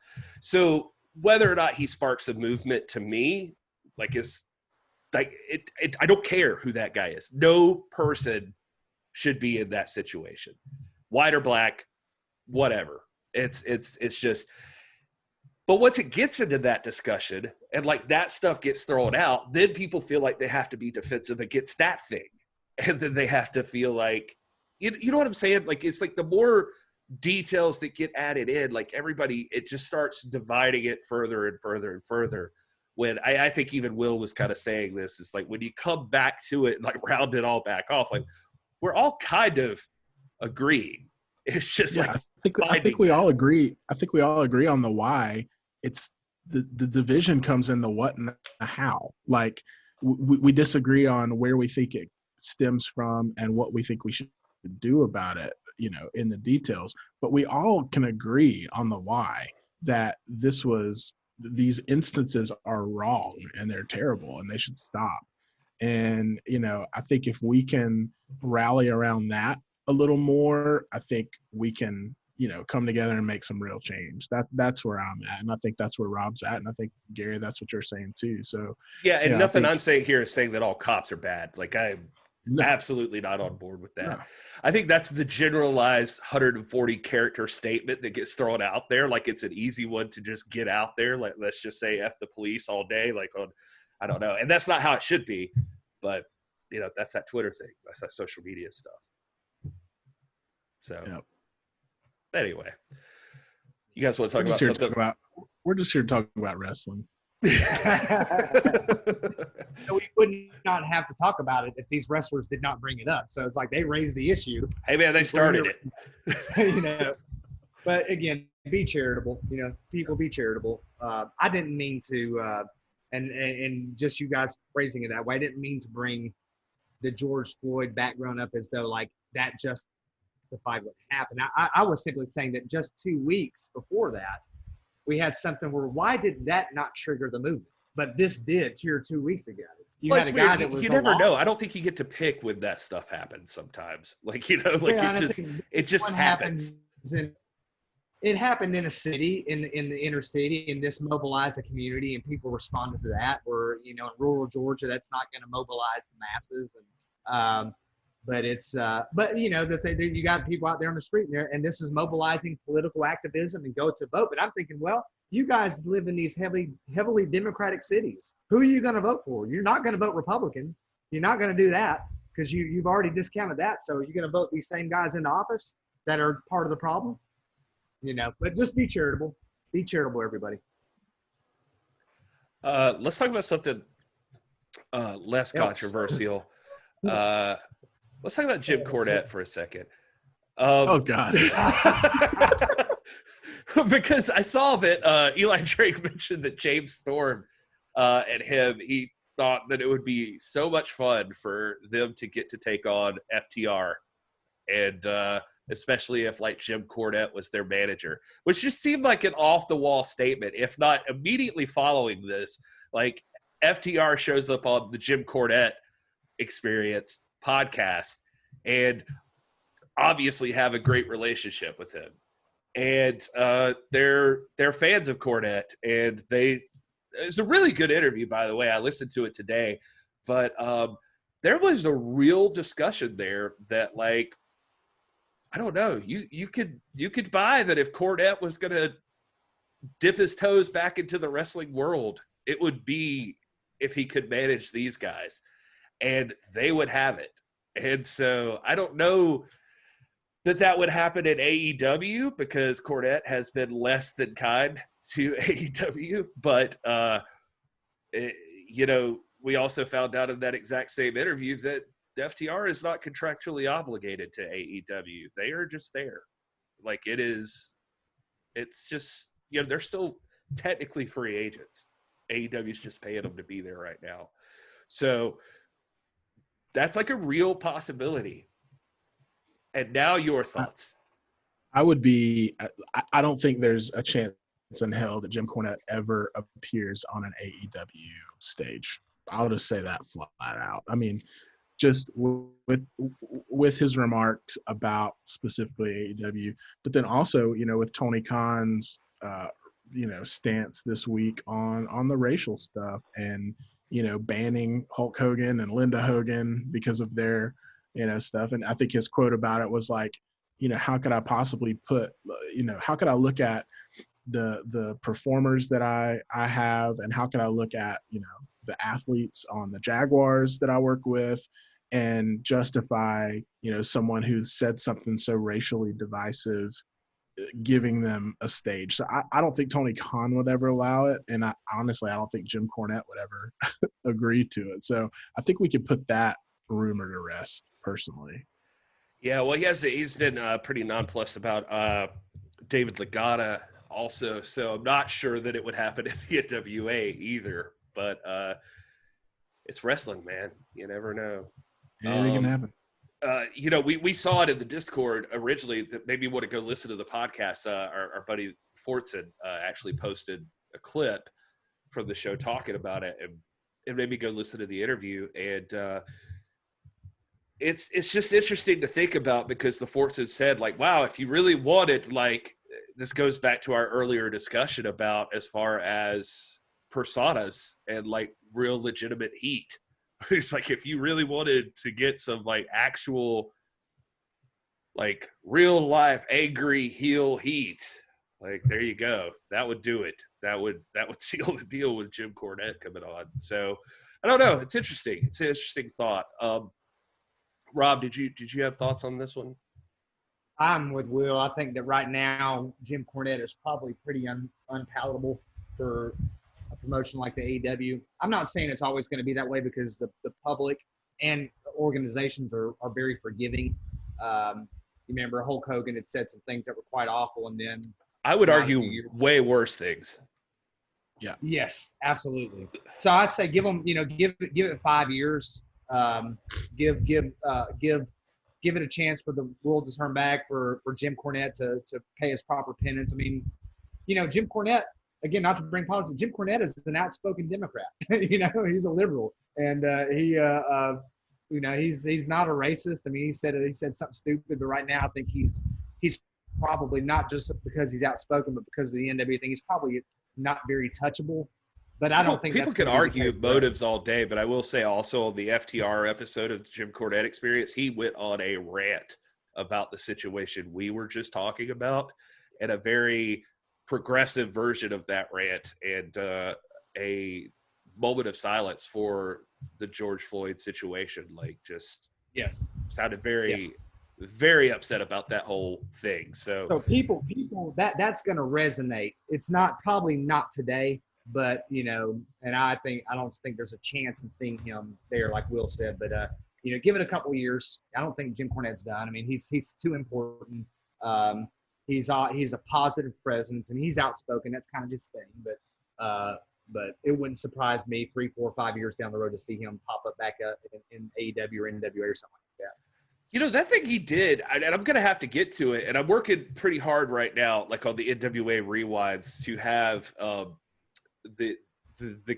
So whether or not he sparks a movement, to me, like it's like I don't care who that guy is. No person should be in that situation, white or black, whatever. It's just. But once it gets into that discussion and like that stuff gets thrown out, then people feel like they have to be defensive against that thing, and then they have to feel like, you know what I'm saying? Like it's like the more details that get added in, like everybody, it just starts dividing it further and further and further. When I think even Will was kind of saying this, it's like when you come back to it and like round it all back off, like we're all kind of agreeing. It's just like I think we all agree. I think we all agree on the why. It's the division comes in the what and the how. Like we disagree on where we think it stems from and what we think we should do about it, in the details. But we all can agree on the why, that these instances are wrong and they're terrible and they should stop. And, I think if we can rally around that a little more, I think we can, come together and make some real change. That's where I'm at. And I think that's where Rob's at. And I think, Gary, that's what you're saying too. So yeah. And nothing I'm saying here is saying that all cops are bad. Like I'm absolutely not on board with that. No. I think that's the generalized 140 character statement that gets thrown out there. Like it's an easy one to just get out there. Like, let's just say F the police all day. Like on, I don't know. And that's not how it should be, but that's that Twitter thing. That's that social media stuff. So anyway, you guys want to talk about something? We're just here to talk about wrestling. We would not have to talk about it if these wrestlers did not bring it up. So it's like they raised the issue. Hey man, they started it. But again, be charitable. People be charitable. I didn't mean to, and just you guys phrasing it that way, I didn't mean to bring the George Floyd background up as though like that justified what happened. I was simply saying that just 2 weeks before that, we had something where why did that not trigger the movement? But this did here 2 weeks ago. You had a guy that was you never know. I don't think you get to pick when that stuff happens sometimes. Like, it just happens. It happened in a city, in the inner city, and this mobilized a community, and people responded to that. Where, in rural Georgia, that's not going to mobilize the masses. And you got people out there on the street there, and this is mobilizing political activism and go to vote. But I'm thinking, well, you guys live in these heavily Democratic cities. Who are you going to vote for? You're not going to vote Republican. You're not going to do that because you've already discounted that. So you're going to vote these same guys into office that are part of the problem. But just be charitable. Be charitable, everybody. Let's talk about something less controversial. Let's talk about Jim Cornette for a second. Oh, God. Because I saw that Eli Drake mentioned that James Storm and him, he thought that it would be so much fun for them to get to take on FTR. And especially if, like, Jim Cornette was their manager, which just seemed like an off-the-wall statement. If not immediately following this, like, FTR shows up on the Jim Cornette Experience podcast and obviously have a great relationship with him, and they're fans of Cornette, and it's a really good interview, by the way. I listened to it today, but there was a real discussion there that, like, I don't know, you could buy that if Cornette was gonna dip his toes back into the wrestling world, it would be if he could manage these guys, and they would have it. And so I don't know that would happen in AEW because Cornette has been less than kind to AEW. But, we also found out in that exact same interview that FTR is not contractually obligated to AEW. They are just there. Like it's just, they're still technically free agents. AEW's just paying them to be there right now. So that's like a real possibility. And now your thoughts. I don't think there's a chance in hell that Jim Cornette ever appears on an AEW stage. I'll just say that flat out. I mean, just with his remarks about specifically AEW, but then also, with Tony Khan's, stance this week on the racial stuff and, banning Hulk Hogan and Linda Hogan because of their, stuff. And I think his quote about it was like, how could I possibly how could I look at the performers that I have, and how can I look at, the athletes on the Jaguars that I work with and justify, someone who's said something so racially divisive, giving them a stage. So I don't think Tony Khan would ever allow it. And honestly, I don't think Jim Cornette would ever agree to it. So I think we could put that rumor to rest personally. Yeah, well, he's been pretty nonplussed about David Lagana also, so I'm not sure that it would happen at the NWA either. But it's wrestling, man. You never know. Anything can happen. We saw it in the Discord originally that maybe you want to go listen to the podcast. Our buddy Fortson actually posted a clip from the show talking about it, and it made me go listen to the interview. And it's just interesting to think about, because the Fortson said, like, wow, if you really wanted, like, this goes back to our earlier discussion about as far as personas and like real legitimate heat. It's like, if you really wanted to get some like actual, like real life angry heel heat, like there you go. That would do it. That would seal the deal with Jim Cornette coming on. So I don't know. It's interesting. It's an interesting thought. Rob, did you have thoughts on this one? I'm with Will. I think that right now Jim Cornette is probably pretty unpalatable for a promotion like the AEW. I'm not saying it's always going to be that way, because the public and organizations are very forgiving. You remember Hulk Hogan had said some things that were quite awful, and then I would argue way worse things. Yeah. Yes, absolutely. So I'd say give them, give it 5 years. Give it a chance for the world to turn back, for Jim Cornette to pay his proper penance. I mean, Jim Cornette, again, not to bring politics, Jim Cornette is an outspoken Democrat. He's a liberal, and he's not a racist. I mean, he said something stupid, but right now I think he's probably, not just because he's outspoken, but because of the NWA thing, he's probably not very touchable. But I don't think people can argue motives all day, but I will say also on the FTR episode of Jim Cornette Experience, he went on a rant about the situation we were just talking about, and a very progressive version of that rant, and a moment of silence for the George Floyd situation. Like, just sounded very very upset about that whole thing. So people that's going to resonate. It's probably not today. But, and I don't think there's a chance in seeing him there, like Will said. But, give it a couple of years. I don't think Jim Cornette's done. I mean, he's too important. He's a positive presence, and he's outspoken. That's kind of his thing. But it wouldn't surprise me 3, 4, 5 years down the road to see him pop up back up in AEW or NWA or something like that. That thing he did, and I'm going to have to get to it, and I'm working pretty hard right now, like on the NWA Rewinds, to have the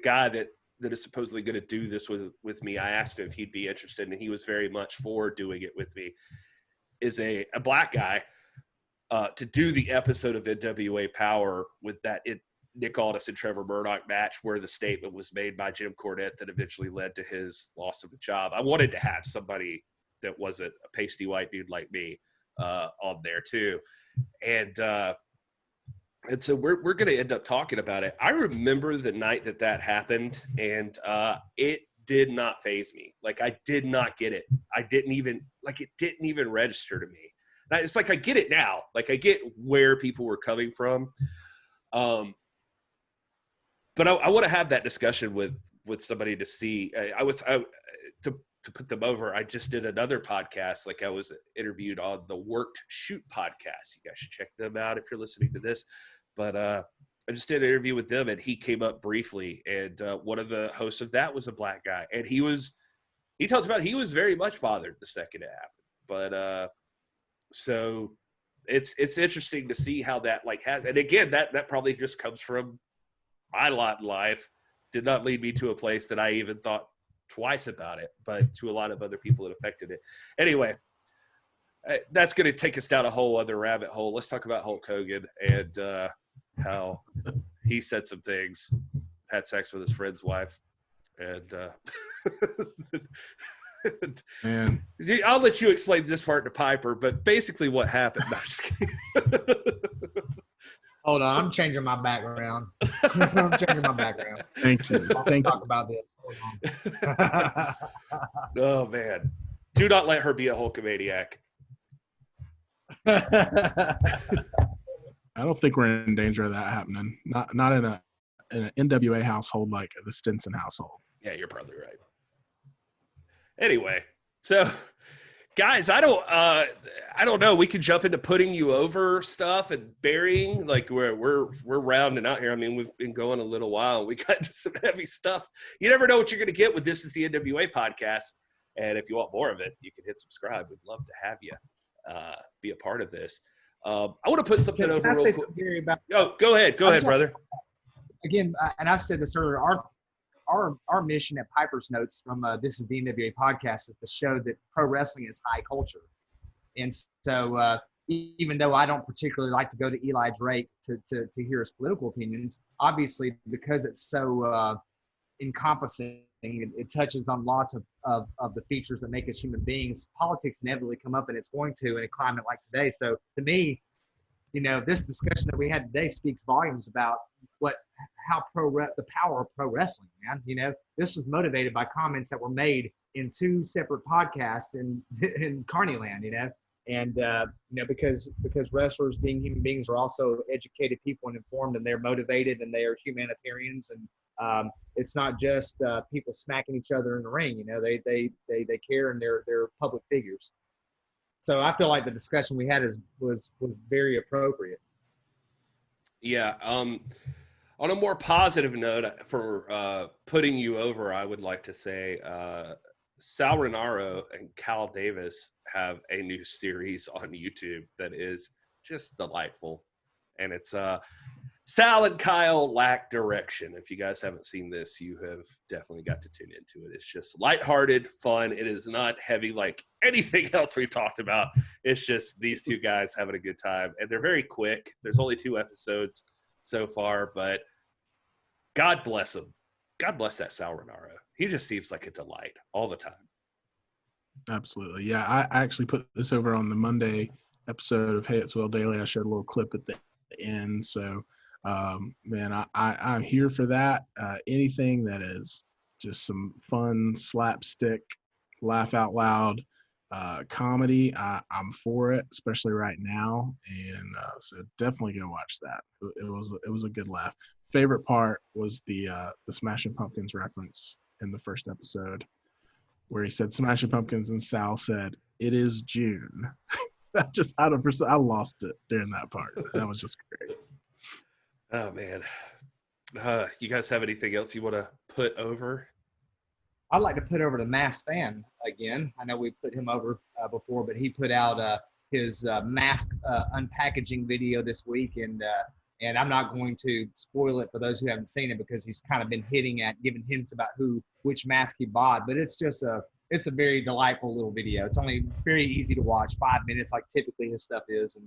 guy that is supposedly going to do this with me. I asked him if he'd be interested, and he was very much for doing it with me. Is a black guy to do the episode of NWA Power with that Nick Aldis and Trevor Murdoch match, where the statement was made by Jim Cornette that eventually led to his loss of the job. I wanted to have somebody that wasn't a pasty white dude like me on there too, and so we're going to end up talking about it. I remember the night that happened, and it did not faze me. Like, I did not get it. It didn't even register to me. Now, it's like, I get it now. Like, I get where people were coming from. But I want to have that discussion with somebody to see. To to put them over, I just did another podcast. Like I was interviewed on the Worked Shoot podcast. You guys should check them out if you're listening to this. But I just did an interview with them, and he came up briefly. And one of the hosts of that was a black guy, and he talked about he was very much bothered the second it happened. But so it's interesting to see how that like has. And again, that probably just comes from my lot in life. Did not lead me to a place that I even thought twice about it, but to a lot of other people it affected it. Anyway, that's going to take us down a whole other rabbit hole. Let's talk about Hulk Hogan and how he said some things, had sex with his friend's wife, and Man, I'll let you explain this part to Piper, but basically what happened. No, I'm just kidding. Hold on, I'm changing my background. I'm changing my background. thank you. I'll Thank talk you. about this. Hold on. Oh man, do not let her be a Hulkamaniac. I don't think we're in danger of that happening. Not in an NWA household like the Stinson household. Yeah, you're probably right. Anyway, so guys, I don't know. We could jump into putting you over stuff and burying. Like we're rounding out here. I mean, we've been going a little while. We got into some heavy stuff. You never know what you're going to get with This Is the NWA podcast. And if you want more of it, you can hit subscribe. We'd love to have you be a part of this. I want to put something Can over I real say quick. something, Gary, about Oh, go ahead, brother. again? And I said this earlier. Our mission at Piper's Notes from This Is the NWA podcast is to show that pro wrestling is high culture. And so even though I don't particularly like to go to Eli Drake to hear his political opinions, obviously because it's so encompassing, it touches on lots of the features that make us human beings. Politics inevitably come up, and it's going to in a climate like today. So to me, this discussion that we had today speaks volumes about the power of pro wrestling, man. This was motivated by comments that were made in two separate podcasts in Carnyland, and because wrestlers, being human beings, are also educated people and informed, and they're motivated, and they are humanitarians, and it's not just people smacking each other in the ring. They care, and they're public figures. So I feel like the discussion we had was very appropriate. Yeah. On a more positive note, for putting you over, I would like to say Sal Renaro and Cal Davis have a new series on YouTube that is just delightful. And it's Sal and Kyle Lack Direction. If you guys haven't seen this, you have definitely got to tune into it. It's just lighthearted, fun. It is not heavy like anything else we've talked about. It's just these two guys having a good time. And they're very quick. There's only 2 episodes so far, but God bless him. God bless that Sal Renaro. He just seems like a delight all the time. Absolutely. Yeah, I actually put this over on the Monday episode of Hey It's Well Daily. I showed a little clip at the end. So, man, I'm here for that. Anything that is just some fun, slapstick, laugh out loud comedy, I'm for it, especially right now. And so definitely go watch that. It was a good laugh. Favorite part was the Smashing Pumpkins reference in the first episode, where he said Smashing Pumpkins and Sal said, "It is June." I lost it during that part. That was just great. Oh man. You guys have anything else you want to put over? I'd like to put over the Masked Fan again. I know we put him over before, but he put out his mask unpackaging video this week, and I'm not going to spoil it for those who haven't seen it, because he's kind of been giving hints about which mask he bought. But it's a very delightful little video. It's very easy to watch, 5 minutes, like typically his stuff is,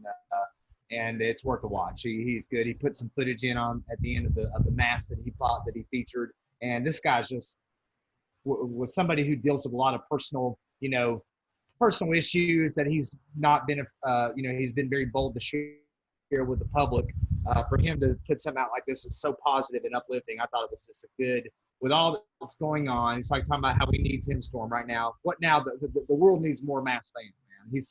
and it's worth a watch. He's good. He put some footage in at the end of the mask that he bought, that he featured, and this guy's just was somebody who deals with a lot of personal issues that he's not been he's been very bold to share with the public. For him to put something out like this is so positive and uplifting. I thought it was just a good, with all that's going on. It's like talking about how we need Tim Storm right now. What now? The world needs more Masked Fan, man. He's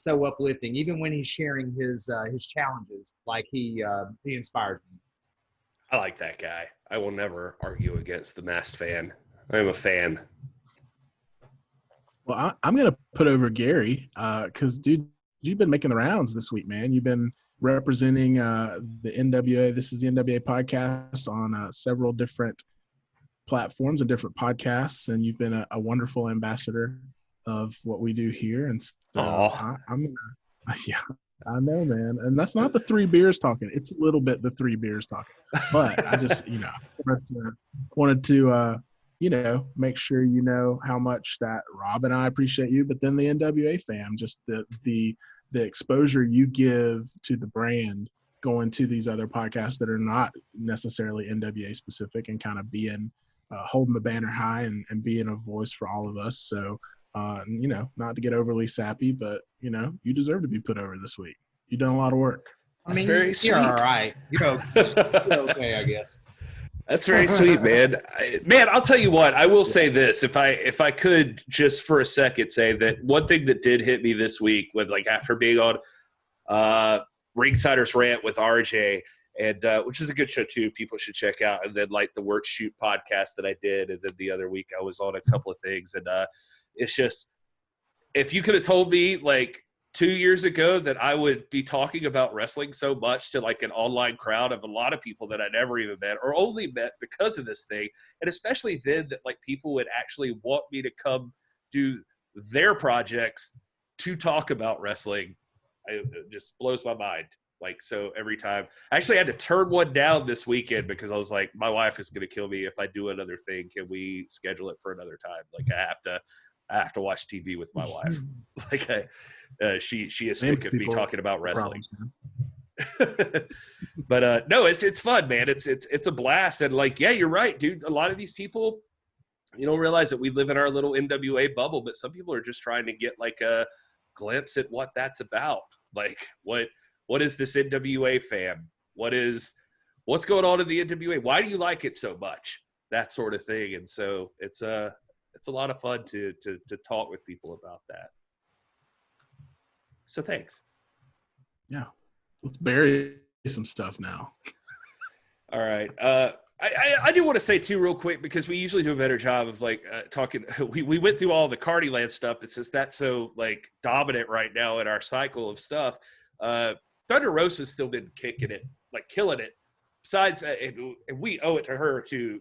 so uplifting. Even when he's sharing his challenges, like he inspires me. I like that guy. I will never argue against the Masked Fan. I'm a fan. I'm going to put over Gary because, dude, you've been making the rounds this week, man. You've been representing the NWA. This is the NWA podcast on several different platforms and different podcasts, and you've been a wonderful ambassador of what we do here. And so I'm gonna, yeah, I know, man. And that's not the three beers talking. It's a little bit the three beers talking. But I just, wanted to make sure you know how much that Rob and I appreciate you, but then the NWA fam, just the exposure you give to the brand going to these other podcasts that are not necessarily NWA specific and kind of being holding the banner high and being a voice for all of us. So, not to get overly sappy, but, you deserve to be put over this week. You've done a lot of work. I mean, very sweet. You're all right. You're okay, I guess. That's very sweet, man. Man, I'll tell you what. I will say this: if I could just for a second say that one thing that did hit me this week was after being on Ringsider's Rant with RJ, and which is a good show too. People should check out. And then the Work Shoot podcast that I did, and then the other week I was on a couple of things, and it's just if you could have told me 2 years ago that I would be talking about wrestling so much to an online crowd of a lot of people that I never even met or only met because of this thing. And especially then that people would actually want me to come do their projects to talk about wrestling. It just blows my mind. So every time I actually had to turn one down this weekend because I was like, my wife is going to kill me if I do another thing. Can we schedule it for another time? I have to watch TV with my wife. She is sick of me talking about wrestling. But no, it's fun, man. It's a blast. And you're right, dude. A lot of these people, you don't realize that we live in our little NWA bubble, but some people are just trying to get a glimpse at what that's about. What is this NWA fan? What's going on in the NWA? Why do you like it so much? That sort of thing. And so it's a lot of fun to talk with people about that. So thanks. Yeah. Let's bury some stuff now. All right. I do want to say too real quick because we usually do a better job of talking. We went through all the Carnyland stuff. It's just that's so dominant right now in our cycle of stuff. Thunder Rosa's still been kicking it, killing it. Besides, and we owe it to her to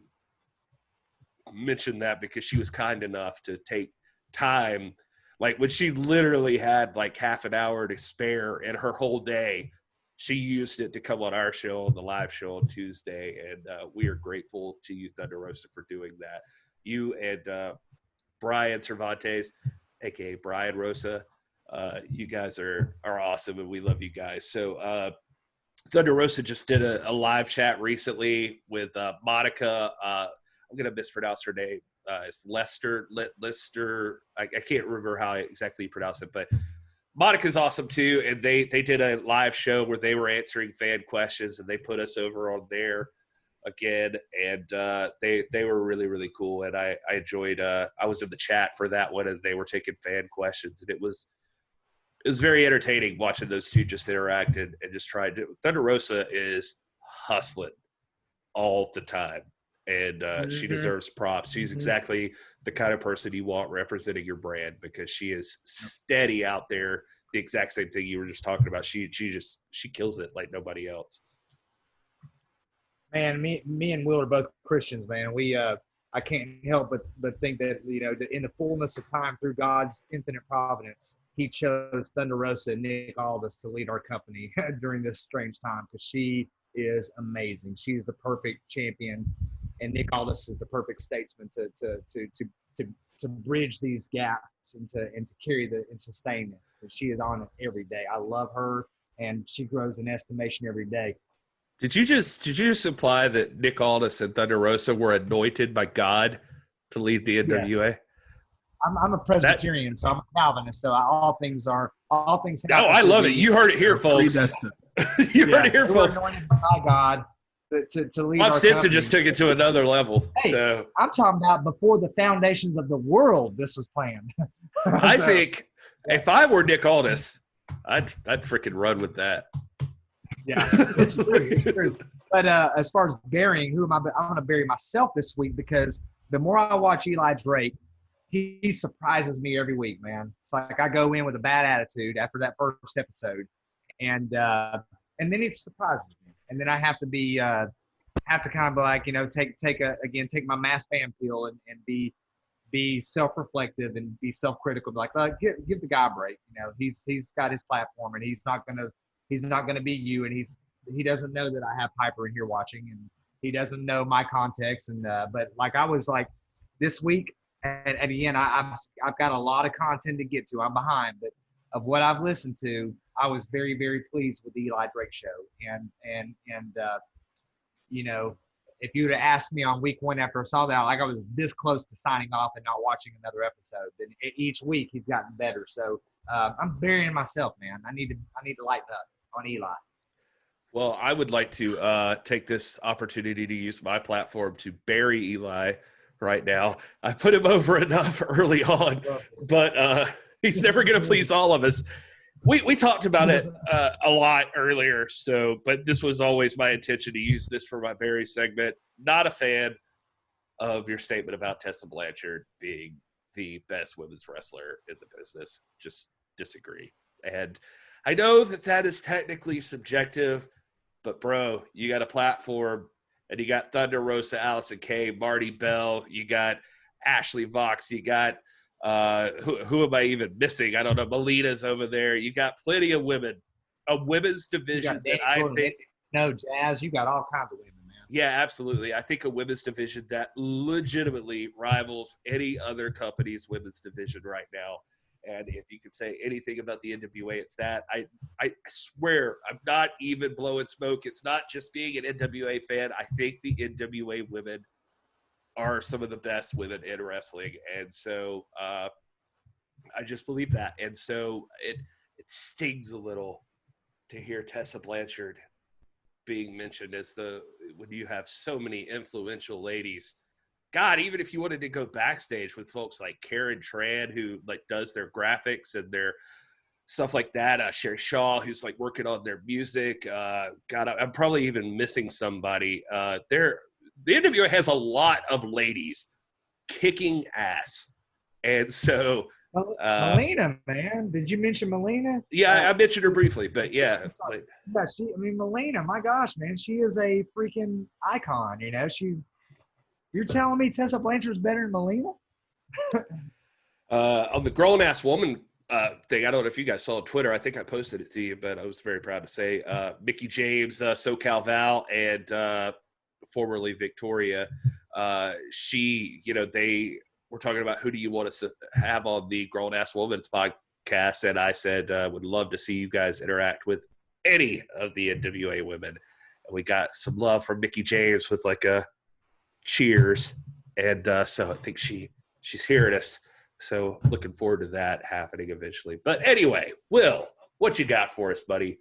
mention that because she was kind enough to take time. When she literally had half an hour to spare in her whole day, she used it to come on our show, on the live show on Tuesday. And we are grateful to you, Thunder Rosa, for doing that. You and Brian Cervantes, a.k.a. Brian Rosa, you guys are awesome, and we love you guys. So Thunder Rosa just did a live chat recently with Monica. I'm going to mispronounce her name. It's Lister. I can't remember how exactly you pronounce it, but Monica's awesome too. And they did a live show where they were answering fan questions, and they put us over on there again. And they were really, really cool. And I enjoyed, I was in the chat for that one, and they were taking fan questions, and it was very entertaining watching those two just interact and just try to. Thunder Rosa is hustling all the time. And she deserves props. She's exactly the kind of person you want representing your brand because she is steady out there. The exact same thing you were just talking about. She kills it like nobody else. Man, me and Will are both Christians, man. We I can't help but think that in the fullness of time through God's infinite providence, He chose Thunder Rosa and Nick Aldis to lead our company during this strange time because she is amazing. She is the perfect champion. And Nick Aldis is the perfect statesman to bridge these gaps and to carry and sustain it. And she is on it every day. I love her, and she grows in estimation every day. Did you just imply that Nick Aldis and Thunder Rosa were anointed by God to lead the NWA? Yes. I'm a Presbyterian, so I'm a Calvinist. So all things. Oh, I love it. You heard it here, folks. You heard it here, folks. Anointed by God. To lead Bob our Stinson company. just took it to another level. Hey, so I'm talking about before the foundations of the world, this was planned. I think if I were Nick Aldis, I'd freaking run with that. Yeah, it's true. It's true. But as far as burying, I'm going to bury myself this week because the more I watch Eli Drake, he surprises me every week, man. It's like I go in with a bad attitude after that first episode, and then he surprises me, and then I have to be have to kind of like, you know, take my mass fan pill and be self-reflective and be self-critical. Like, give the guy a break. You know, he's got his platform, and he's not gonna be you, and he doesn't know that I have Piper in here watching, and he doesn't know my context. And but like I was like this week, and again, I've got a lot of content to get to. I'm behind, but of what I've listened to, I was very, very pleased with the Eli Drake Show, and you know, if you would have asked me on week one after I saw that, like I was this close to signing off and not watching another episode. And each week he's gotten better. So I'm burying myself, man. I need to lighten up on Eli. Well, I would like to take this opportunity to use my platform to bury Eli right now. I put him over enough early on, but he's never going to please all of us. We talked about it a lot earlier, but this was always my intention to use this for my Barry segment. Not a fan of your statement about Tessa Blanchard being the best women's wrestler in the business. Just disagree. And I know that is technically subjective, but bro, you got a platform, and you got Thunder Rosa, Allysin Kay, Marti Belle, you got Ashley Vox, you got who am I even missing? I don't know. Melina's over there. You got plenty of women. A women's division that I think. No, Jazz. You got all kinds of women, man. Yeah, absolutely. I think a women's division that legitimately rivals any other company's women's division right now. And if you could say anything about the NWA, it's that. I swear, I'm not even blowing smoke. It's not just being an NWA fan. I think the NWA women are some of the best women in wrestling. And so I just believe that. And so it stings a little to hear Tessa Blanchard being mentioned as when you have so many influential ladies. God, even if you wanted to go backstage with folks like Karen Tran, who like does their graphics and their stuff like that, Sherry Shaw, who's like working on their music. God, I'm probably even missing somebody. The NWA has a lot of ladies kicking ass. And so Melina, man. Did you mention Melina? Yeah, I mentioned her briefly, but yeah. Melina, my gosh, man, she is a freaking icon, you know. You're telling me Tessa Blanchard's better than Melina? On the grown-ass woman thing, I don't know if you guys saw on Twitter. I think I posted it to you, but I was very proud to say Mickie James, SoCal Val, and formerly Victoria, they were talking about who do you want us to have on the Grown Ass Woman's podcast, and I said would love to see you guys interact with any of the NWA women. And we got some love from Mickie James with like a cheers, and so I think she's hearing us. So looking forward to that happening eventually. But anyway, Will, what you got for us, buddy?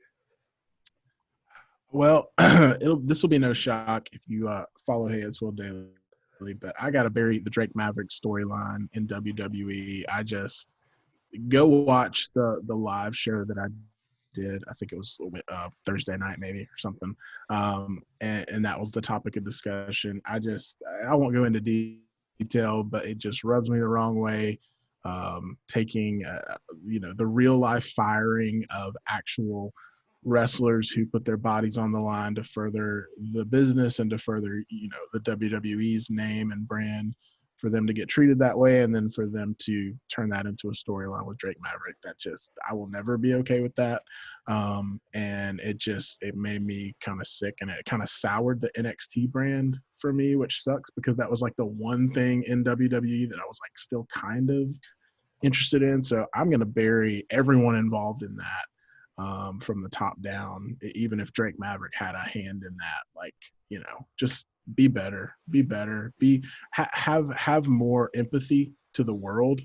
Well, this will be no shock if you follow Hayesville Daily, but I got to bury the Drake Maverick storyline in WWE. I just go watch the live show that I did. I think it was Thursday night maybe or something, and that was the topic of discussion. I won't go into detail, but it just rubs me the wrong way. Taking the real life firing of actual wrestlers who put their bodies on the line to further the business and to further, the WWE's name and brand, for them to get treated that way, and then for them to turn that into a storyline with Drake Maverick. I will never be okay with that. And it made me kind of sick, and it kind of soured the NXT brand for me, which sucks because that was like the one thing in WWE that I was like still kind of interested in. So I'm going to bury everyone involved in that. From the top down, even if Drake Maverick had a hand in that, just be better, have more empathy to the world.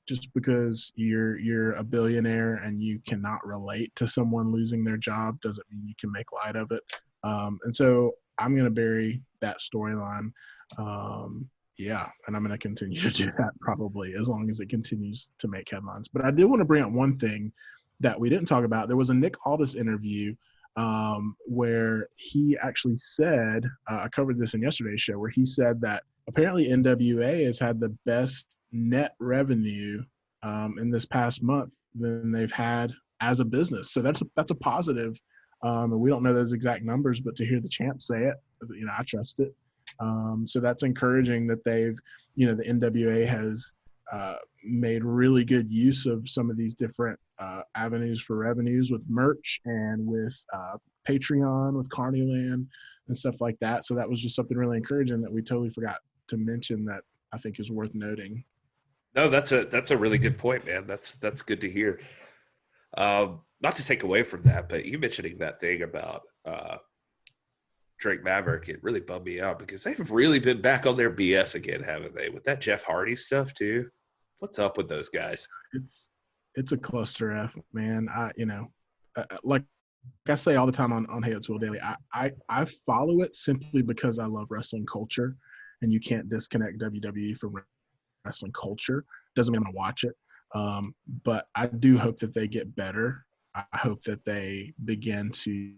Just because you're a billionaire and you cannot relate to someone losing their job doesn't mean you can make light of it. And so I'm going to bury that storyline. And I'm going to continue to do that probably as long as it continues to make headlines. But I did want to bring up one thing that we didn't talk about. There was a Nick Aldis interview where he actually said, I covered this in yesterday's show, where he said that apparently NWA has had the best net revenue in this past month than they've had as a business. So that's a positive. And we don't know those exact numbers, but to hear the champ say it, I trust it. So that's encouraging that they've, the NWA has made really good use of some of these different avenues for revenues with merch and with Patreon, with Carnyland and stuff like that. So that was just something really encouraging that we totally forgot to mention that I think is worth noting. No, that's a really good point, man. That's good to hear. Not to take away from that, but you mentioning that thing about Drake Maverick, it really bummed me out because they've really been back on their BS again, haven't they? With that Jeff Hardy stuff too. What's up with those guys? It's a cluster F, man. Like I say all the time on Hey It's Will Daily, I follow it simply because I love wrestling culture, and you can't disconnect WWE from wrestling culture. Doesn't mean I'm gonna watch it, but I do hope that they get better. I hope that they begin to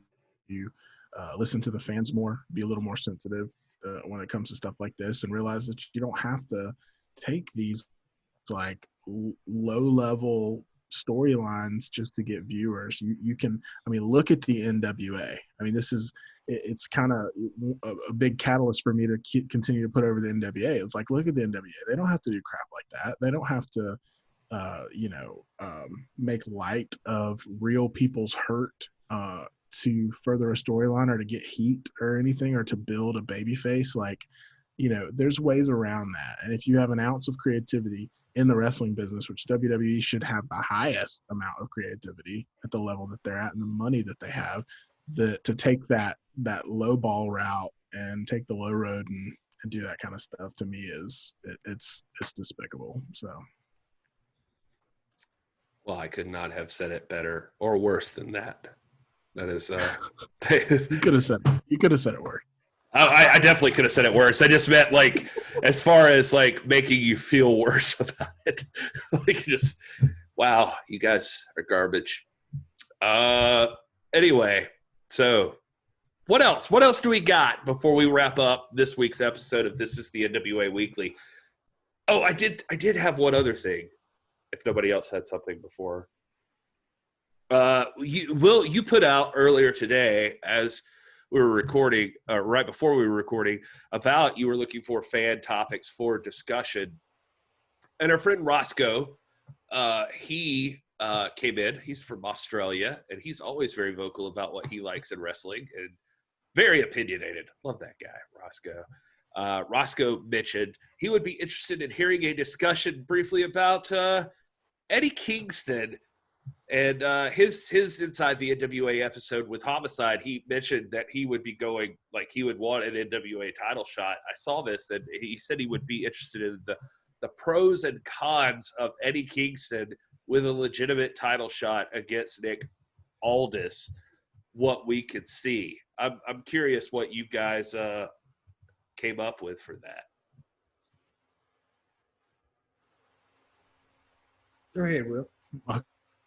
listen to the fans more, be a little more sensitive when it comes to stuff like this, and realize that you don't have to take these like low-level storylines just to get viewers. You can, look at the NWA. It's kind of a big catalyst for me to continue to put over the NWA. It's like, look at the NWA. They don't have to do crap like that. They don't have to, make light of real people's hurt to further a storyline or to get heat or anything or to build a babyface. Like, there's ways around that. And if you have an ounce of creativity in the wrestling business, which WWE should have the highest amount of creativity at the level that they're at and the money that they have, to take that low ball route and take the low road and do that kind of stuff, to me it's despicable. So, well, I could not have said it better or worse than that. That is, you could have said it worse. I definitely could have said it worse. I just meant like, as far as like making you feel worse about it. Like, just, wow, you guys are garbage. Anyway, so what else? What else do we got before we wrap up this week's episode of This Is the NWA Weekly? Oh, I did have one other thing. If nobody else had something before. You put out earlier today, as we were recording, right before we were recording, about you were looking for fan topics for discussion. And our friend Roscoe, he came in. He's from Australia, and he's always very vocal about what he likes in wrestling and very opinionated. Love that guy, Roscoe. Roscoe mentioned he would be interested in hearing a discussion briefly about Eddie Kingston and his Inside the NWA episode with Homicide. He mentioned that he would be going, like, he would want an NWA title shot. I saw this, and he said he would be interested in the pros and cons of Eddie Kingston with a legitimate title shot against Nick Aldis, what we could see. I'm curious what you guys came up with for that. Go ahead, Will.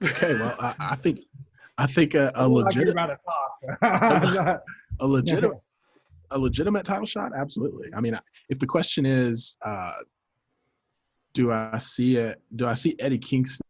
Okay, well, I think a legitimate title shot, absolutely. If the question is, do I see Eddie Kingston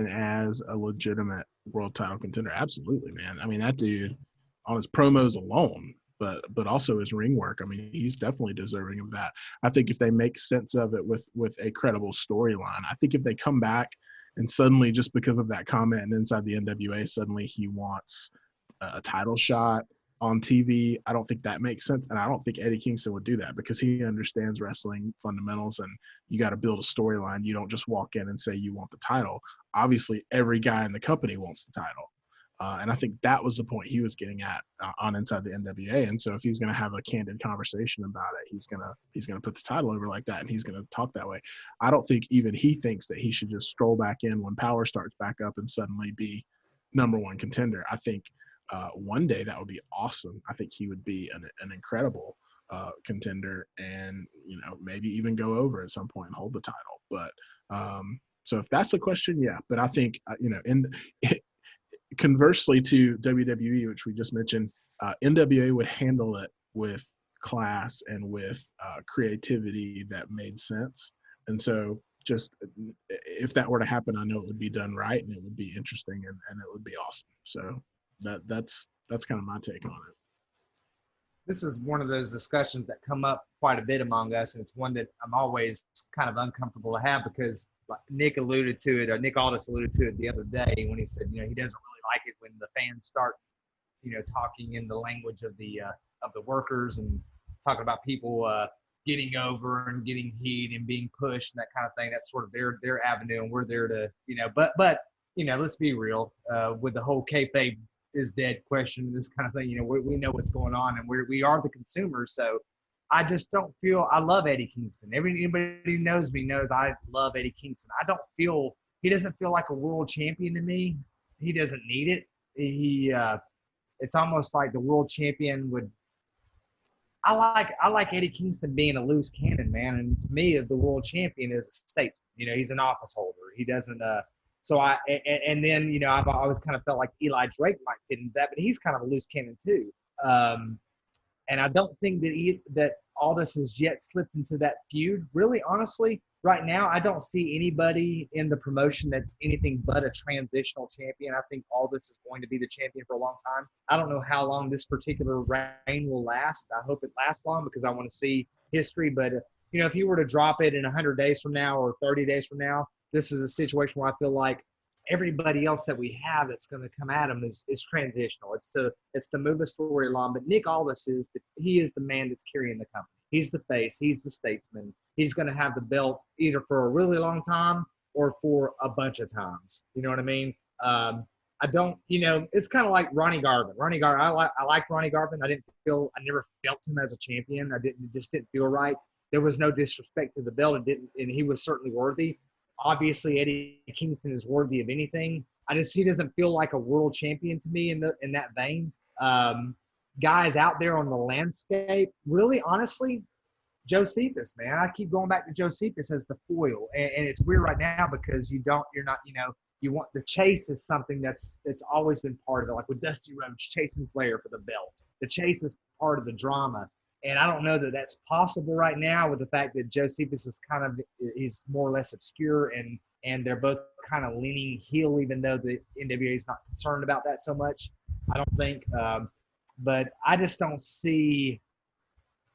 as a legitimate world title contender? Absolutely, man. That dude, on his promos alone, but also his ring work, he's definitely deserving of that. I think if they make sense of it with a credible storyline, I think if they come back and suddenly, just because of that comment and Inside the NWA, suddenly he wants a title shot on TV, I don't think that makes sense. And I don't think Eddie Kingston would do that because he understands wrestling fundamentals, and you got to build a storyline. You don't just walk in and say you want the title. Obviously, every guy in the company wants the title. And I think that was the point he was getting at on Inside the NWA. And so if he's going to have a candid conversation about it, he's going to put the title over like that, and he's going to talk that way. I don't think even he thinks that he should just stroll back in when Power starts back up and suddenly be number one contender. I think one day that would be awesome. I think he would be an incredible contender, and maybe even go over at some point and hold the title. But so if that's the question, yeah. But I think conversely to WWE, which we just mentioned, NWA would handle it with class and with creativity that made sense. And so just, if that were to happen, I know it would be done right and it would be interesting and it would be awesome. So that's kind of my take on it. This is one of those discussions that come up quite a bit among us, and it's one that I'm always kind of uncomfortable to have because like Nick alluded to it, or Nick Aldis alluded to it the other day when he said, he doesn't really like it when the fans start, talking in the language of the workers and talking about people getting over and getting heat and being pushed and that kind of thing. That's sort of their avenue, and we're there to, but let's be real, with the whole kayfabe is dead question, this kind of thing, we know what's going on, and we are the consumers. So I just don't feel, I love Eddie Kingston. Anybody who knows me knows I love Eddie Kingston. He doesn't feel like a world champion to me. He doesn't need it. It's almost like the world champion would, I like Eddie Kingston being a loose cannon, man. And to me, the world champion is a statesman. He's an office holder. He doesn't, then, I've always kind of felt like Eli Drake might fit into that, but he's kind of a loose cannon too. And I don't think that Aldis has yet slipped into that feud. Really, honestly, right now, I don't see anybody in the promotion that's anything but a transitional champion. I think Aldis is going to be the champion for a long time. I don't know how long this particular reign will last. I hope it lasts long because I want to see history. But, if you were to drop it in 100 days from now or 30 days from now, this is a situation where I feel like everybody else that we have that's going to come at him is transitional. It's to move the story along. But Nick Aldis is the man that's carrying the company. He's the face. He's the statesman. He's going to have the belt either for a really long time or for a bunch of times. You know what I mean? I don't. It's kind of like Ronnie Garvin. I like Ronnie Garvin. I never felt him as a champion. It just didn't feel right. There was no disrespect to the belt. And he was certainly worthy. Obviously, Eddie Kingston is worthy of anything. He doesn't feel like a world champion to me in that vein. Guys out there on the landscape, really, honestly, Josephus, man. I keep going back to Josephus as the foil, and it's weird right now because you want the chase is something that's always been part of it. Like with Dusty Rhodes chasing Flair for the belt, the chase is part of the drama. And I don't know that that's possible right now with the fact that Josephus is more or less obscure and they're both kind of leaning heel, even though the NWA is not concerned about that so much. I don't think. But I just don't see.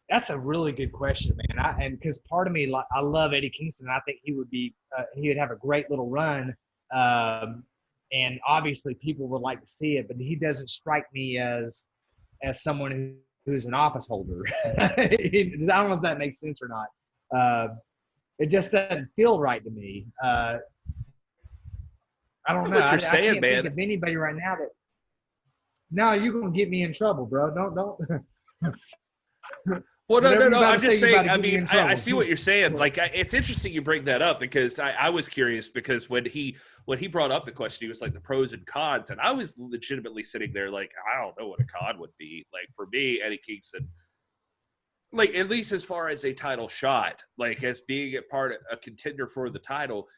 That's a really good question, man. And because part of me, I love Eddie Kingston. I think he would have a great little run. And obviously people would like to see it, but he doesn't strike me as someone who's an office holder. I don't know if that makes sense or not. It just doesn't feel right to me. I don't know. What you're saying, I can't man. think of anybody right now that. No, you're gonna get me in trouble, bro. Don't. Well, no. I'm just saying. I see what you're saying. Like, it's interesting you bring that up because I was curious because when he brought up the question, he was like the pros and cons, and I was legitimately sitting there like, I don't know what a con would be. Like for me, Eddie Kingston, like at least as far as a title shot, like as being a contender for the title,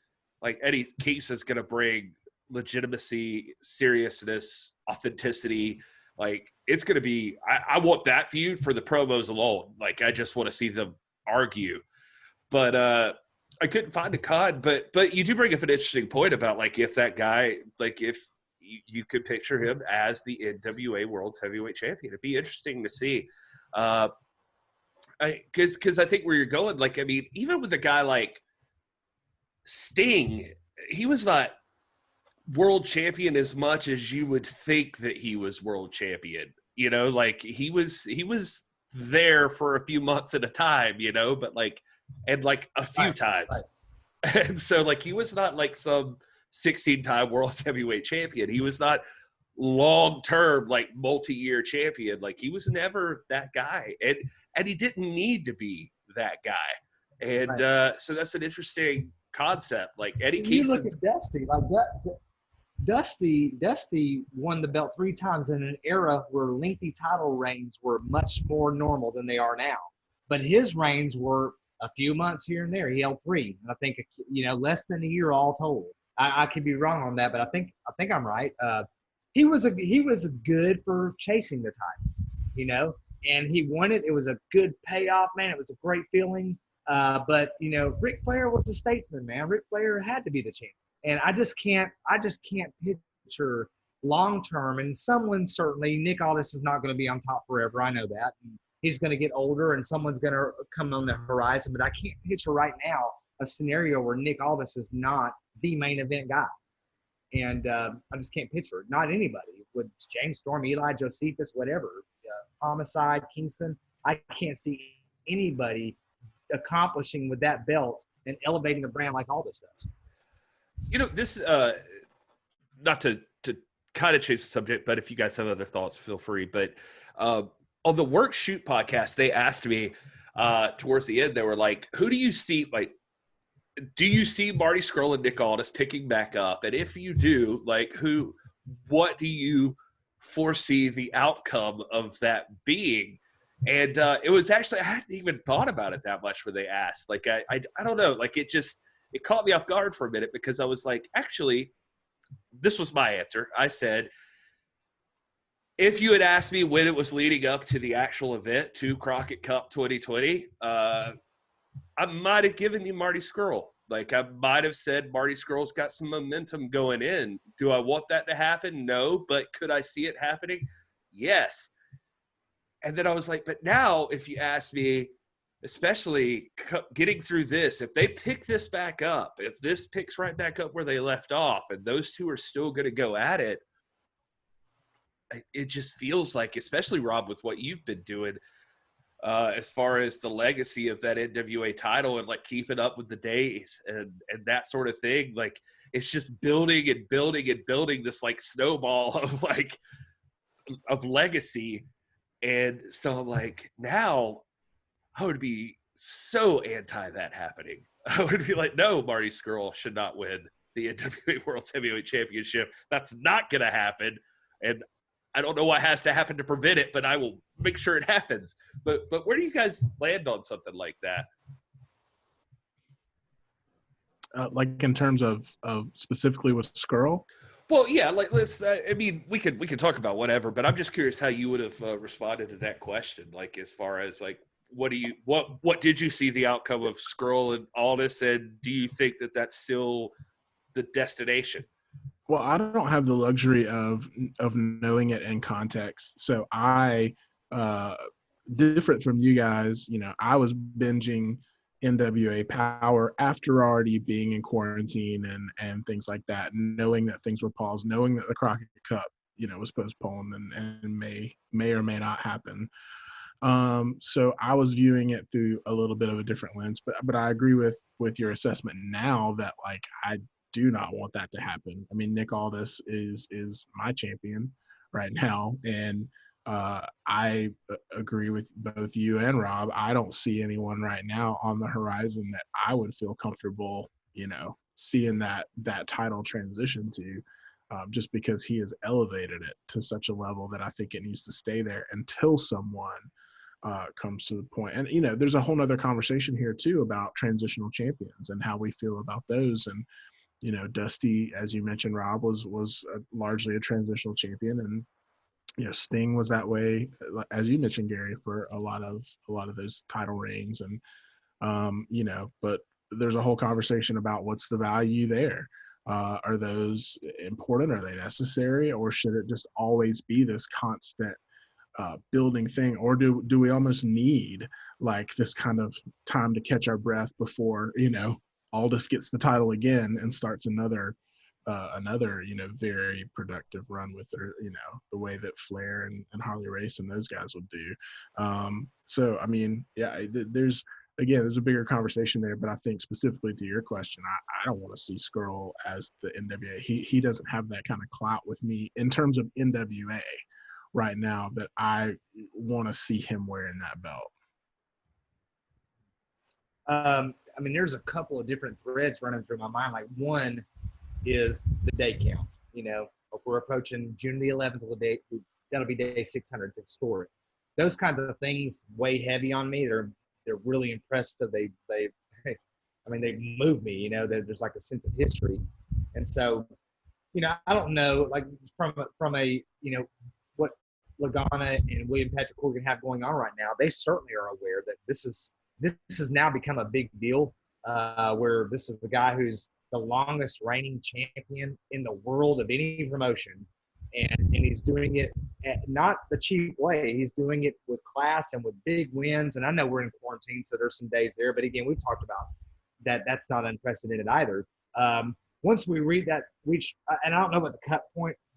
like Eddie Kingston's gonna bring legitimacy, seriousness, authenticity. Like it's going to be, I want that feud for the promos alone. Like I just want to see them argue, but I couldn't find a con. But you do bring up an interesting point about like if that guy, like if you could picture him as the NWA World's Heavyweight Champion, it'd be interesting to see. Because I think where you're going, like I mean, even with a guy like Sting, he was not world champion as much as you would think that he was world champion, like he was there for a few months at a time, but like, and like a few times. Right. And so like, he was not like some 16-time world heavyweight champion. He was not long-term, like multi-year champion. Like he was never that guy. And he didn't need to be that guy. And right. So that's an interesting concept. Like Eddie Kingston. You look at Dusty, like that. Dusty won the belt 3 times in an era where lengthy title reigns were much more normal than they are now. But his reigns were a few months here and there. He held 3, and I think less than a year all told. I could be wrong on that, but I think I'm right. He was good for chasing the title, and he won it. It was a good payoff, man. It was a great feeling. But Ric Flair was the statesman, man. Ric Flair had to be the champion, and I just can't picture long term. And someone certainly, Nick Aldis is not going to be on top forever. I know that. And he's going to get older, and someone's going to come on the horizon. But I can't picture right now a scenario where Nick Aldis is not the main event guy. And I just can't picture it. Not anybody. With James Storm, Eli, Josephus, whatever, Homicide, Kingston, I can't see anybody accomplishing with that belt and elevating the brand like Aldis does. This not to kind of change the subject, but if you guys have other thoughts, feel free. But on the Work Shoot podcast, they asked me towards the end, they were like, who do you see, like, do you see Marty Scurll and Nick Aldis picking back up? And if you do, like, what do you foresee the outcome of that being? And it was actually, I hadn't even thought about it that much when they asked. Like, I don't know. Like, it caught me off guard for a minute, because I was like, actually, this was my answer. I said, if you had asked me when it was leading up to the actual event, to Crockett Cup 2020, I might have given you Marty Scurll. Like, I might have said Marty Scurll's got some momentum going in. Do I want that to happen? No. But could I see it happening? Yes. And then I was like, but now if you ask me, especially getting through this, if they pick this back up, if this picks right back up where they left off, and those two are still going to go at it, it just feels like, especially Rob, with what you've been doing, as far as the legacy of that NWA title and like keeping up with the days and that sort of thing, like it's just building and building and building this like snowball of legacy. And so I'm like, now I would be so anti that happening. I would be like, no, Marty Scurll should not win the NWA World Heavyweight Championship. That's not going to happen. And I don't know what has to happen to prevent it, but I will make sure it happens. But where do you guys land on something like that? Like in terms of specifically with Scurll? Well, yeah, like let's. I mean, we could talk about whatever, but I'm just curious how you would have responded to that question. Like, as far as like, what did you see the outcome of Scurll and Aldis, and do you think that that's still the destination? Well, I don't have the luxury of knowing it in context. So I, different from you guys, I was binging NWA Power after already being in quarantine and things like that, knowing that things were paused, knowing that the Crockett Cup, was postponed and may or may not happen. So I was viewing it through a little bit of a different lens, but I agree with your assessment now that like I do not want that to happen. I mean, Nick Aldis is my champion right now, and I agree with both you and Rob. I don't see anyone right now on the horizon that I would feel comfortable, seeing that title transition to, just because he has elevated it to such a level that I think it needs to stay there until someone comes to the point. And, there's a whole nother conversation here too about transitional champions and how we feel about those. And, Dusty, as you mentioned, Rob, was largely a transitional champion, and Sting was that way, as you mentioned, Gary, for a lot of those title reigns. And but there's a whole conversation about what's the value there. Are those important? Are they necessary? Or should it just always be this constant building thing? Or do we almost need like this kind of time to catch our breath before Aldis gets the title again and starts another very productive run with her, the way that Flair and Harley Race and those guys would do. So I mean, yeah, there's a bigger conversation there, but I think specifically to your question, I don't want to see Scurll as the NWA. He doesn't have that kind of clout with me in terms of NWA right now that I want to see him wearing that belt. I mean, there's a couple of different threads running through my mind. Like, one is the day count. If we're approaching June the 11th, that'll be day 600. It's historic. Those kinds of things weigh heavy on me. They're really impressive. They move me. There's like a sense of history, and so I don't know, like from a what Lagana and William Patrick Corgan have going on right now. They certainly are aware that this is this has now become a big deal, where this is the guy who's the longest reigning champion in the world of any promotion. And he's doing it at not the cheap way. He's doing it with class and with big wins. And I know we're in quarantine, so there's some days there. But again, we've talked about that. That's not unprecedented either. Once we read that, and I don't know what the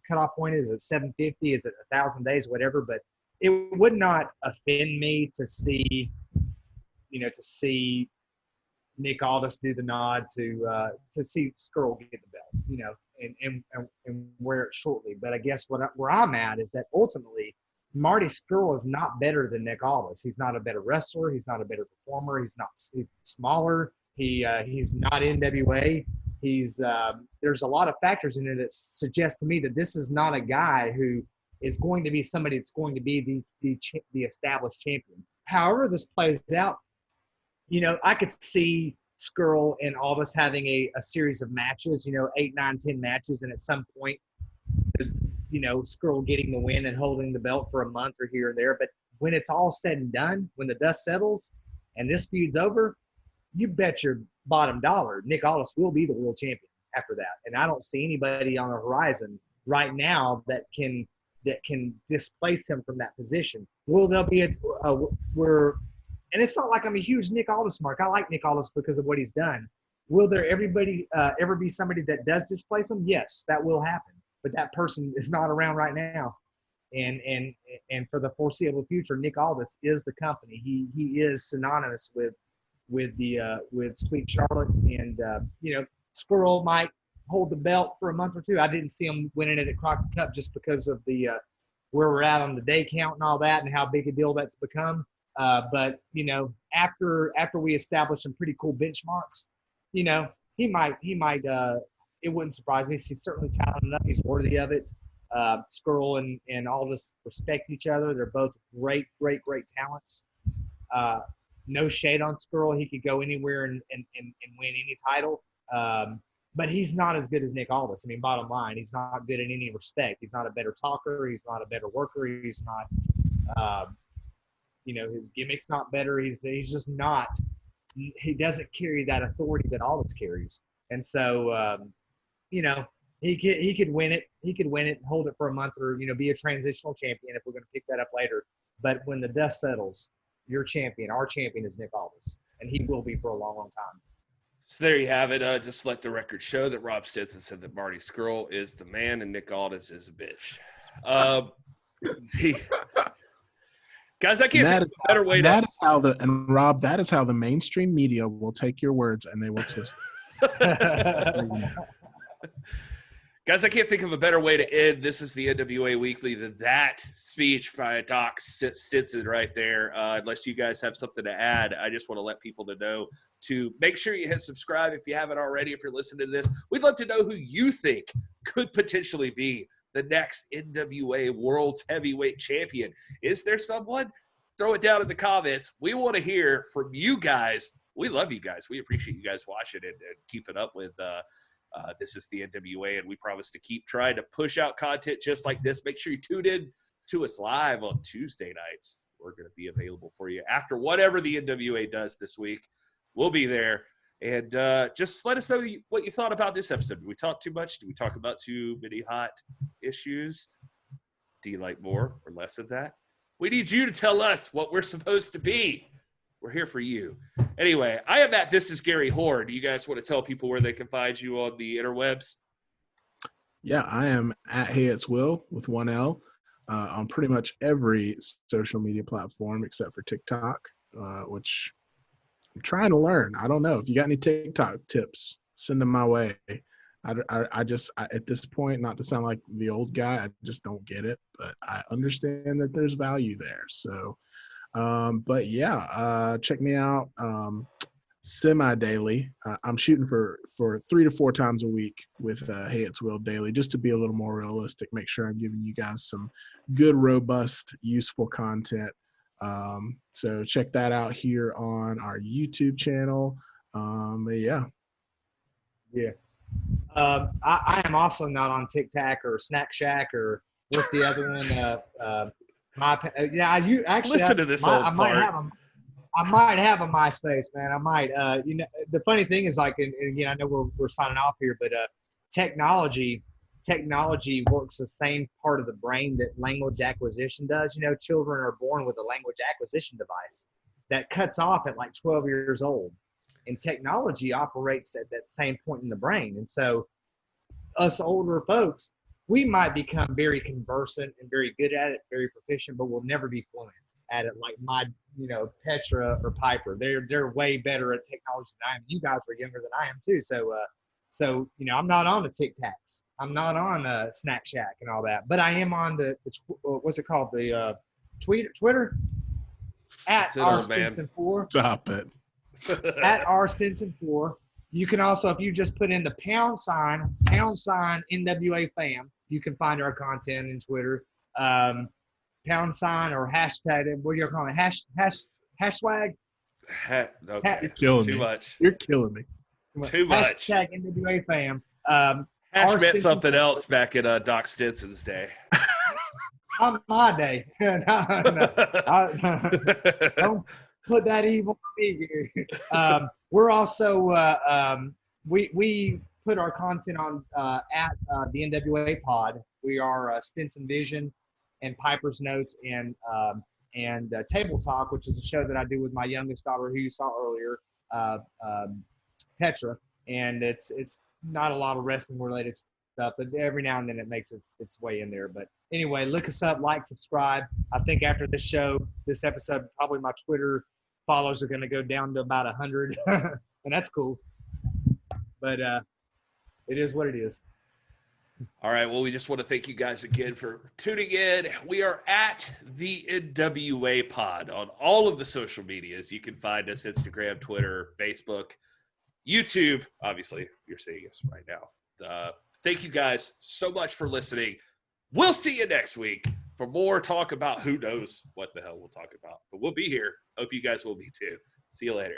cutoff point is. At 750? Is it 1,000 days? Whatever. But it would not offend me to see, Nick Aldis do the nod to see Skrull get the belt, and wear it shortly. But I guess where I'm at is that ultimately Marty Skrull is not better than Nick Aldis. He's not a better wrestler. He's not a better performer. He's smaller. He's not NWA. There's a lot of factors in it that suggest to me that this is not a guy who is going to be somebody that's going to be the established champion. However this plays out, I could see Skrull and Aldis having a series of matches, 8, 9, 10 matches, and at some point, Skrull getting the win and holding the belt for a month or here or there. But when it's all said and done, when the dust settles and this feud's over, you bet your bottom dollar Nick Aldis will be the world champion after that. And I don't see anybody on the horizon right now that can displace him from that position. Will there be and it's not like I'm a huge Nick Aldis mark. I like Nick Aldis because of what he's done. Will there ever be somebody that does displace him? Yes, that will happen. But that person is not around right now. And for the foreseeable future, Nick Aldis is the company. He is synonymous with Sweet Charlotte, and Skrull might hold the belt for a month or two. I didn't see him winning it at Crockett Cup just because of the where we're at on the day count and all that, and how big a deal that's become. But after we establish some pretty cool benchmarks, he might. It wouldn't surprise me. He's certainly talented enough. He's worthy of it. Skrull and Aldis respect each other. They're both great talents. No shade on Skrull. He could go anywhere and win any title. But he's not as good as Nick Aldis. I mean, bottom line, he's not good in any respect. He's not a better talker. He's not a better worker. He's not, his gimmick's not better. He's just not. He doesn't carry that authority that Aldis carries. And so, he could win it. He could win it, hold it for a month, or be a transitional champion if we're going to pick that up later. But when the dust settles, your champion, our champion, is Nick Aldis, and he will be for a long, long time. So there you have it. Just let the record show that Rob Stinson said that Marty Skrull is the man and Nick Aldis is a bitch. Guys, I can't think of a better way that is how the mainstream media will take your words and they will twist. Guys, I can't think of a better way to end. This is the NWA Weekly than that speech by Doc Stinson right there. Unless you guys have something to add, I just want to let people know to make sure you hit subscribe if you haven't already. If you're listening to this, we'd love to know who you think could potentially be the next NWA World's Heavyweight Champion. Is there someone? Throw it down in the comments. We want to hear from you guys. We love you guys. We appreciate you guys watching and keeping up with This Is The NWA, and we promise to keep trying to push out content just like this. Make sure you tune in to us live on Tuesday nights. We're going to be available for you after whatever the NWA does this week. We'll be there. And just let us know what you thought about this episode. Did we talk too much? Did we talk about too many hot issues? Do you like more or less of that? We need you to tell us what we're supposed to be. We're here for you. Anyway, I am at This Is Gary Horn. Do you guys want to tell people where they can find you on the interwebs? Yeah, I am at Hey It's Will with one L on pretty much every social media platform except for TikTok, which I'm trying to learn. I don't know. If you got any TikTok tips, send them my way. I just at this point, not to sound like the old guy, I just don't get it, but I understand that there's value there. So, but yeah, check me out semi-daily. I'm shooting for 3 to 4 times a week with Hey It's Will daily, just to be a little more realistic, make sure I'm giving you guys some good, robust, useful content. So check that out here on our YouTube channel. Yeah. I am also not on TikTok or Snack Shack or what's the other one? You actually listen to this old I might fart. have them. I might have a MySpace, man. I might. You know, the funny thing is, like, and again, I know we're signing off here, but technology works the same part of the brain that language acquisition does. You know, children are born with a language acquisition device that cuts off at like 12 years old, and technology operates at that same point in the brain. And so, us older folks, we might become very conversant and very good at it, very proficient, but we'll never be fluent at it like Petra or Piper. They're way better at technology than I am. You guys are younger than I am too. So you know, I'm not on the Tic Tacs. I'm not on Snack Shack and all that, but I am on the what's it called? The Twitter at @rstinson4. Stop it. At @rstinson4. You can also, if you just put in the # NWA fam, you can find our content in Twitter. # or hashtag, what do you call it? Hashtag? Okay. You're killing Too me. much. You're killing me. Too much. Hashtag NWA fam. Hash meant something else back in Doc Stinson's day. On my day. No. Don't put that evil on me here. We're also we put our content on at the NWA Pod. We are Stinson Vision and Piper's Notes and Table Talk, which is a show that I do with my youngest daughter, who you saw earlier, Petra. And it's not a lot of wrestling related stuff, but every now and then it makes its way in there. But anyway, look us up, like, subscribe. I think after this show, this episode, probably my Twitter followers are going to go down to about 100, and that's cool. But it is what it is. All right. Well, we just want to thank you guys again for tuning in. We are at the NWA Pod on all of the social medias. You can find us Instagram, Twitter, Facebook, YouTube, obviously, if you're seeing us right now. Thank you guys so much for listening. We'll see you next week for more talk about who knows what the hell we'll talk about. But we'll be here. Hope you guys will be too. See you later.